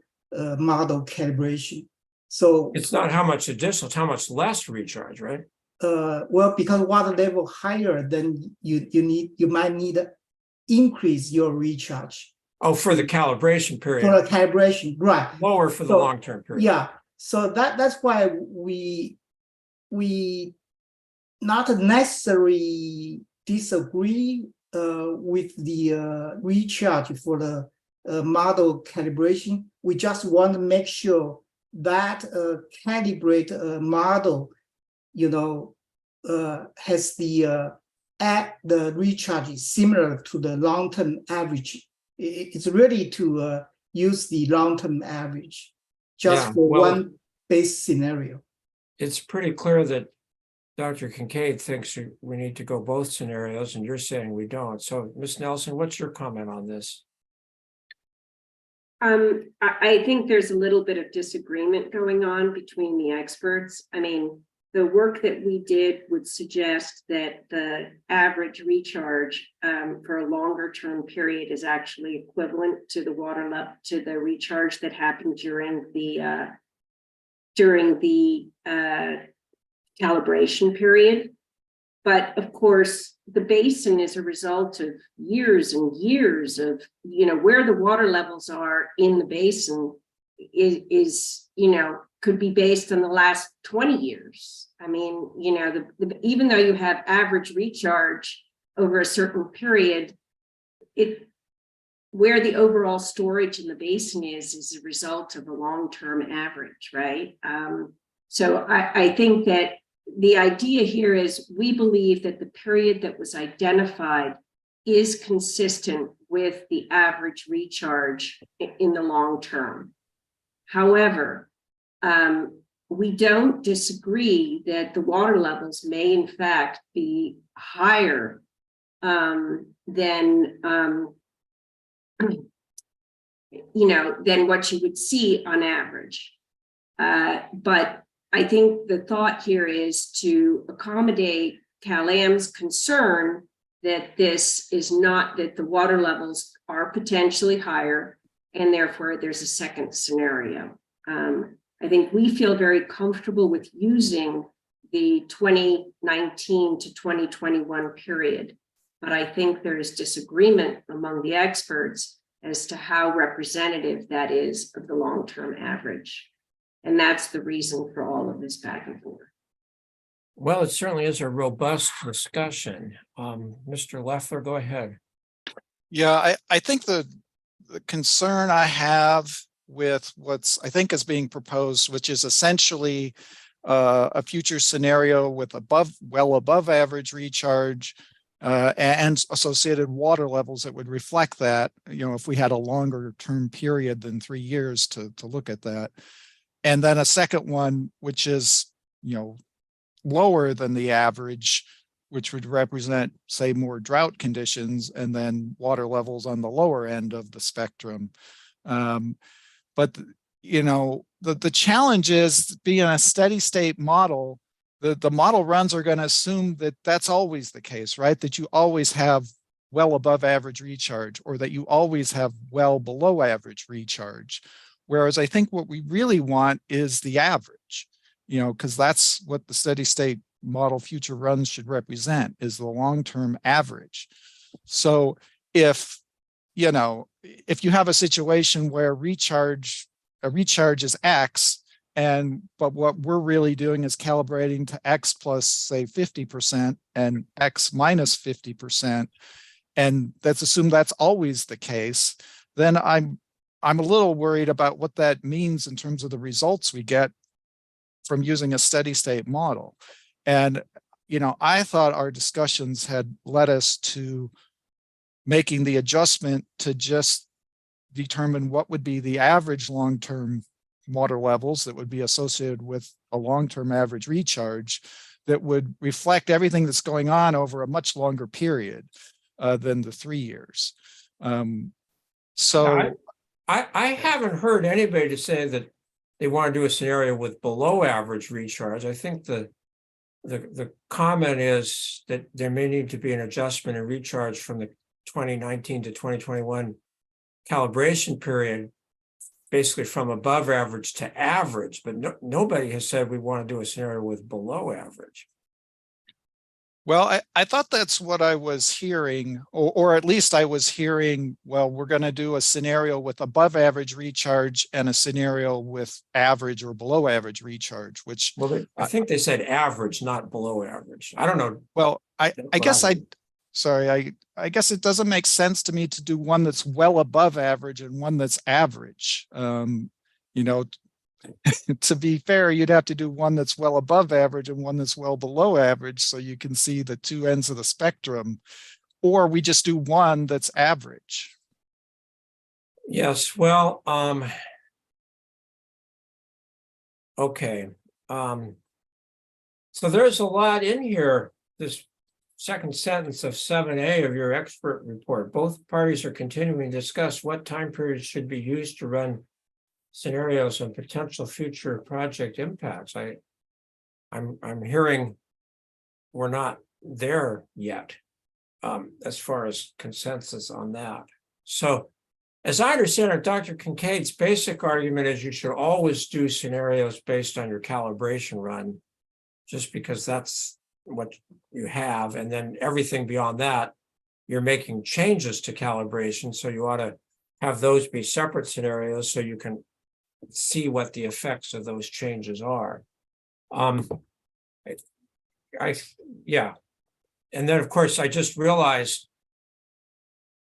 model calibration. So It's not how much additional, it's how much less recharge, right? well, because water level higher, then you might need to increase your recharge. Oh, for the calibration period. For the calibration, right. Lower for the So, long-term period. Yeah, so that's why we not necessarily disagree with the recharge for the model calibration. We just want to make sure that calibrate model, has the recharge is similar to the long-term average. It's really to use the long-term average just for one base scenario. It's pretty clear that Dr. Kincaid thinks we need to go both scenarios, and you're saying we don't. So, Ms. Nelson, what's your comment on this? I think there's a little bit of disagreement going on between the experts. I mean, the work that we did would suggest that the average recharge for a longer term period is actually equivalent to the water level, to the recharge that happened during the calibration period. But of course, the basin is a result of years and years of, where the water levels are in the basin is could be based on the last 20 years. I mean, even though you have average recharge over a certain period, where the overall storage in the basin is a result of a long-term average, right? So I think that the idea here is we believe that the period that was identified is consistent with the average recharge in the long term. However, we don't disagree that the water levels may in fact be higher than what you would see on average. But I think the thought here is to accommodate Cal-Am's concern that this is not, that the water levels are potentially higher, and therefore there's a second scenario. I think we feel very comfortable with using the 2019 to 2021 period, but I think there is disagreement among the experts as to how representative that is of the long-term average. And that's the reason for all of this back and forth. Well, it certainly is a robust discussion. Mr. Leffler, go ahead. Yeah, I think the concern I have with what's I think is being proposed, which is essentially a future scenario with well above average recharge and associated water levels that would reflect that, if we had a longer term period than 3 years to look at that. And then a second one, which is, lower than the average, which would represent, say, more drought conditions, and then water levels on the lower end of the spectrum. But, the challenge is being a steady state model, the model runs are going to assume that that's always the case, right? That you always have well above average recharge, or that you always have well below average recharge. Whereas I think what we really want is the average, because that's what the steady state model future runs should represent, is the long-term average. So if you have a situation where a recharge is X but what we're really doing is calibrating to X plus say 50% and X minus 50%. And let's assume that's always the case. Then I'm a little worried about what that means in terms of the results we get from using a steady state model. And, I thought our discussions had led us to making the adjustment to just determine what would be the average long-term water levels that would be associated with a long-term average recharge that would reflect everything that's going on over a much longer period than the 3 years. So I haven't heard anybody to say that they want to do a scenario with below average recharge. I think the comment is that there may need to be an adjustment in recharge from the 2019 to 2021 calibration period, basically from above average to average, but nobody has said we want to do a scenario with below average. Well, I thought that's what I was hearing, or at least I was hearing, well, we're going to do a scenario with above average recharge and a scenario with average or below average recharge, which. Well, I think they said average, not below average. I don't know. Well, I guess I guess it doesn't make sense to me to do one that's well above average and one that's average. To be fair, you'd have to do one that's well above average and one that's well below average so you can see the two ends of the spectrum, or we just do one that's average. Yes, well, okay. So there's a lot in here, this second sentence of 7A of your expert report. Both parties are continuing to discuss what time periods should be used to run scenarios and potential future project impacts. I'm hearing we're not there yet as far as consensus on that. So as I understand it, Dr. Kincaid's basic argument is you should always do scenarios based on your calibration run, just because that's what you have. And then everything beyond that, you're making changes to calibration. So you ought to have those be separate scenarios so you can see what the effects of those changes are. Yeah. And then of course, I just realized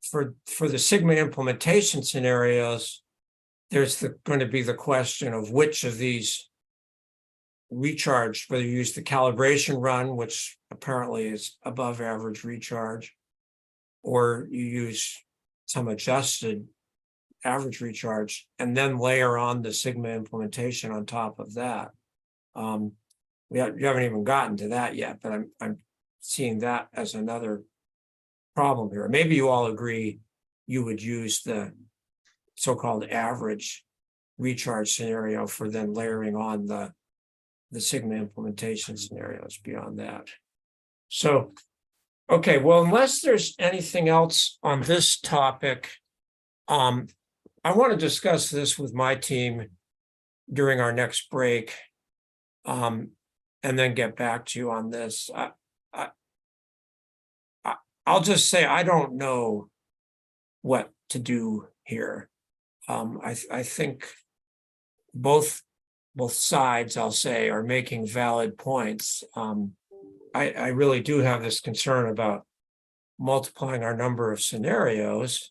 for the Sigma implementation scenarios, there's going to be the question of which of these recharge, whether you use the calibration run, which apparently is above average recharge, or you use some adjusted average recharge and then layer on the Sigma implementation on top of that. You haven't even gotten to that yet, but I'm seeing that as another problem here. Maybe you all agree you would use the so-called average recharge scenario for then layering on the Sigma implementation scenarios beyond that. So, okay, well, unless there's anything else on this topic, I want to discuss this with my team during our next break, and then get back to you on this. I'll just say I don't know what to do here. I think both sides, I'll say, are making valid points. I really do have this concern about multiplying our number of scenarios.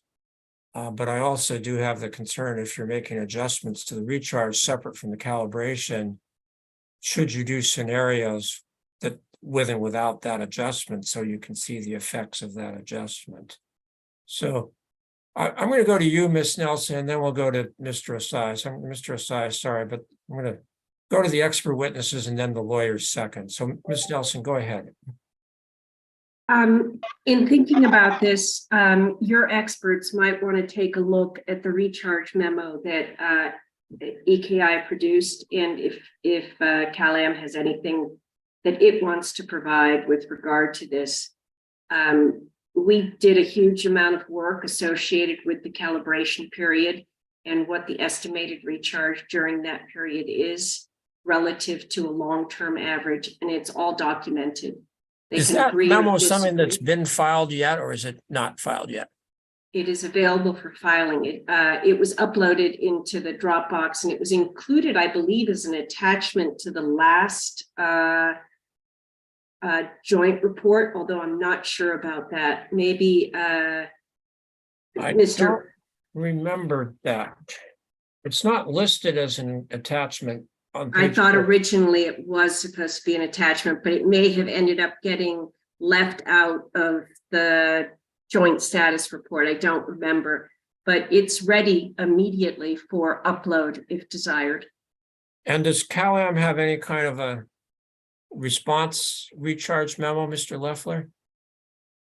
But I also do have the concern if you're making adjustments to the recharge separate from the calibration, should you do scenarios that with and without that adjustment so you can see the effects of that adjustment. So I'm going to go to you, Ms. Nelson, and then we'll go to Mr. Asais. Mr. Asais, sorry, but I'm going to go to the expert witnesses and then the lawyers second. So Ms. Nelson, go ahead. In thinking about this, your experts might want to take a look at the recharge memo that EKI produced, and if CalAm has anything that it wants to provide with regard to this. We did a huge amount of work associated with the calibration period and what the estimated recharge during that period is relative to a long-term average, and it's all documented. Is that memo something that's been filed yet, or is it not filed yet? it is available for filing. It was uploaded into the Dropbox and it was included, I believe, as an attachment to the last joint report, although I'm not sure about that. Maybe I Mr. don't remember that. It's not listed as an attachment on I page thought 4. originally it was supposed to be an attachment, but it may have ended up getting left out of the joint status report. I don't remember, but it's ready immediately for upload if desired. And does CalAm have any kind of a response recharge memo, Mr. Leffler?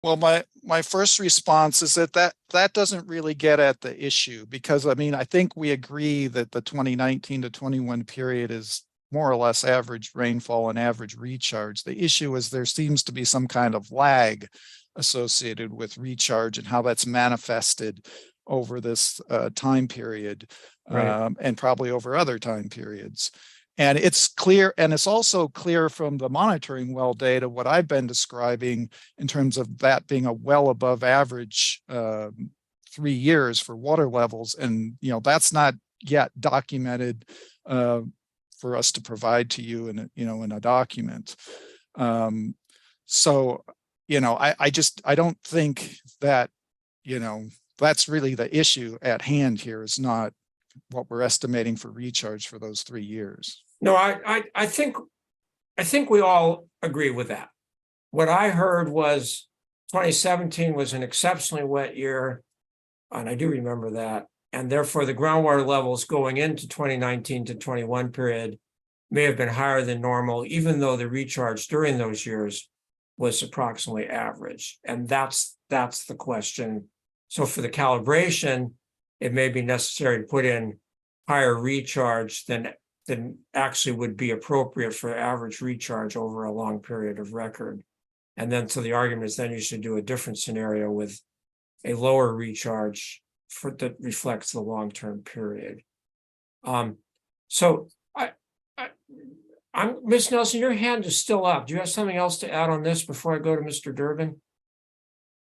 Well, my first response is that doesn't really get at the issue, because I mean, I think we agree that the 2019 to 21 period is more or less average rainfall and average recharge. The issue is there seems to be some kind of lag associated with recharge and how that's manifested over this time period, Right. and probably over other time periods. And it's clear, and it's also clear from the monitoring well data, what I've been describing in terms of that being a well above average 3 years for water levels. And, you know, that's not yet documented for us to provide to you in a, in a document. So, I don't think that, that's really the issue at hand here, is not what we're estimating for recharge for those 3 years. No, I think we all agree with that. What I heard was 2017 was an exceptionally wet year, and I do remember that. And therefore, the groundwater levels going into 2019 to 21 period may have been higher than normal, even though the recharge during those years was approximately average. And that's the question. So for the calibration, it may be necessary to put in higher recharge than actually would be appropriate for average recharge over a long period of record. And then so the argument is then you should do a different scenario with a lower recharge that reflects the long-term period. So I'm Ms. Nelson, your hand is still up. Do you have something else to add on this before I go to Mr. Durbin?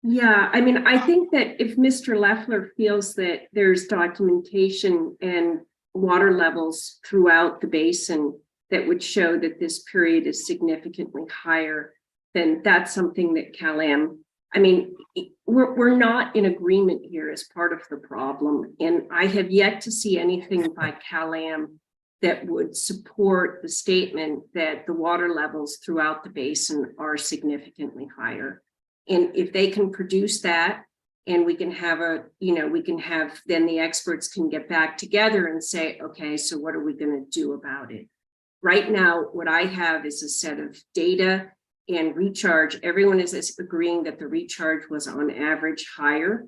Yeah, I mean, I think that if Mr. Leffler feels that there's documentation and water levels throughout the basin that would show that this period is significantly higher, then that's something that CalAm, I mean, we're not in agreement here as part of the problem. And I have yet to see anything by CalAm that would support the statement that the water levels throughout the basin are significantly higher. And if they can produce that, and we can have then the experts can get back together and say, okay, so what are we going to do about it? Right now, what I have is a set of data and recharge. Everyone is agreeing that the recharge was on average higher.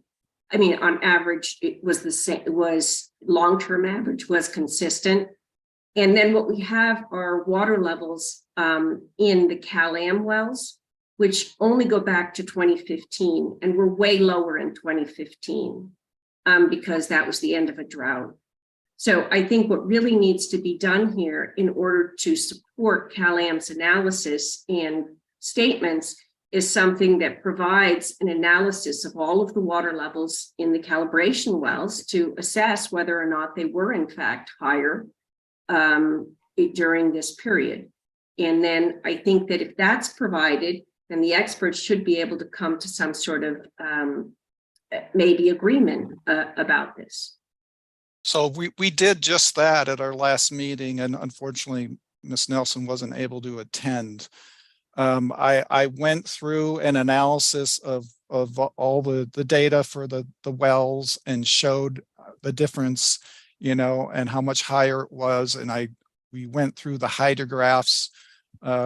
I mean, on average, it was the same, it was long-term average was consistent. And then what we have are water levels in the CalAm wells, which only go back to 2015, and we're way lower in 2015 because that was the end of a drought. So I think what really needs to be done here in order to support CalAm's analysis and statements is something that provides an analysis of all of the water levels in the calibration wells to assess whether or not they were in fact higher during this period. And then I think that if that's provided, then the experts should be able to come to some sort of maybe agreement about this. So we did just that at our last meeting, and unfortunately, Ms. Nelson wasn't able to attend. I went through an analysis of all the data for the wells and showed the difference, and how much higher it was. And we went through the hydrographs,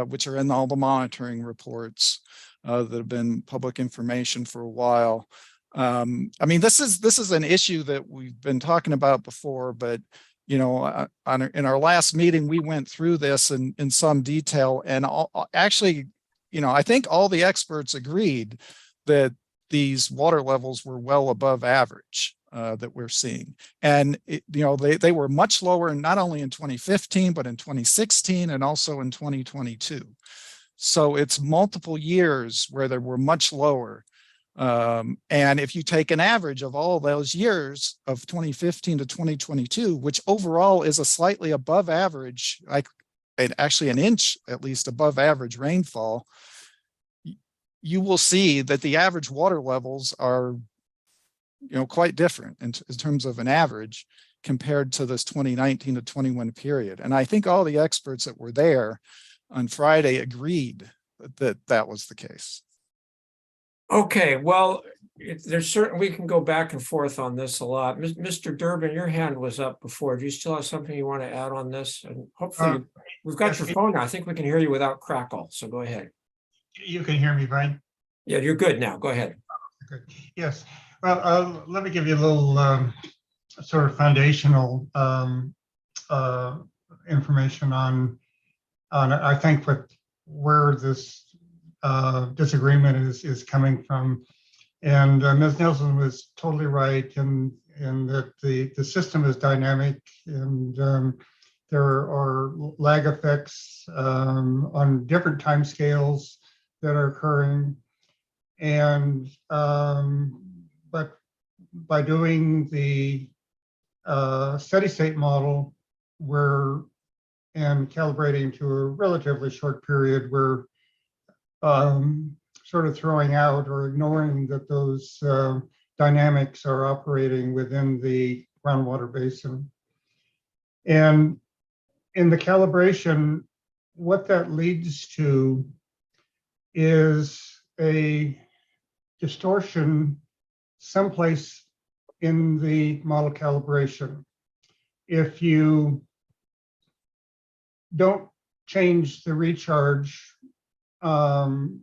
which are in all the monitoring reports that have been public information for a while. I mean, this is an issue that we've been talking about before, but in our last meeting, we went through this in some detail, and actually, I think all the experts agreed that these water levels were well above average that we're seeing. And they were much lower, not only in 2015, but in 2016 and also in 2022. So it's multiple years where they were much lower. And if you take an average of all those years of 2015 to 2022, which overall is a slightly above average, actually an inch at least above average rainfall, you will see that the average water levels are, quite different in terms of an average compared to this 2019 to 21 period. And I think all the experts that were there on Friday agreed that that was the case. Okay, well, there's certainly, we can go back and forth on this a lot. Mr. Durbin, your hand was up before. Do you still have something you want to add on this? And hopefully we've got your phone now. I think we can hear you without crackle. So go ahead. You can hear me, right? Yeah, you're good now. Go ahead. Good. Yes. Well, let me give you a little sort of foundational information on I think where this disagreement is coming from. And Ms. Nelson was totally right in that the system is dynamic, and there are lag effects on different timescales that are occurring. And but by doing the steady state model, and calibrating to a relatively short period, we're sort of throwing out or ignoring that those dynamics are operating within the groundwater basin. And in the calibration, what that leads to is a distortion someplace in the model calibration. If you don't change the recharge during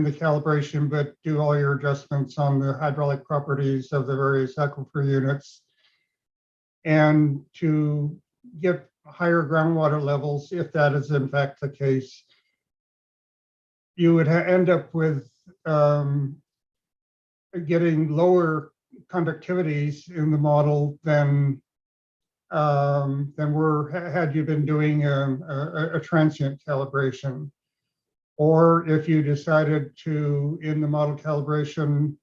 the calibration, but do all your adjustments on the hydraulic properties of the various aquifer units, and to get higher groundwater levels, if that is in fact the case, you would end up with getting lower conductivities in the model than had you been doing a transient calibration. Or if you decided to, in the model calibration,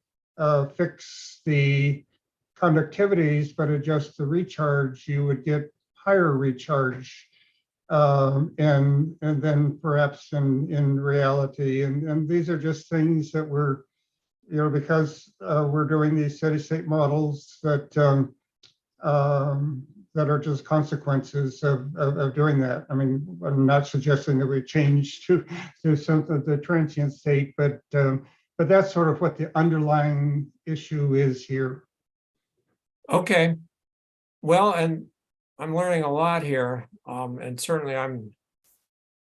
fix the conductivities but adjust the recharge, you would get higher recharge, and then perhaps in reality. And these are just things that we're, because we're doing these steady state models that that are just consequences of doing that. I mean, I'm not suggesting that we change to something, the transient state, but that's sort of what the underlying issue is here. Okay. Well, and I'm learning a lot here, and certainly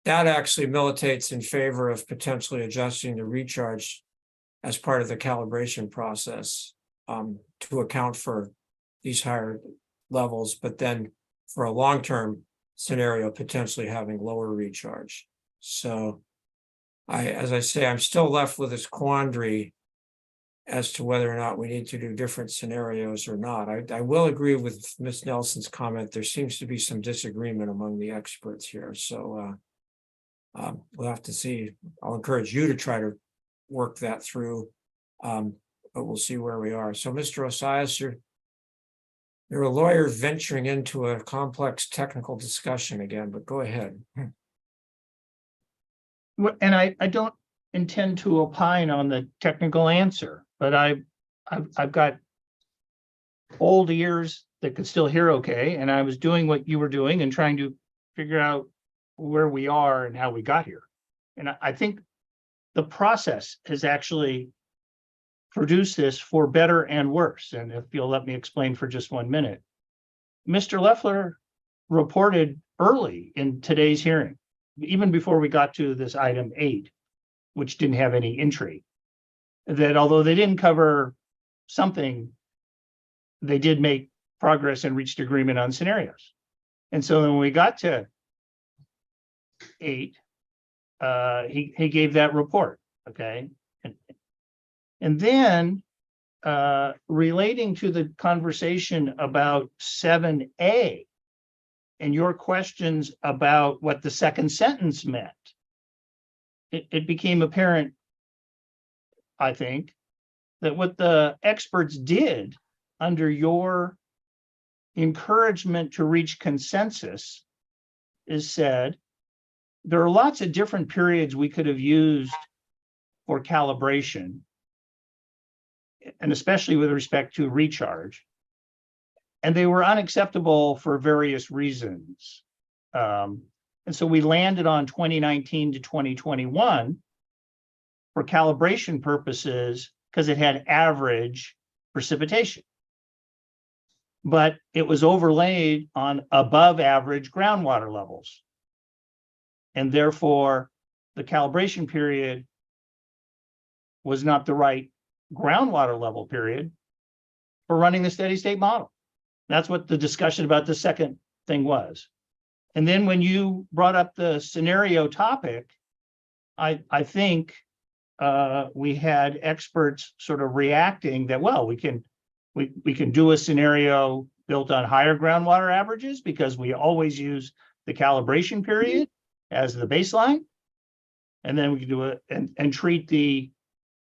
that actually militates in favor of potentially adjusting the recharge as part of the calibration process to account for these higher levels, but then for a long-term scenario, potentially having lower recharge. So as I say, I'm still left with this quandary as to whether or not we need to do different scenarios or not. I will agree with Ms. Nelson's comment. There seems to be some disagreement among the experts here. So we'll have to see. I'll encourage you to try to work that through, but we'll see where we are. So Mr. Osias, you're a lawyer venturing into a complex technical discussion again, but go ahead. And I don't intend to opine on the technical answer, but I've got old ears that could still hear okay, and I was doing what you were doing and trying to figure out where we are and how we got here. And I think the process has actually produced this for better and worse. And if you'll let me explain for just 1 minute, Mr. Loeffler reported early in today's hearing, even before we got to this item 8, which didn't have any entry, that although they didn't cover something, they did make progress and reached agreement on scenarios. And so when we got to 8, he gave that report, okay? And then relating to the conversation about 7A and your questions about what the second sentence meant, it became apparent, I think, that what the experts did under your encouragement to reach consensus is said, there are lots of different periods we could have used for calibration, and especially with respect to recharge. And they were unacceptable for various reasons. And so we landed on 2019 to 2021 for calibration purposes because it had average precipitation. But it was overlaid on above average groundwater levels. And therefore, the calibration period was not the right groundwater level period for running the steady state model. That's what the discussion about the second thing was. And then when you brought up the scenario topic, I think we had experts sort of reacting that, well, we can do a scenario built on higher groundwater averages because we always use the calibration period as the baseline. And then we can do it and treat the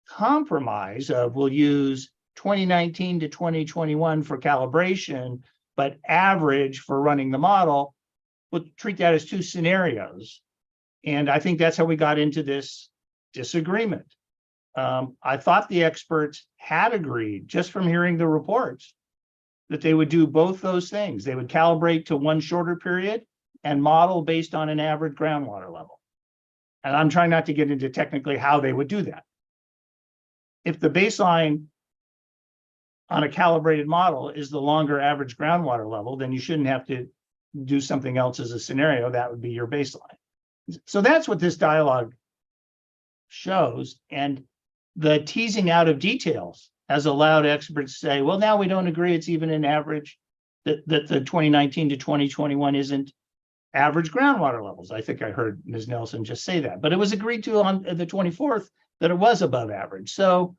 compromise of we'll use 2019 to 2021 for calibration, but average for running the model. We'll treat that as two scenarios. And I think that's how we got into this disagreement. I thought the experts had agreed, just from hearing the reports, that they would do both those things. They would calibrate to one shorter period and model based on an average groundwater level. And I'm trying not to get into technically how they would do that. If the baseline on a calibrated model is the longer average groundwater level, then you shouldn't have to do something else as a scenario. That would be your baseline. So that's what this dialogue shows. And the teasing out of details has allowed experts to say, well, now we don't agree it's even an average, that the 2019 to 2021 isn't average groundwater levels. I think I heard Ms. Nelson just say that, but it was agreed to on the 24th that it was above average. So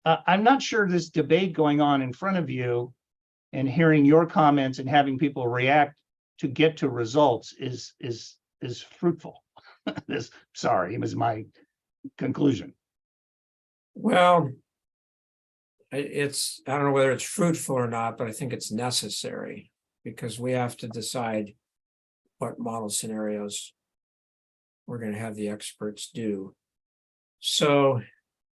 I'm not sure this debate going on in front of you and hearing your comments and having people react to get to results is fruitful. Sorry, it was my conclusion. Well, I don't know whether it's fruitful or not, but I think it's necessary because we have to decide what model scenarios we're going to have the experts do. So,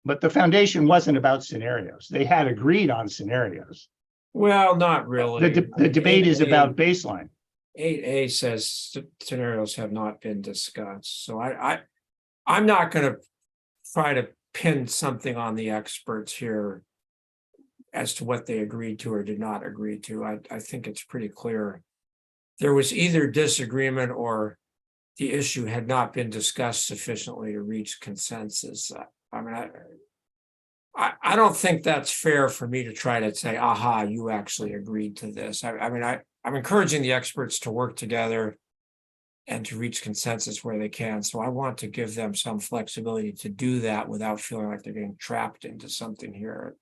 but the foundation wasn't about scenarios. They had agreed on scenarios. Well, not really. The debate is about baseline. 8A says scenarios have not been discussed. So I'm not going to try to pin something on the experts here as to what they agreed to or did not agree to. I think it's pretty clear. There was either disagreement or the issue had not been discussed sufficiently to reach consensus. I mean, I don't think that's fair for me to try to say, aha, you actually agreed to this. I'm encouraging the experts to work together and to reach consensus where they can. So I want to give them some flexibility to do that without feeling like they're getting trapped into something here.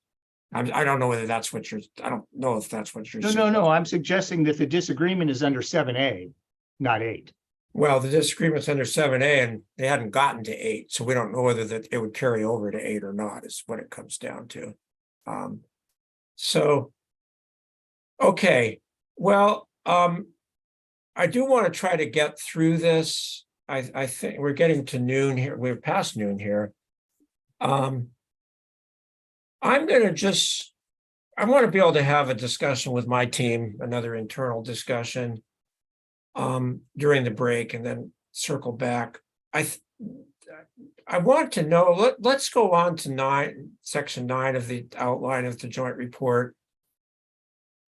I don't know whether that's what I don't know if that's what you're saying. No, I'm suggesting that the disagreement is under 7A, not 8. Well, the disagreement's under 7A and they hadn't gotten to 8. So we don't know whether that it would carry over to 8 or not is what it comes down to. Okay. Well, I do want to try to get through this. I think we're getting to noon here. We're past noon here. I want to be able to have a discussion with my team, another internal discussion during the break and then circle back. I want to know, let's go on to section 9 of the outline of the joint report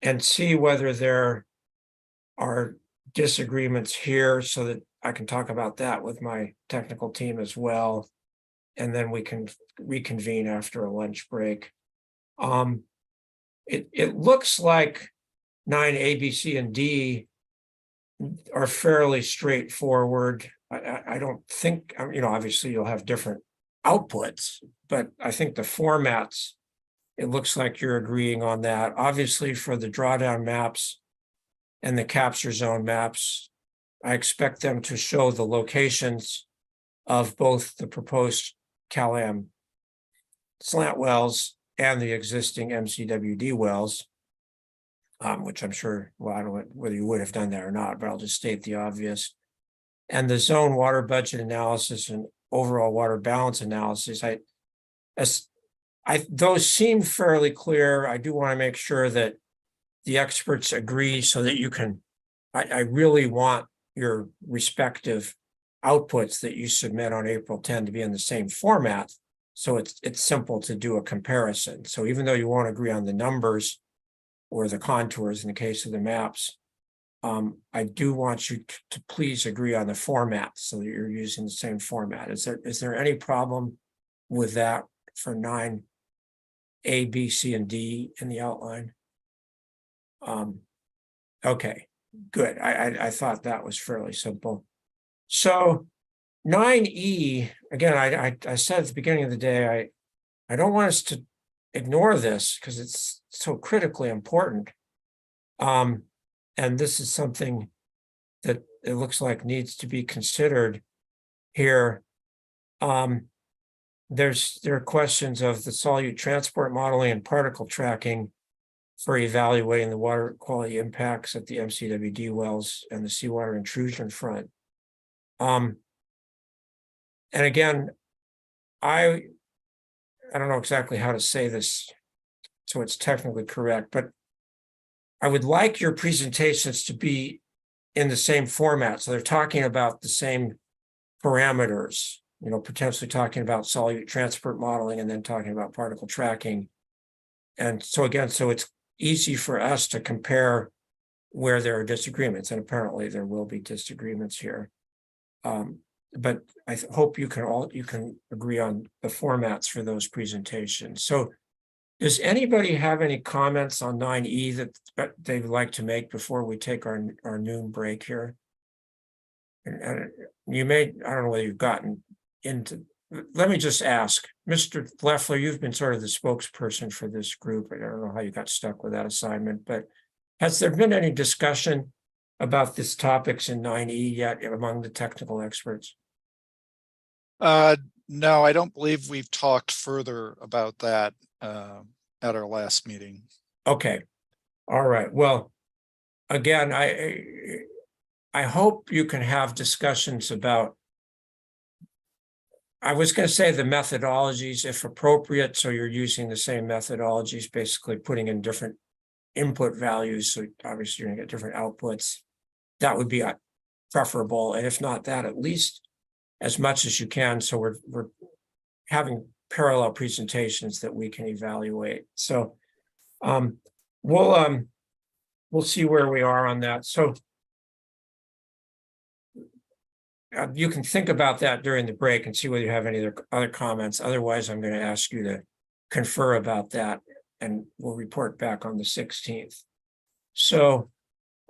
and see whether there are disagreements here so that I can talk about that with my technical team as well. And then we can reconvene after a lunch break. It looks like 9A, B, C, and D are fairly straightforward. I don't think, obviously you'll have different outputs, but I think the formats, it looks like you're agreeing on that. Obviously for the drawdown maps and the capture zone maps, I expect them to show the locations of both the proposed CalAm slant wells and the existing MCWD wells, which I'm sure, well, I don't know whether you would have done that or not, but I'll just state the obvious. And the zone water budget analysis and overall water balance analysis, those seem fairly clear. I do want to make sure that the experts agree so that you can, I really want your respective outputs that you submit on April 10 to be in the same format. So it's simple to do a comparison. So even though you won't agree on the numbers or the contours in the case of the maps, I do want you to please agree on the format so that you're using the same format. Is there any problem with that for 9A, B, C, and D in the outline? Okay, good. I thought that was fairly simple. So 9E, again, I said at the beginning of the day, I don't want us to ignore this because it's so critically important. And this is something that it looks like needs to be considered here. There are questions of the solute transport modeling and particle tracking for evaluating the water quality impacts at the MCWD wells and the seawater intrusion front. And again, I don't know exactly how to say this so it's technically correct, but I would like your presentations to be in the same format. So they're talking about the same parameters, potentially talking about solute transport modeling and then talking about particle tracking. And so again, so it's easy for us to compare where there are disagreements, and apparently there will be disagreements here. But I hope you can agree on the formats for those presentations. So does anybody have any comments on 9E that they'd like to make before we take our noon break here? And you may, I don't know whether you've gotten into, let me just ask, Mr. Leffler, you've been sort of the spokesperson for this group. I don't know how you got stuck with that assignment, but has there been any discussion about these topics in 9E yet among the technical experts? No, I don't believe we've talked further about that at our last meeting. Okay. All right. Well, again, I hope you can have discussions about, I was going to say the methodologies, if appropriate, so you're using the same methodologies, basically putting in different input values, so obviously you're going to get different outputs. That would be preferable, and if not that, at least as much as you can, so we're having parallel presentations that we can evaluate. So we'll see where we are on that. So you can think about that during the break and see whether you have any other comments. Otherwise, I'm going to ask you to confer about that, and we'll report back on the 16th. So,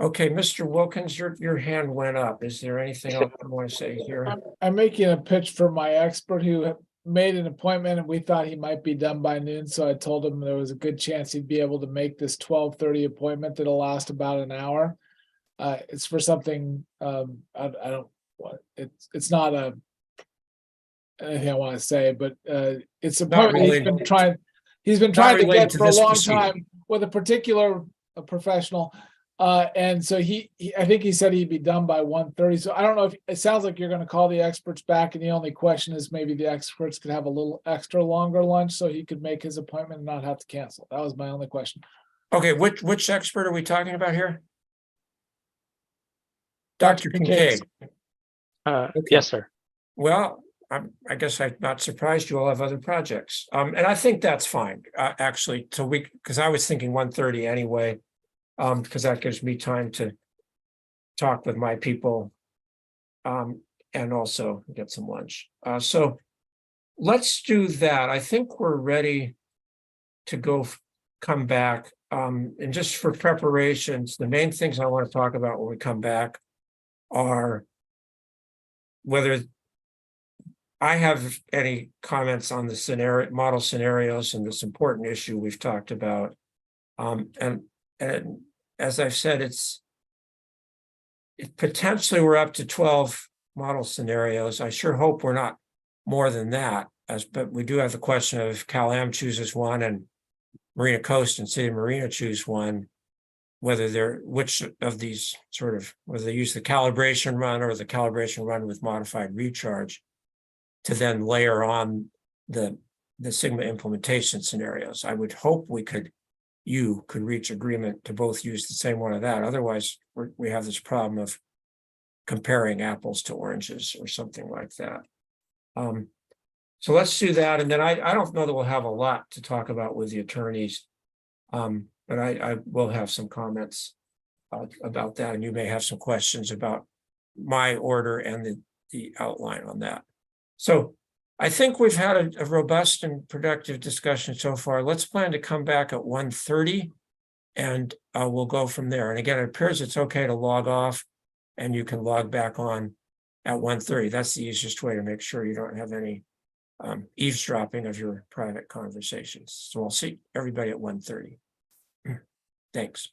okay, Mr. Wilkins, your hand went up. Is there anything else you want to say here? I'm making a pitch for my expert who made an appointment and we thought he might be done by noon. So I told him there was a good chance he'd be able to make this 12:30 appointment that'll last about an hour. It's for something, I don't want, it's not anything I want to say, but it's a appointment he's been trying to get for a long time with a particular professional. And so I think he said he'd be done by 1:30. So I don't know if it sounds like you're going to call the experts back, and the only question is maybe the experts could have a little extra longer lunch so he could make his appointment and not have to cancel. That was my only question. Okay, which expert are we talking about here? Dr. Kincaid. Yes, sir. Well, I guess I'm not surprised you all have other projects. And I think that's fine, actually, because I was thinking 1:30 anyway. Because that gives me time to talk with my people and also get some lunch. So let's do that. I think we're ready to come back. And just for preparations, the main things I want to talk about when we come back are whether I have any comments on the model scenarios and this important issue we've talked about. And as I've said, potentially we're up to 12 model scenarios. I sure hope we're not more than that, but we do have the question of Cal-Am chooses one and Marina Coast and City of Marina choose one, which of these sort of, whether they use the calibration run or the calibration run with modified recharge to then layer on the Sigma implementation scenarios. I would hope you could reach agreement to both use the same one of that. Otherwise, we have this problem of comparing apples to oranges or something like that. So let's do that. And then I don't know that we'll have a lot to talk about with the attorneys. But I will have some comments about that, and you may have some questions about my order and the outline on that. So I think we've had a robust and productive discussion so far. Let's plan to come back at 1:30 and we'll go from there. And again, it appears it's okay to log off and you can log back on at 1:30. That's the easiest way to make sure you don't have any eavesdropping of your private conversations. So I'll see everybody at 1:30. Thanks.